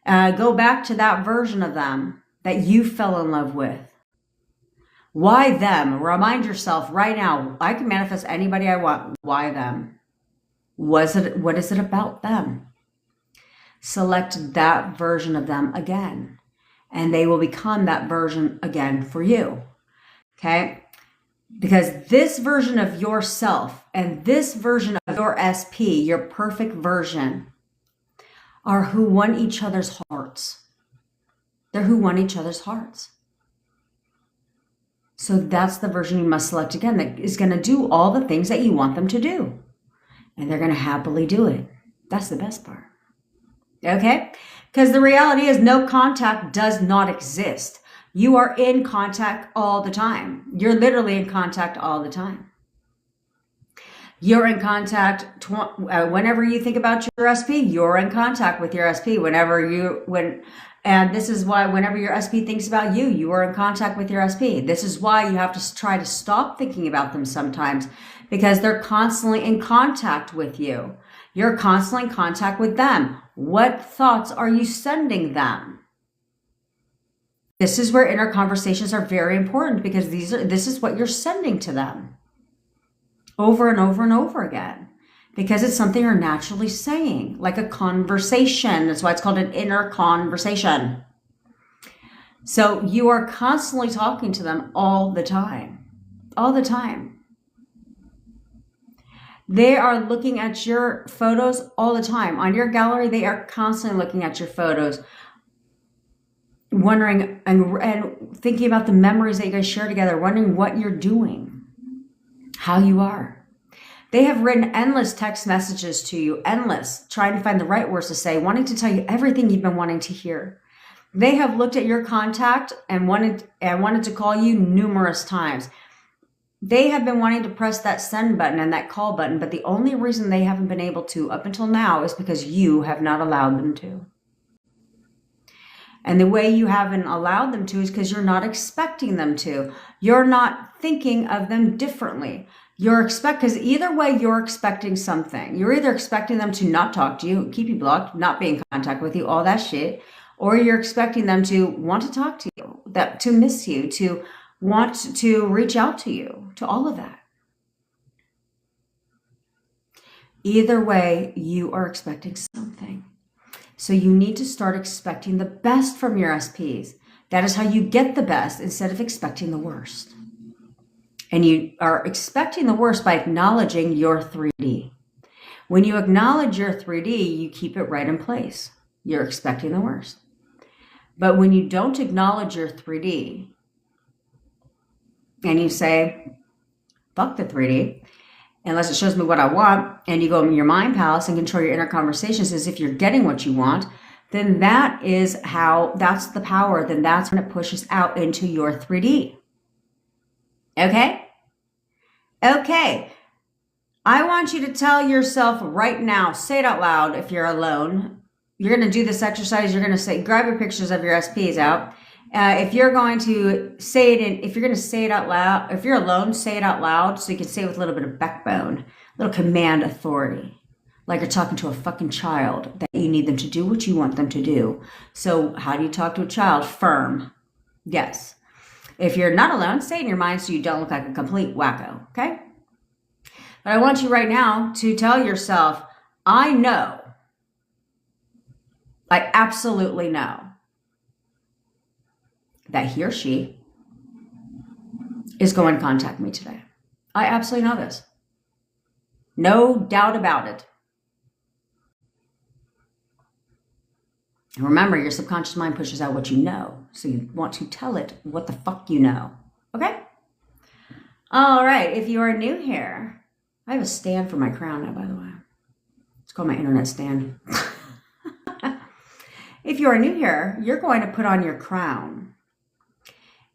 Go back to that version of them that you fell in love with. Why them? Remind yourself right now, I can manifest anybody I want. Why them? What is it about them? Select that version of them again, and they will become that version again for you. Okay? Because this version of yourself and this version of your SP, your perfect version, are who won each other's hearts. They're who won each other's hearts. So that's the version you must select again that is going to do all the things that you want them to do. And they're going to happily do it. That's the best part. Okay? Because the reality is no contact does not exist. You are in contact all the time. You're literally in contact all the time. You're in contact whenever you think about your SP, you're in contact with your SP. And this is why whenever your SP thinks about you, you are in contact with your SP. This is why you have to try to stop thinking about them sometimes, because they're constantly in contact with you. You're constantly in contact with them. What thoughts are you sending them? This is where inner conversations are very important, because this is what you're sending to them over and over and over again, because it's something you're naturally saying, like a conversation. That's why it's called an inner conversation. So you are constantly talking to them all the time, all the time. They are looking at your photos all the time. On your gallery, they are constantly looking at your photos, wondering and thinking about the memories that you guys share together, wondering what you're doing, how you are. They have written endless text messages to you, endless, trying to find the right words to say, wanting to tell you everything you've been wanting to hear. They have looked at your contact and wanted to call you numerous times. They have been wanting to press that send button and that call button, but the only reason they haven't been able to up until now is because you have not allowed them to. And the way you haven't allowed them to is because you're not expecting them to. You're not thinking of them differently. Because either way, you're expecting something. You're either expecting them to not talk to you, keep you blocked, not be in contact with you, all that shit, or you're expecting them to want to talk to you, to miss you, to want to reach out to you, to all of that. Either way, you are expecting something. So you need to start expecting the best from your SPs. That is how you get the best instead of expecting the worst. And you are expecting the worst by acknowledging your 3D. When you acknowledge your 3D, you keep it right in place. You're expecting the worst. But when you don't acknowledge your 3D and you say, fuck the 3D, unless it shows me what I want, and you go in your mind palace and control your inner conversations as if you're getting what you want, then that's the power. Then that's when it pushes out into your 3D. Okay? Okay. I want you to tell yourself right now, say it out loud if you're alone. You're going to do this exercise. You're going to say, grab your pictures of your SPs out. If you're going to say it out loud, if you're alone, say it out loud so you can say it with a little bit of backbone, a little command authority, like you're talking to a fucking child, that you need them to do what you want them to do. So how do you talk to a child? Firm. Yes. If you're not alone, say it in your mind so you don't look like a complete wacko, okay? But I want you right now to tell yourself, I know, I absolutely know that he or she is going to contact me today. I absolutely know this. No doubt about it. Remember, your subconscious mind pushes out what you know. So you want to tell it what the fuck you know. Okay? All right. If you are new here, I have a stand for my crown now, by the way. It's called my internet stand. If you are new here, you're going to put on your crown.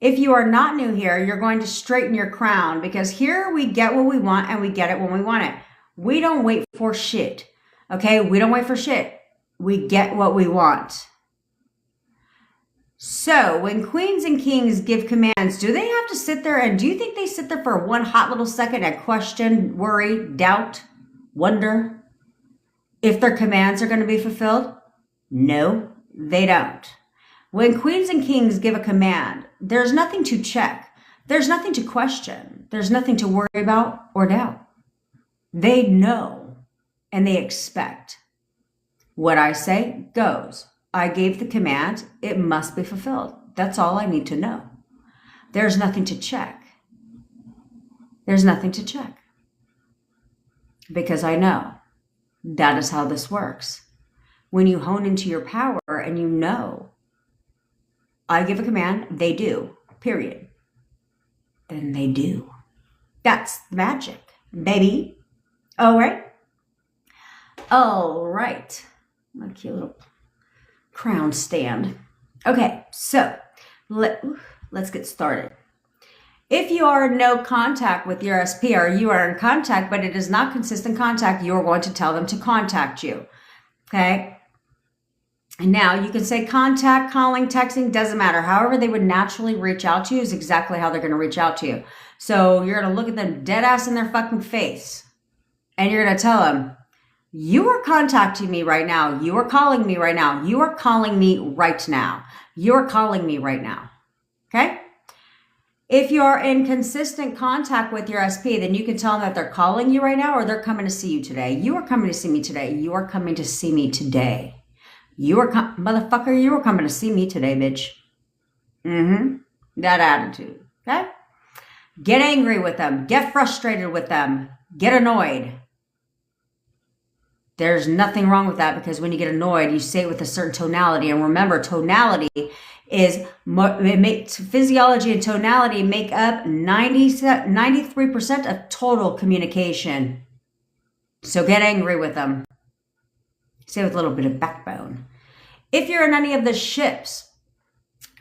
If you are not new here, you're going to straighten your crown, because here we get what we want and we get it when we want it. We don't wait for shit. Okay? We don't wait for shit. We get what we want. So when queens and kings give commands, do they have to sit there, and do you think they sit there for one hot little second and question, worry, doubt, wonder if their commands are going to be fulfilled? No, they don't. When queens and kings give a command, there's nothing to check. There's nothing to question. There's nothing to worry about or doubt. They know and they expect. What I say goes. I gave the command. It must be fulfilled. That's all I need to know. There's nothing to check. There's nothing to check. Because I know that is how this works. When you hone into your power and you know, I give a command, they do, period. Then they do. That's magic, baby. All right. All right. My cute little crown stand. Okay, so let's get started. If you are in no contact with your SP, or you are in contact, but it is not consistent contact, you are going to tell them to contact you. Okay? And now you can say contact, calling, texting, doesn't matter. However they would naturally reach out to you is exactly how they're going to reach out to you. So you're going to look at them dead ass in their fucking face. And you're going to tell them, you are contacting me right now. You are calling me right now. You are calling me right now. You are calling me right now. Okay? If you're in consistent contact with your SP, then you can tell them that they're calling you right now or they're coming to see you today. You are coming to see me today. You are coming to see me today. Motherfucker, you are coming to see me today, bitch. That attitude. Okay? Get angry with them. Get frustrated with them. Get annoyed. There's nothing wrong with that, because when you get annoyed, you say it with a certain tonality. And remember, tonality is, physiology and tonality make up 93% of total communication. So get angry with them. Say it with a little bit of backbone. If you're in any of the ships,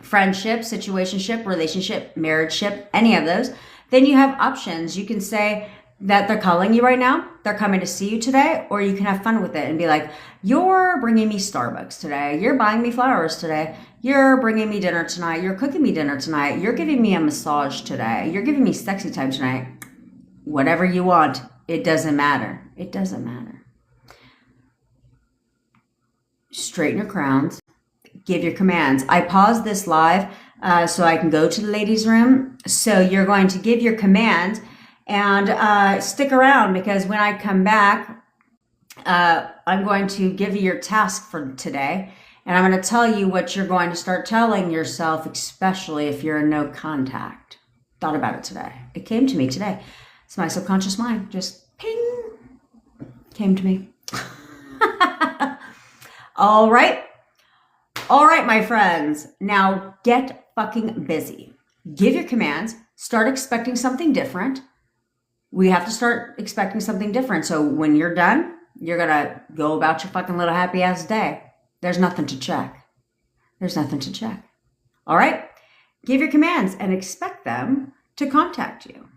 friendship, situationship, relationship, marriageship, any of those, then you have options. You can say that they're calling you right now, they're coming to see you today, or you can have fun with it and be like, you're bringing me Starbucks today, you're buying me flowers today, you're bringing me dinner tonight, you're cooking me dinner tonight, you're giving me a massage today, you're giving me sexy time tonight. Whatever you want, it doesn't matter. It doesn't matter. Straighten your crowns. Give your commands. I paused this live so I can go to the ladies' room. So you're going to give your command and stick around, because when I come back, I'm going to give you your task for today. And I'm going to tell you what you're going to start telling yourself, especially if you're in no contact. Thought about it today. It came to me today. It's my subconscious mind. Just ping. Came to me. All right. All right, my friends. Now get fucking busy. Give your commands. Start expecting something different. We have to start expecting something different. So when you're done, you're going to go about your fucking little happy ass day. There's nothing to check. There's nothing to check. All right? Give your commands and expect them to contact you.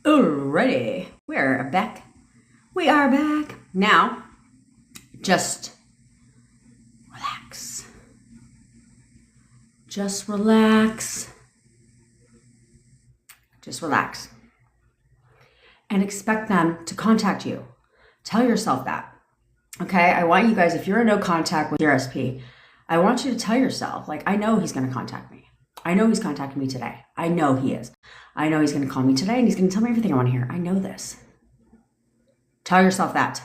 Alrighty, we're back. We are back. Now, just relax. Just relax. Just relax. And expect them to contact you. Tell yourself that. Okay? I want you guys, if you're in no contact with your SP, I want you to tell yourself, like, I know he's going to contact me. I know he's contacting me today. I know he is. I know he's going to call me today and he's going to tell me everything I want to hear. I know this. Tell yourself that.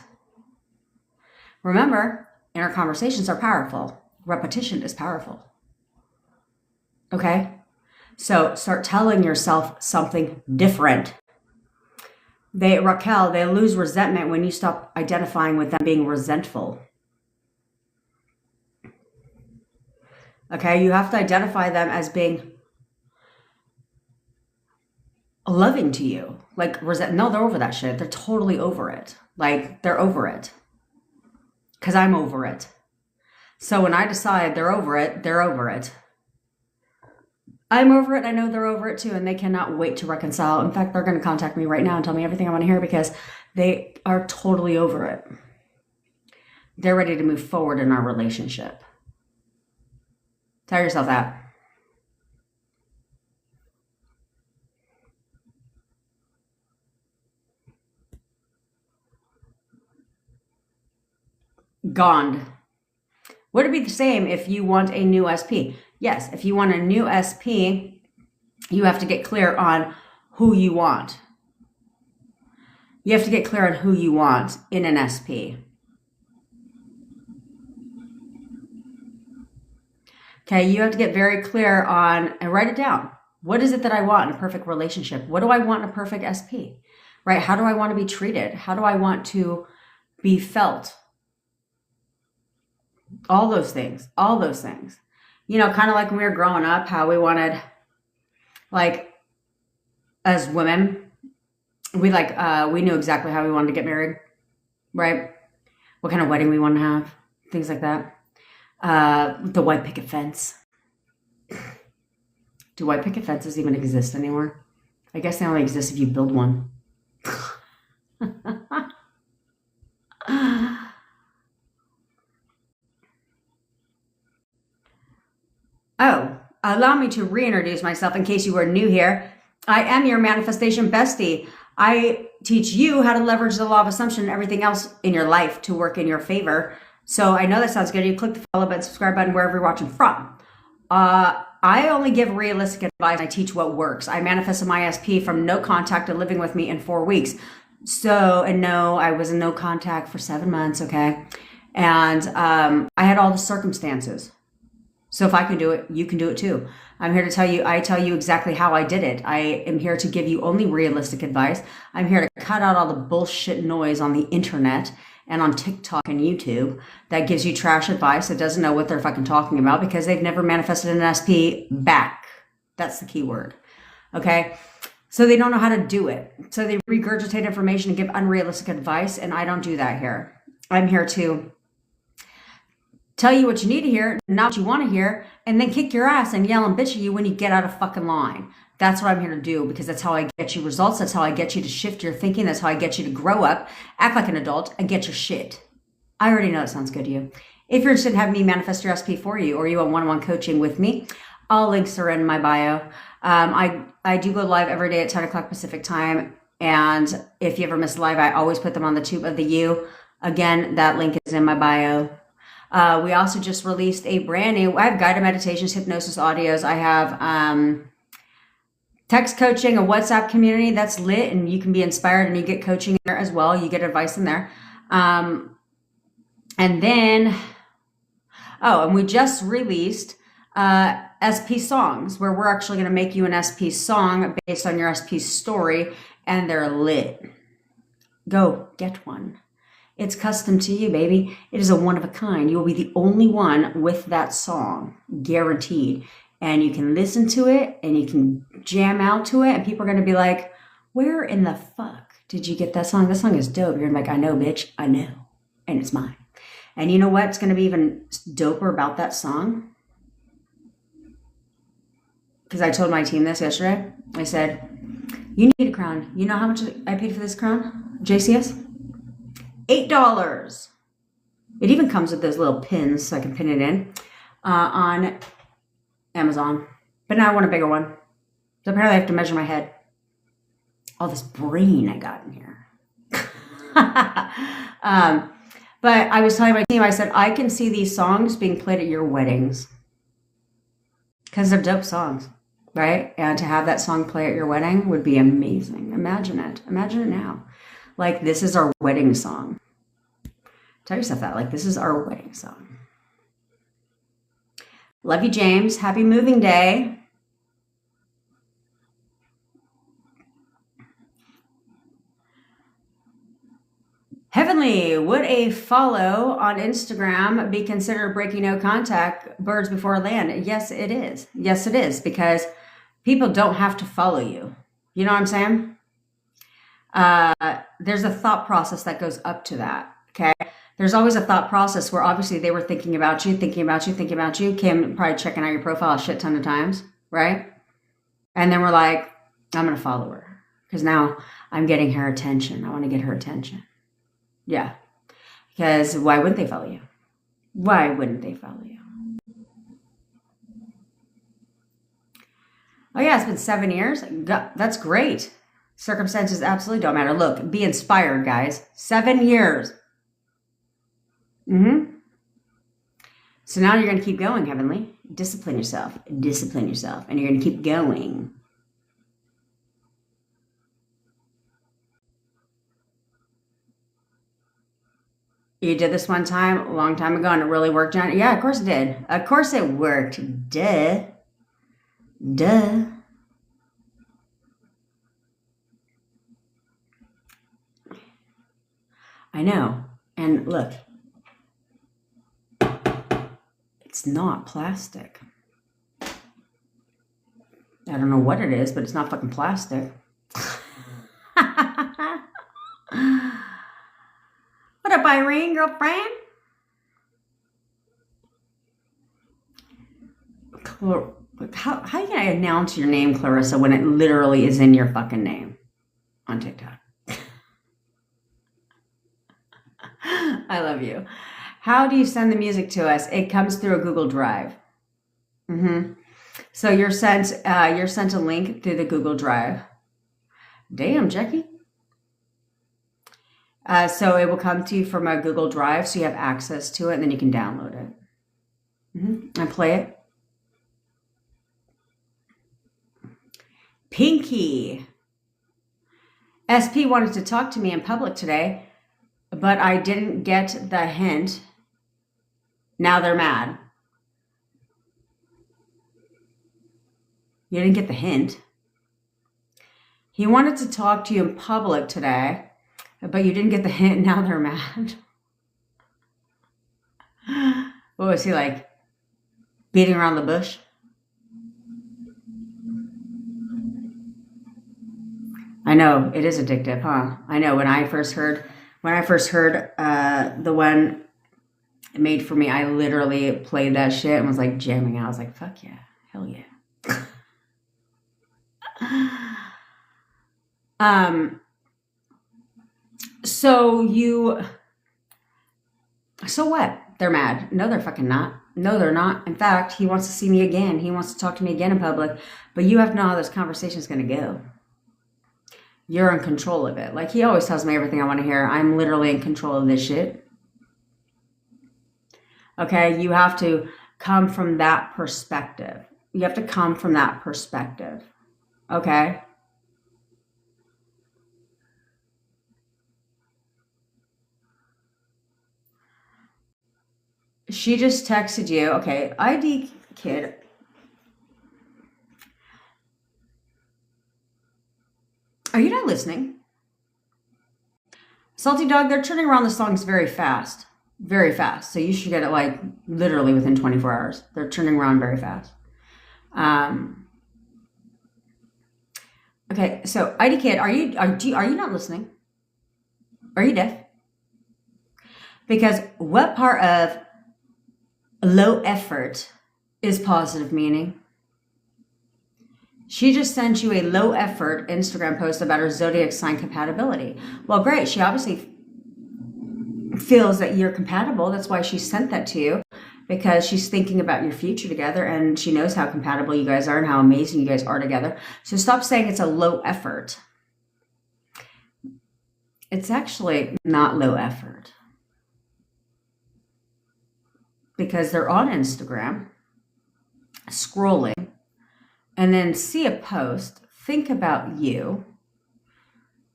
Remember, inner conversations are powerful. Repetition is powerful. Okay? So start telling yourself something different. Raquel, they lose resentment when you stop identifying with them being resentful. Okay, you have to identify them as being loving to you. Like, no, they're over that shit. They're totally over it. Like, they're over it. Because I'm over it. So when I decide they're over it, they're over it. I'm over it. I know they're over it too. And they cannot wait to reconcile. In fact, they're going to contact me right now and tell me everything I want to hear because they are totally over it. They're ready to move forward in our relationship. Tell yourself that. Gone. Would it be the same if you want a new SP? Yes, if you want a new SP, you have to get clear on who you want. You have to get clear on who you want in an SP. Okay, you have to get very clear on, and write it down. What is it that I want in a perfect relationship? What do I want in a perfect SP? Right? How do I want to be treated? How do I want to be felt? All those things. All those things. You know, kind of like when we were growing up, how we wanted, like, as women, we knew exactly how we wanted to get married, right? What kind of wedding we want to have, things like that. The white picket fence. Do white picket fences even exist anymore? I guess they only exist if you build one. Oh, allow me to reintroduce myself in case you are new here. I am your manifestation bestie. I teach you how to leverage the law of assumption and everything else in your life to work in your favor. So I know that sounds good. You click the follow button, subscribe button, wherever you're watching from. I only give realistic advice. I teach what works. I manifested my SP from no contact to living with me in 4 weeks. And no, I was in no contact for 7 months, okay? And I had all the circumstances. So if I can do it, you can do it too. I'm here to tell you, I tell you exactly how I did it. I am here to give you only realistic advice. I'm here to cut out all the bullshit noise on the internet and on TikTok and YouTube that gives you trash advice that doesn't know what they're fucking talking about because they've never manifested an SP back. That's the key word. Okay? So they don't know how to do it. So they regurgitate information and give unrealistic advice, and I don't do that here. I'm here to tell you what you need to hear, not what you want to hear, and then kick your ass and yell and bitch at you when you get out of fucking line. That's what I'm here to do because that's how I get you results. That's how I get you to shift your thinking. That's how I get you to grow up, act like an adult, and get your shit. I already know it sounds good to you. If you're interested in having me manifest your SP for you or you want one-on-one coaching with me, all links are in my bio. I do go live every day at 10 o'clock Pacific time. And if you ever miss live, I always put them on the tube of the U. Again, that link is in my bio. We also just released a brand new, I have guided meditations, hypnosis audios. I have text coaching, a WhatsApp community that's lit, and you can be inspired and you get coaching in there as well. You get advice in there. And we just released SP songs where we're actually going to make you an SP song based on your SP story, and they're lit. Go get one. It's custom to you, baby. It is a one of a kind. You will be the only one with that song, guaranteed. And you can listen to it and you can jam out to it. And people are going to be like, where in the fuck did you get that song? That song is dope. You're like, I know, bitch. I know. And it's mine. And you know what's going to be even doper about that song? Because I told my team this yesterday. I said, You need a crown. You know how much I paid for this crown? JCS? $8. It even comes with those little pins so I can pin it in on Amazon. But now I want a bigger one. So apparently I have to measure my head. All this brain I got in here. But I was telling my team, I said, I can see these songs being played at your weddings. Because they're dope songs, right? And to have that song play at your wedding would be amazing. Imagine it. Imagine it now. Like, this is our wedding song. Tell yourself that. Like, this is our wedding song. Love you, James. Happy moving day. Heavenly, would a follow on Instagram be considered breaking no contact birds before land? Yes, it is. Yes, it is, because people don't have to follow you. You know what I'm saying? There's a thought process that goes up to that, okay? There's always a thought process where obviously they were thinking about you. Kim probably checking out your profile a shit ton of times, right? And then we're like, I'm going to follow her because now I'm getting her attention. I want to get her attention. Yeah. Because why wouldn't they follow you? Why wouldn't they follow you? Oh, yeah, it's been 7 years. That's great. Circumstances absolutely don't matter. Look, be inspired, guys. 7 years. So now you're going to keep going, Heavenly. Discipline yourself. Discipline yourself. And you're going to keep going. You did this one time, a long time ago, and it really worked, John? Yeah, of course it did. Of course it worked. Duh. Duh. I know. And look, it's not plastic. I don't know what it is, but it's not fucking plastic. What up, Irene, girlfriend? How can I announce your name, Clarissa, when it literally is in your fucking name on TikTok? I love you. How do you send the music to us? It comes through a Google Drive. So you're sent a link through the Google Drive. Damn, Jackie. So it will come to you from a Google Drive, so you have access to it, and then you can download it and play it. Pinky. SP wanted to talk to me in public today, but I didn't get the hint. Now they're mad. You didn't get the hint. He wanted to talk to you in public today, but you didn't get the hint. Now they're mad. What was he like? Beating around the bush? I know, it is addictive, huh? I know, when I first heard the one Made For Me, I literally played that shit and was like jamming out. I was like, fuck yeah, hell yeah. So what? They're mad. No, they're fucking not. No, they're not. In fact, he wants to see me again. He wants to talk to me again in public. But you have to know how this conversation is going to go. You're in control of it. Like, he always tells me everything I want to hear. I'm literally in control of this shit. Okay? You have to come from that perspective. You have to come from that perspective. Okay? She just texted you. Okay, ID kid. Are you not listening? Salty Dog, they're turning around the songs very fast. Very fast. So you should get it like literally within 24 hours. They're turning around very fast. Okay, so ID kid, are you not listening? Are you deaf? Because what part of low effort is positive meaning? She just sent you a low effort Instagram post about her zodiac sign compatibility. Well, great. She obviously feels that you're compatible. That's why she sent that to you, because she's thinking about your future together and she knows how compatible you guys are and how amazing you guys are together. So stop saying it's a low effort. It's actually not low effort, because they're on Instagram scrolling and then see a post, think about you,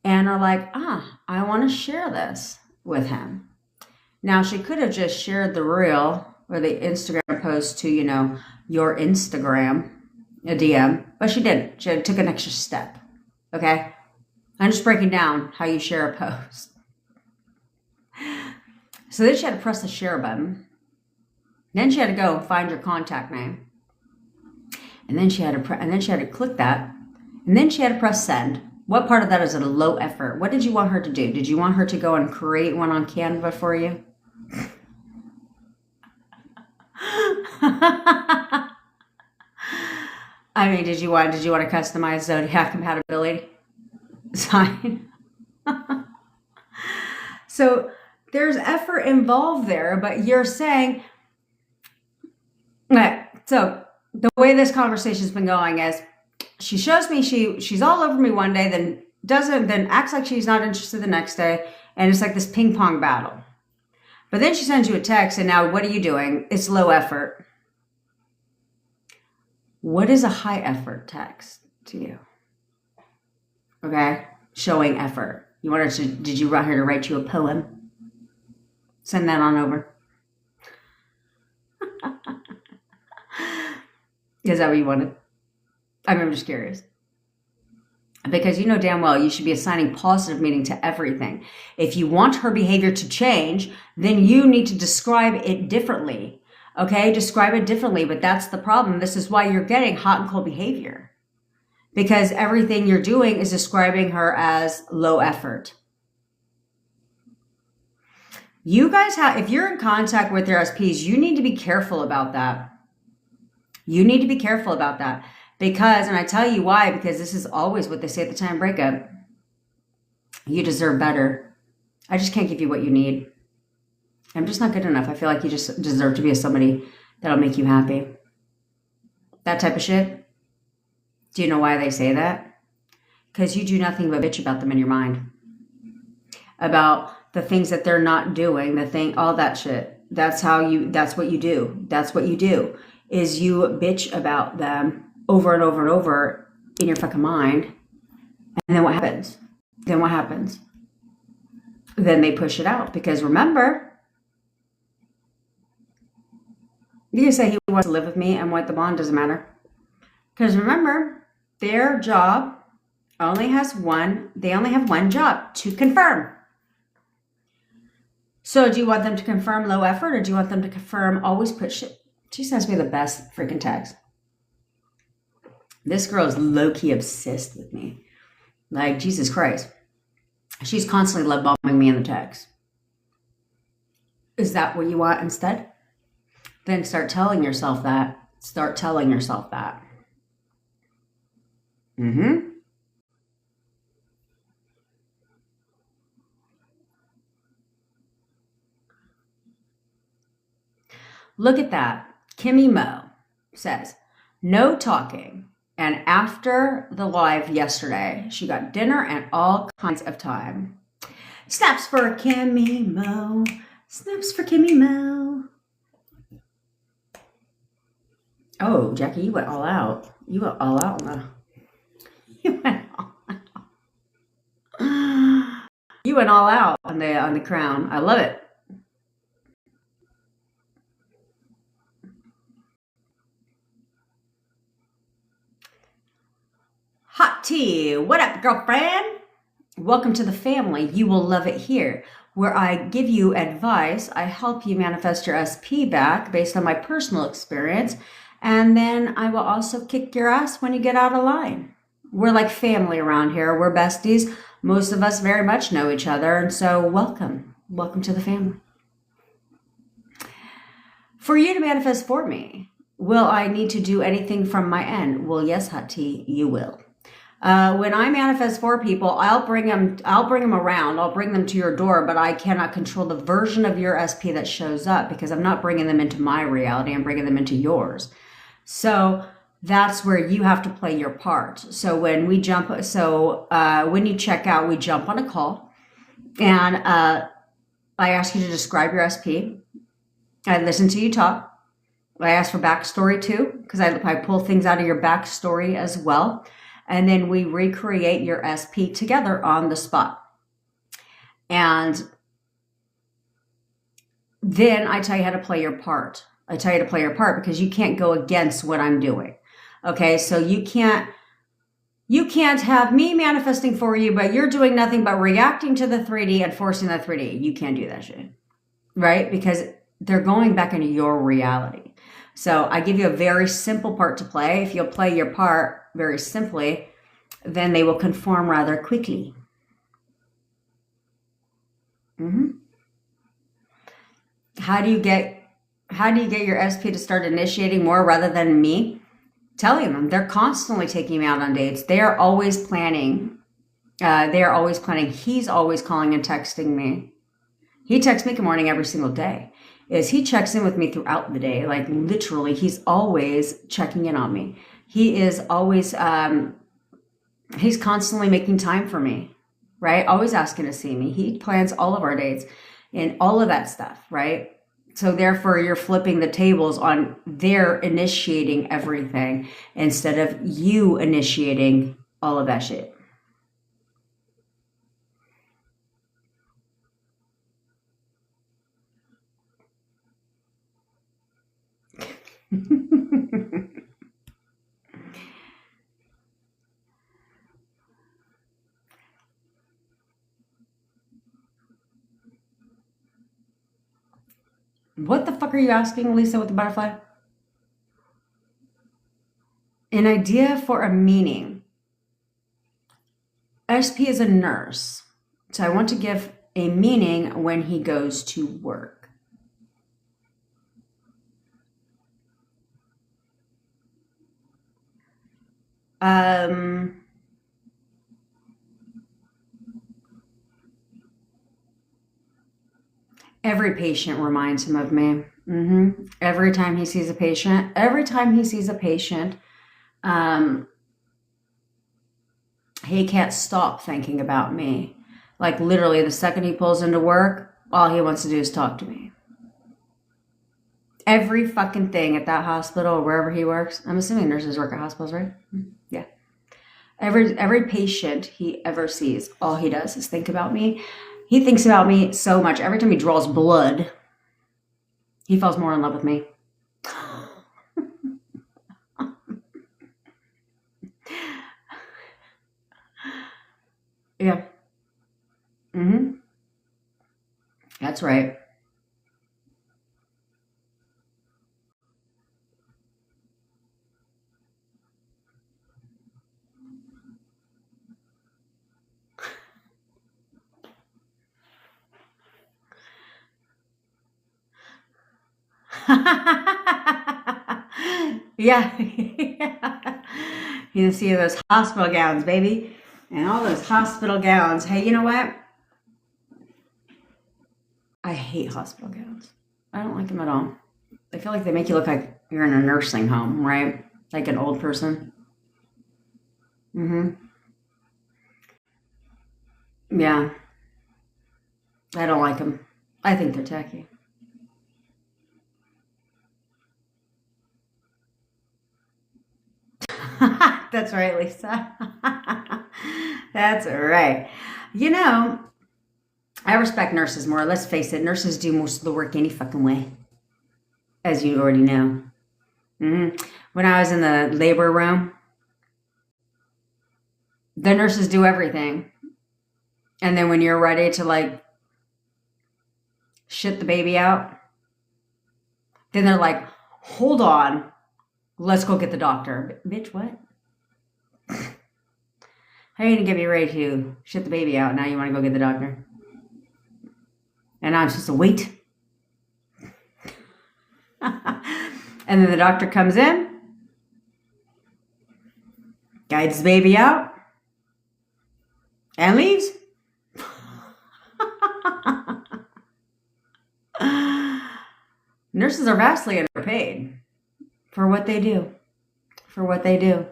and are like, I want to share this with him. Now, she could have just shared the reel or the Instagram post to, your Instagram, a DM, but she didn't. She took an extra step. Okay? I'm just breaking down how you share a post. So then she had to press the share button. Then she had to go and find your contact name. And then she had to click that. And then she had to press send. What part of that is a low effort? What did you want her to do? Did you want her to go and create one on Canva for you? I mean, did you want to customize zodiac compatibility sign? So there's effort involved there, but you're saying, okay, so the way this conversation's been going is, she shows me she's all over me one day, then acts like she's not interested the next day, and it's like this ping pong battle. But then she sends you a text, and now what are you doing? It's low effort. What is a high effort text to you? Okay, showing effort. Did you want her to write you a poem? Send that on over. Is that what you wanted? I'm just curious. Because you know damn well you should be assigning positive meaning to everything. If you want her behavior to change, then you need to describe it differently. Okay? Describe it differently, but that's the problem. This is why you're getting hot and cold behavior. Because everything you're doing is describing her as low effort. You guys if you're in contact with your SPs, you need to be careful about that. You need to be careful about that. Because, and I tell you why, because this is always what they say at the time of breakup. You deserve better. I just can't give you what you need. I'm just not good enough. I feel like you just deserve to be with somebody that'll make you happy. That type of shit. Do you know why they say that? Because you do nothing but bitch about them in your mind. About the things that they're not doing, all that shit. That's what you do. That's what you do, is you bitch about them over and over and over in your fucking mind. And then what happens? Then they push it out. Because remember, you can say he wants to live with me and what the bond doesn't matter. Because remember, their job they only have one job, to confirm. So do you want them to confirm low effort, or do you want them to confirm always put shit? She sends me the best freaking text. This girl is low-key obsessed with me. Like, Jesus Christ. She's constantly love bombing me in the text. Is that what you want instead? Then start telling yourself that. Look at that. Kimmy Mo says, no talking. And after the live yesterday, she got dinner and all kinds of time. Snaps for Kimmy Mo. Snaps for Kimmy Mo. Oh, Jackie, you went all out. You went all out on the crown. I love it. Hot tea. What up, girlfriend? Welcome to the family. You will love it here, where I give you advice. I help you manifest your SP back based on my personal experience. And then I will also kick your ass when you get out of line. We're like family around here. We're besties. Most of us very much know each other. And so welcome. Welcome to the family. For you to manifest for me, will I need to do anything from my end? Well, yes, Hati, you will. When I manifest for people, I'll bring them around. I'll bring them to your door, but I cannot control the version of your SP that shows up because I'm not bringing them into my reality. I'm bringing them into yours. So that's where you have to play your part. So when we when you check out, we jump on a call, and I ask you to describe your SP. I listen to you talk. I ask for backstory too, because I pull things out of your backstory as well. And then we recreate your SP together on the spot. And then I tell you how to play your part. I tell you to play your part because you can't go against what I'm doing. Okay, so you can't have me manifesting for you, but you're doing nothing but reacting to the 3D and forcing the 3D. You can't do that shit. Right? Because they're going back into your reality. So I give you a very simple part to play. If you'll play your part very simply, then they will conform rather quickly. How do you get your SP to start initiating more rather than me telling them? They're constantly taking me out on dates. They are always planning. He's always calling and texting me. He texts me good morning every single day. He checks in with me throughout the day. Like literally, he's always checking in on me. He is always, he's constantly making time for me, right? Always asking to see me. He plans all of our dates and all of that stuff, right? So therefore, you're flipping the tables on their initiating everything instead of you initiating all of that shit. What the fuck are you asking, Lisa, with the butterfly? An idea for a meaning. SP is a nurse. So I want to give a meaning when he goes to work. Every patient reminds him of me. Every time he sees a patient, he can't stop thinking about me. Like literally, the second he pulls into work, all he wants to do is talk to me. Every fucking thing at that hospital or wherever he works. I'm assuming nurses work at hospitals, right? Yeah. Every patient he ever sees, all he does is think about me. He thinks about me so much. Every time he draws blood, he falls more in love with me. Yeah. That's right. Yeah. You can see those hospital gowns, baby. And all those hospital gowns. Hey, you know what? I hate hospital gowns. I don't like them at all. I feel like they make you look like you're in a nursing home, right? Like an old person. Yeah. I don't like them. I think they're tacky. That's right, Lisa. That's right. You know, I respect nurses more. Let's face it, nurses do most of the work any fucking way, as you already know. When I was in the labor room, the nurses do everything. And then when you're ready to like shit the baby out, then they're like, hold on, let's go get the doctor. Bitch, what? How are you gonna get me ready to shit the baby out? Now you want to go get the doctor? And I'm supposed to wait? And then the doctor comes in, guides the baby out, and leaves. Nurses are vastly underpaid for what they do. For what they do.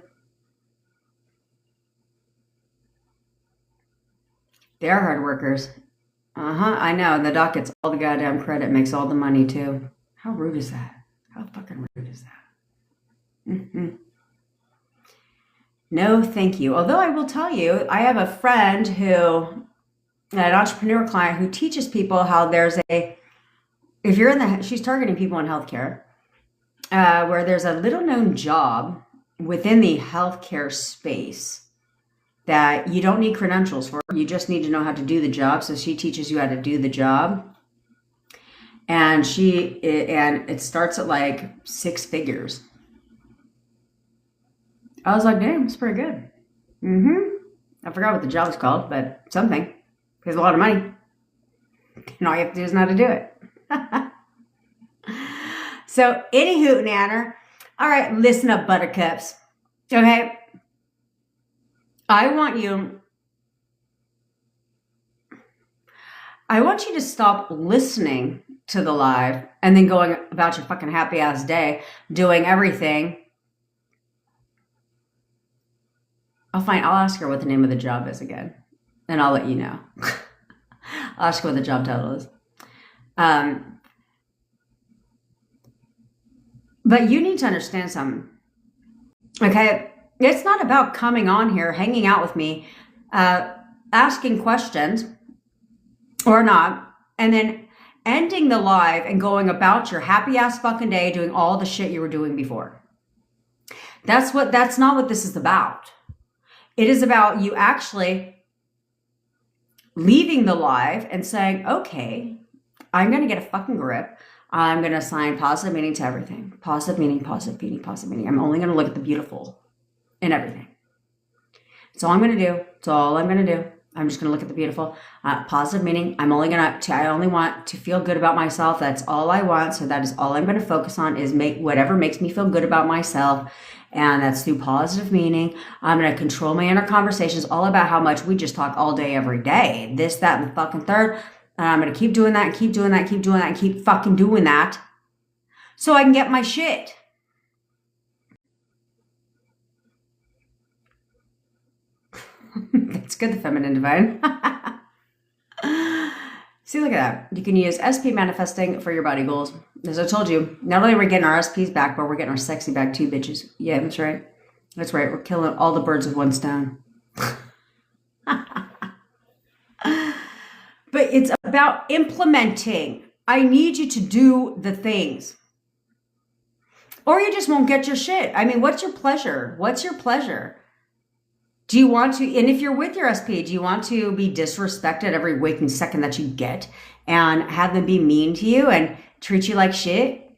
They are hard workers. I know. The doc gets all the goddamn credit, makes all the money too. How rude is that? How fucking rude is that? Mm-hmm. No, thank you. Although I will tell you, I have a friend an entrepreneur client who teaches people how if you're she's targeting people in healthcare, where there's a little known job within the healthcare space that you don't need credentials for. You just need to know how to do the job. So she teaches you how to do the job. And it starts at like 6 figures. I was like, damn, it's pretty good. I forgot what the job's called, but something. Pays a lot of money. And all you have to do is know how to do it. So, anywho, Nanner. All right, listen up, buttercups. Okay? I want you to stop listening to the live and then going about your fucking happy ass day, doing everything. I'll ask her what the name of the job is again, and I'll let you know. I'll ask her what the job title is. But you need to understand something. Okay? It's not about coming on here, hanging out with me, asking questions or not, and then ending the live and going about your happy ass fucking day doing all the shit you were doing before. That's not what this is about. It is about you actually leaving the live and saying, okay, I'm going to get a fucking grip. I'm going to assign positive meaning to everything. Positive meaning, positive meaning, positive meaning. I'm only going to look at the beautiful in everything. That's all I'm going to do. That's all I'm going to do. I'm just going to look at the beautiful. Positive meaning, I only want to feel good about myself. That's all I want. So that is all I'm going to focus on is make whatever makes me feel good about myself. And that's through positive meaning. I'm going to control my inner conversations, all about how much we just talk all day, every day. This, that, and the fucking third. And I'm going to keep doing that, and keep doing that, keep doing that, and keep fucking doing that. So I can get my shit. That's good, the feminine divine. See, look at that. You can use SP manifesting for your body goals. As I told you, not only are we getting our SPs back, but we're getting our sexy back too, bitches. Yeah, that's right. That's right. We're killing all the birds with one stone. But it's about implementing. I need you to do the things. Or you just won't get your shit. I mean, what's your pleasure? What's your pleasure? Do you want to, and if you're with your SP, do you want to be disrespected every waking second that you get and have them be mean to you and treat you like shit?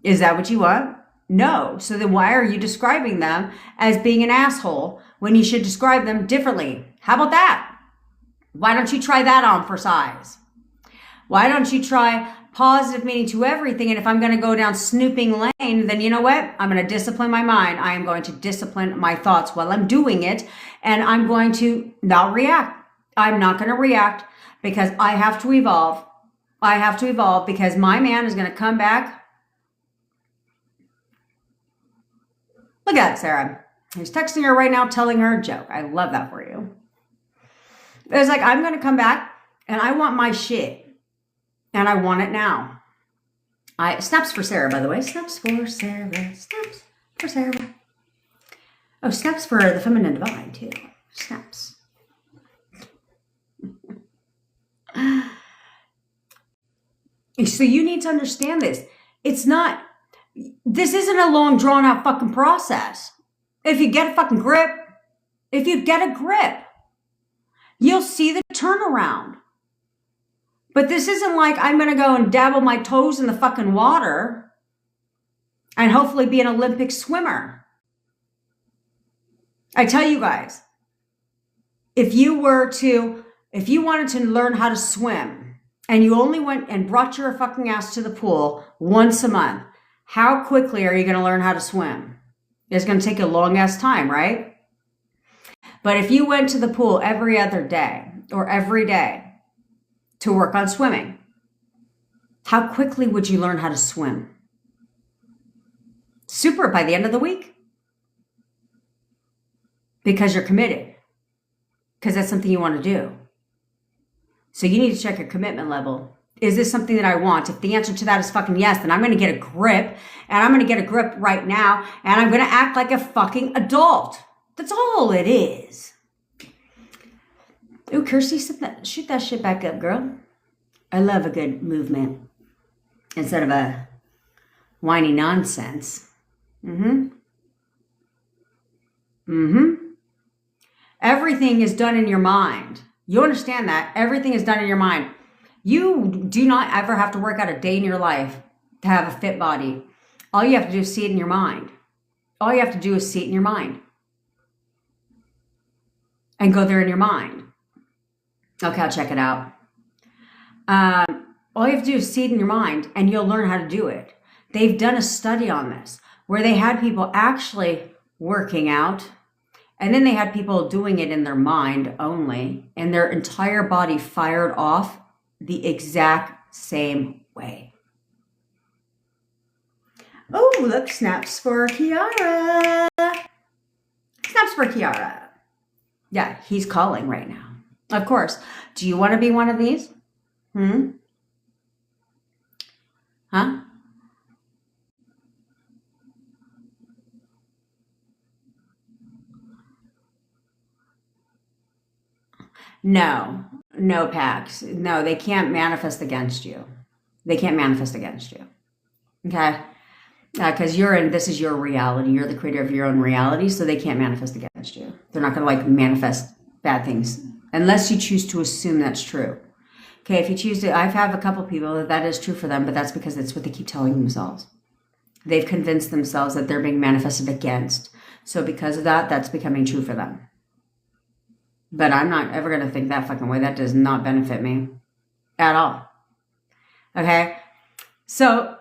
Is that what you want? No. So then why are you describing them as being an asshole when you should describe them differently? How about that? Why don't you try that on for size? Why don't you try positive meaning to everything? And if I'm going to go down snooping lane, then you know what? I'm going to discipline my mind. I am going to discipline my thoughts while I'm doing it. And I'm going to not react. I'm not going to react because I have to evolve. I have to evolve because my man is going to come back. Look at that, Sarah. He's texting her right now, telling her a joke. I love that for you. It's like, I'm going to come back and I want my shit. And I want it now. Snaps for Sarah, by the way. Snaps for Sarah. Snaps for Sarah. Oh, snaps for the feminine divine, too. Snaps. So you need to understand this. This isn't a long, drawn-out fucking process. If you get a fucking grip, you'll see the turnaround. But this isn't like I'm going to go and dabble my toes in the fucking water and hopefully be an Olympic swimmer. I tell you guys, if you wanted to learn how to swim and you only went and brought your fucking ass to the pool once a month, How quickly are you going to learn how to swim? It's going to take a long ass time, right? But if you went to the pool every other day or every day to work on swimming, how quickly would you learn how to swim? Super, by the end of the week. Because you're committed. Because that's something you want to do. So you need to check your commitment level. Is this something that I want? If the answer to that is fucking yes, then I'm going to get a grip. And I'm going to get a grip right now. And I'm going to act like a fucking adult. That's all it is. Ooh, Kirsty, shoot that shit back up, girl. I love a good movement. Instead of a whiny nonsense. Everything is done in your mind. You understand that? Everything is done in your mind. You do not ever have to work out a day in your life to have a fit body. All you have to do is see it in your mind. All you have to do is see it in your mind. And go there in your mind. Okay, I'll check it out. All you have to do is see it in your mind and you'll learn how to do it. They've done a study on this where they had people actually working out and then they had people doing it in their mind only and their entire body fired off the exact same way. Oh, look, snaps for Kiara. Snaps for Kiara. Yeah, he's calling right now. Of course. Do you want to be one of these? Huh? No, Pax. No, they can't manifest against you. They can't manifest against you. Okay? Because this is your reality. You're the creator of your own reality, so they can't manifest against you. They're not going to manifest bad things unless you choose to assume that's true. Okay, if you choose to, I've had a couple people that is true for them, but that's because it's what they keep telling themselves. They've convinced themselves that they're being manifested against. So because of that, that's becoming true for them. But I'm not ever going to think that fucking way. That does not benefit me at all. Okay? So,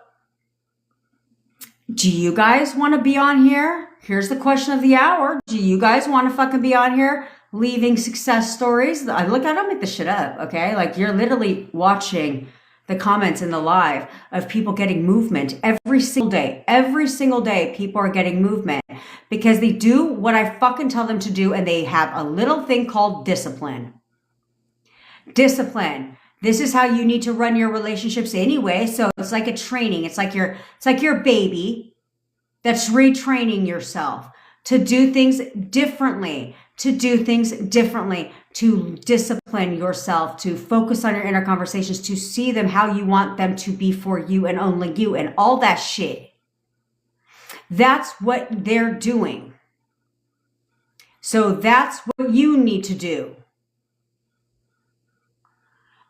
do you guys want to be on here? Here's the question of the hour. Do you guys want to fucking be on here leaving success stories? I don't make this shit up, okay? You're literally watching the comments in the live of people getting movement every single day. Every single day, people are getting movement because they do what I fucking tell them to do and they have a little thing called discipline. Discipline. This is how you need to run your relationships anyway. So it's like a training. It's like your baby that's retraining yourself to do things differently, to discipline yourself, to focus on your inner conversations, to see them how you want them to be for you and only you and all that shit. That's what they're doing. So that's what you need to do.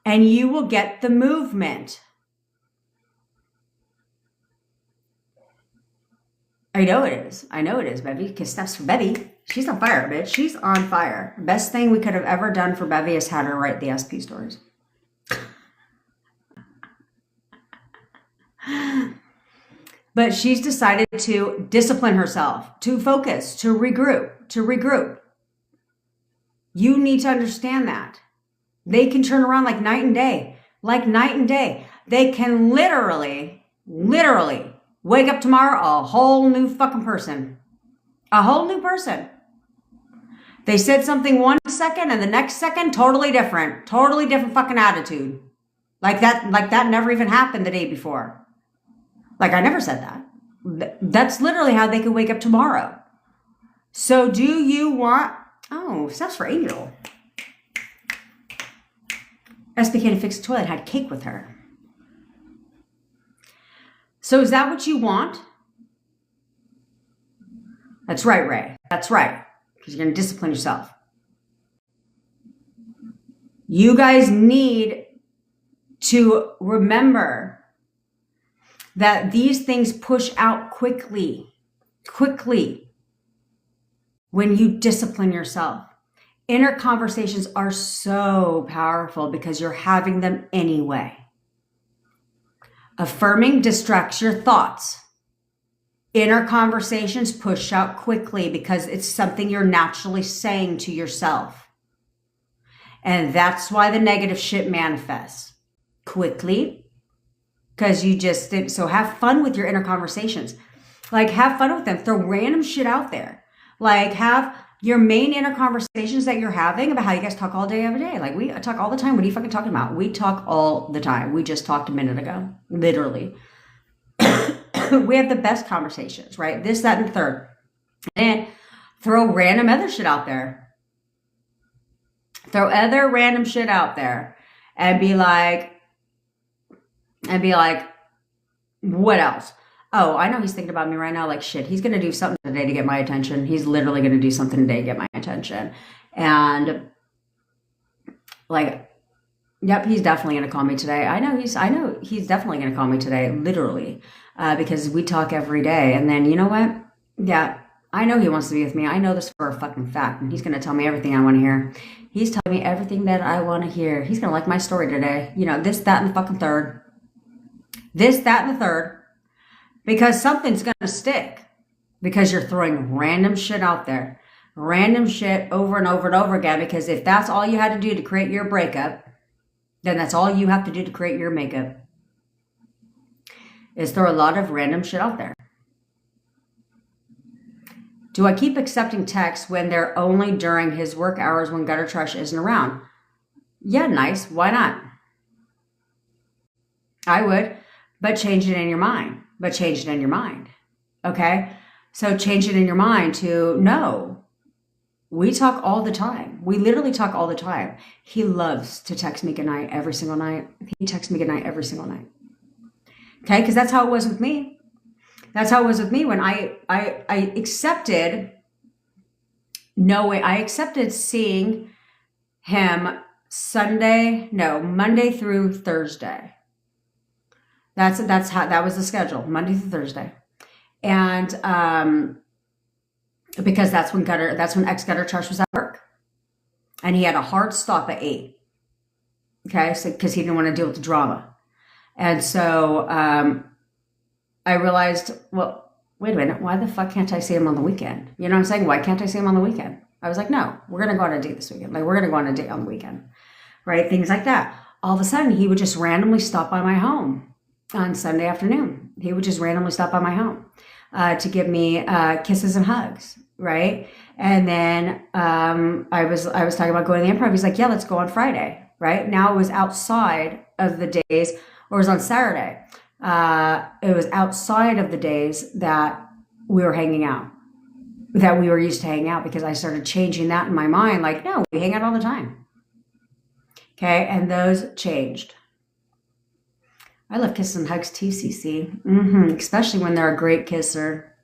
And you will get the movement. I know it is, Bevy, because Steph's for Bevy. She's on fire, bitch. She's on fire. Best thing we could have ever done for Bevy is had her write the SP stories. But she's decided to discipline herself, to focus, to regroup. You need to understand that. They can turn around like night and day. They can literally wake up tomorrow a whole new fucking person. A whole new person. They said something one second and the next second, totally different fucking attitude. Like that never even happened the day before. I never said that. That's literally how they could wake up tomorrow. So do you want, steps for Angel. SB came to fix the toilet, had cake with her. So is that what you want? That's right, Ray. That's right. Because you're going to discipline yourself. You guys need to remember that these things push out quickly when you discipline yourself. Inner conversations are so powerful because you're having them anyway. Affirming distracts your thoughts. Inner conversations push out quickly because it's something you're naturally saying to yourself. And that's why the negative shit manifests quickly, because you just did. So have fun with your inner conversations. Like, have fun with them. Throw random shit out there. Like, have your main inner conversations that you're having about how you guys talk all day, every day. Like, we talk all the time. What are you fucking talking about? We talk all the time. We just talked a minute ago, literally. We have the best conversations, right? This, that, and the third. And throw random other shit out there. Throw other random shit out there and be like, what else? Oh, I know he's thinking about me right now. Like, shit, he's going to do something today to get my attention. He's literally going to do something today to get my attention. And like, yep, he's definitely going to call me today. I know he's definitely going to call me today, literally, because we talk every day. And then, you know what? Yeah, I know he wants to be with me. I know this for a fucking fact. And he's going to tell me everything I want to hear. He's telling me everything that I want to hear. He's going to like my story today. You know, this, that, and the fucking third. This, that, and the third. Because something's going to stick. Because you're throwing random shit out there. Random shit over and over and over again. Because if that's all you had to do to create your breakup, then that's all you have to do to create your makeup. Is throw a lot of random shit out there. Do I keep accepting texts when they're only during his work hours when gutter trash isn't around? Yeah, nice. Why not? I would. But change it in your mind. Okay? So change it in your mind to no. We talk all the time. We literally talk all the time. He loves to text me goodnight every single night. He texts me goodnight every single night. Okay? Because that's how it was with me. That's how it was with me when I accepted I accepted seeing him Monday through Thursday. That was the schedule, Monday through Thursday. And because that's when ex-gutter trash was at work. And he had a hard stop at 8. Okay, so because he didn't want to deal with the drama. And so I realized, well, wait a minute, why the fuck can't I see him on the weekend? You know what I'm saying? Why can't I see him on the weekend? I was like, no, we're going to go on a date this weekend. Like, we're going to go on a date on the weekend, right? Things like that. All of a sudden, he would just randomly stop by my home on Sunday afternoon. He would just randomly stop by my home to give me kisses and hugs, right? And then I was talking about going to the Improv. He's like, yeah, let's go on Friday, right? Now it was outside of the days, or it was on Saturday. It was outside of the days that we were hanging out, that we were used to hanging out, because I started changing that in my mind. Like, no, we hang out all the time. Okay. And those changed. I love kisses and hugs too, CC. Especially when they're a great kisser.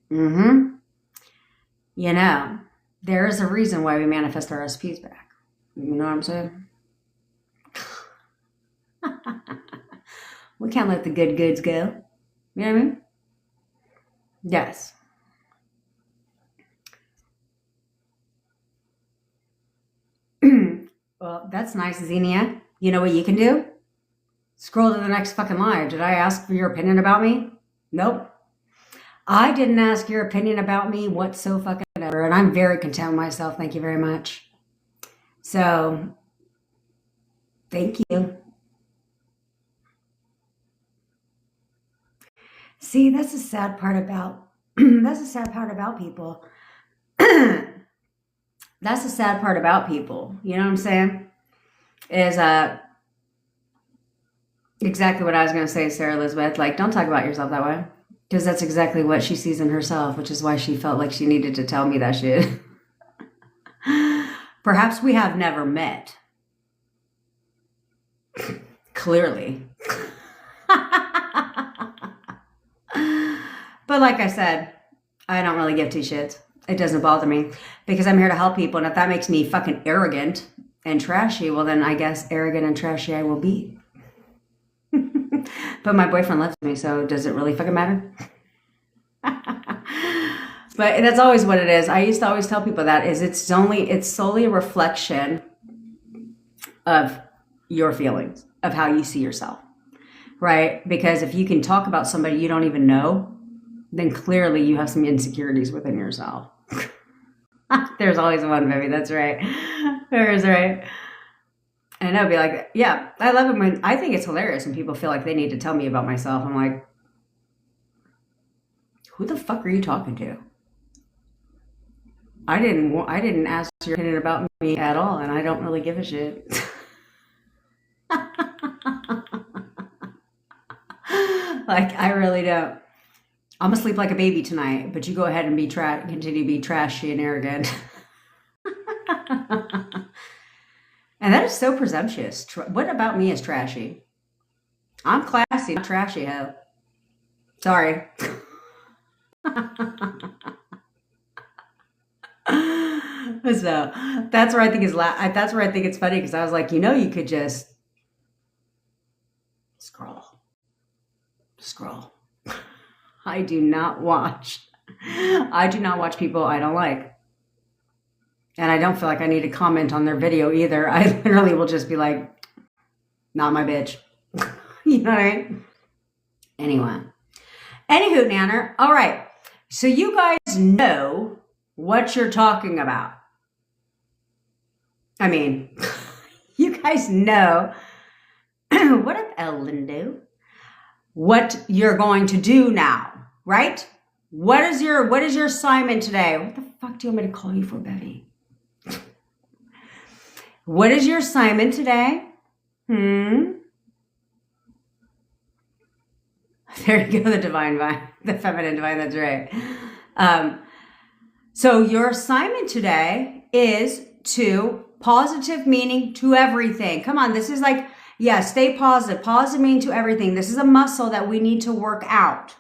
You know, there is a reason why we manifest our SPs back. You know what I'm saying? We can't let the good goods go. You know what I mean? Yes. Well, that's nice, Xenia. You know what you can do? Scroll to the next fucking live. Did I ask for your opinion about me? Nope. I didn't ask your opinion about me whatsoever, and I'm very content with myself. Thank you very much. So, thank you. See, that's the sad part about people. That's the sad part about people. You know what I'm saying? Is exactly what I was going to say, Sarah Elizabeth. Like, don't talk about yourself that way. Because that's exactly what she sees in herself, which is why she felt like she needed to tell me that shit. Perhaps we have never met. Clearly. But like I said, I don't really give two shits. It doesn't bother me because I'm here to help people. And if that makes me fucking arrogant and trashy, well, then I guess arrogant and trashy I will be. But my boyfriend loves me, so does it really fucking matter? But that's always what it is. I used to always tell people that it's solely a reflection of your feelings, of how you see yourself, right? Because if you can talk about somebody you don't even know, then clearly you have some insecurities within yourself. There's always one, baby. That's right. There's right. And I'll be like, yeah, I love it when I think it's hilarious when people feel like they need to tell me about myself. I'm like, who the fuck are you talking to? I didn't ask your opinion about me at all, and I don't really give a shit. Like, I really don't. I'm gonna sleep like a baby tonight, but you go ahead and continue to be trashy and arrogant. And that is so presumptuous. What about me is trashy? I'm classy, not trashy, ho. Sorry. So that's where I think that's where I think it's funny, because I was like, you could just scroll. I do not watch people I don't like. And I don't feel like I need to comment on their video either. I literally will just be like, not my bitch. You know what I mean? Anyway. Anywho, Nanner. All right. So you guys know what you're talking about. I mean, you guys know what up, Lindo? What you're going to do now, right? What is your assignment today? What the fuck do you want me to call you for, Bevy? What is your assignment today? There you go, the divine vine, the feminine divine, that's right. So your assignment today is to positive meaning to everything. Come on, this is like, yeah, stay positive. Positive meaning to everything. This is a muscle that we need to work out.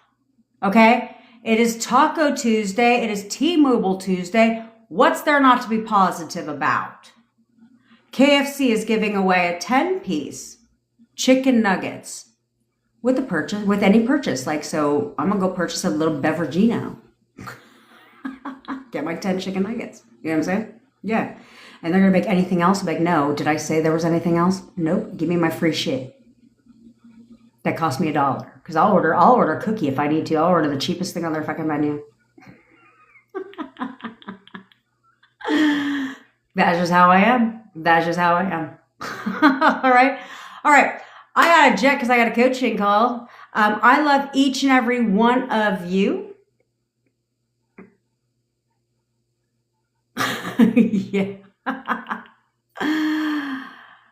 Okay? It is Taco Tuesday. It is T-Mobile Tuesday. What's there not to be positive about? KFC is giving away a 10-piece chicken nuggets with any purchase. Like, so I'm going to go purchase a little Beveragino. Get my 10 chicken nuggets. You know what I'm saying? Yeah. And they're going to make anything else. I'm like, no, did I say there was anything else? Nope. Give me my free shit. That cost me $1. Because I'll order a cookie if I need to. I'll order the cheapest thing on their fucking menu. That's just how I am. All right. I got a jet because I got a coaching call. I love each and every one of you. Yeah.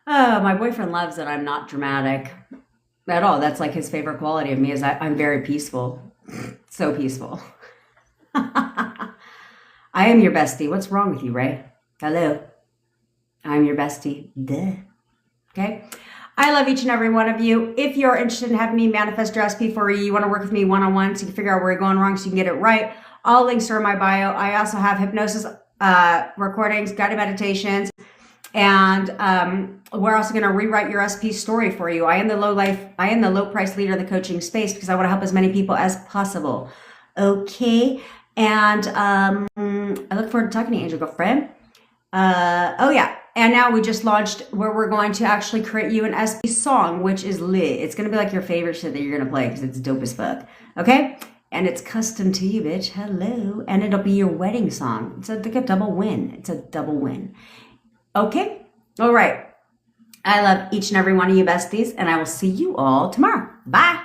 Oh, my boyfriend loves that I'm not dramatic at all. That's like his favorite quality of me, is I'm very peaceful. So peaceful. I am your bestie. What's wrong with you, Ray? Hello. I'm your bestie. Duh. Okay. I love each and every one of you. If you're interested in having me manifest your SP for you want to work with me one-on-one so you can figure out where you're going wrong so you can get it right, all links are in my bio. I also have hypnosis recordings, guided meditations, and we're also going to rewrite your SP story for you. I am the low price leader in the coaching space because I want to help as many people as possible. Okay. And I look forward to talking to you, Angel Girlfriend. Oh yeah. And now we just launched where we're going to actually create you an SP song, which is lit. It's going to be like your favorite shit that you're going to play because it's dope as fuck. Okay. And it's custom to you, bitch. Hello. And it'll be your wedding song. It's like a double win. It's a double win. Okay. All right. I love each and every one of you besties, and I will see you all tomorrow. Bye.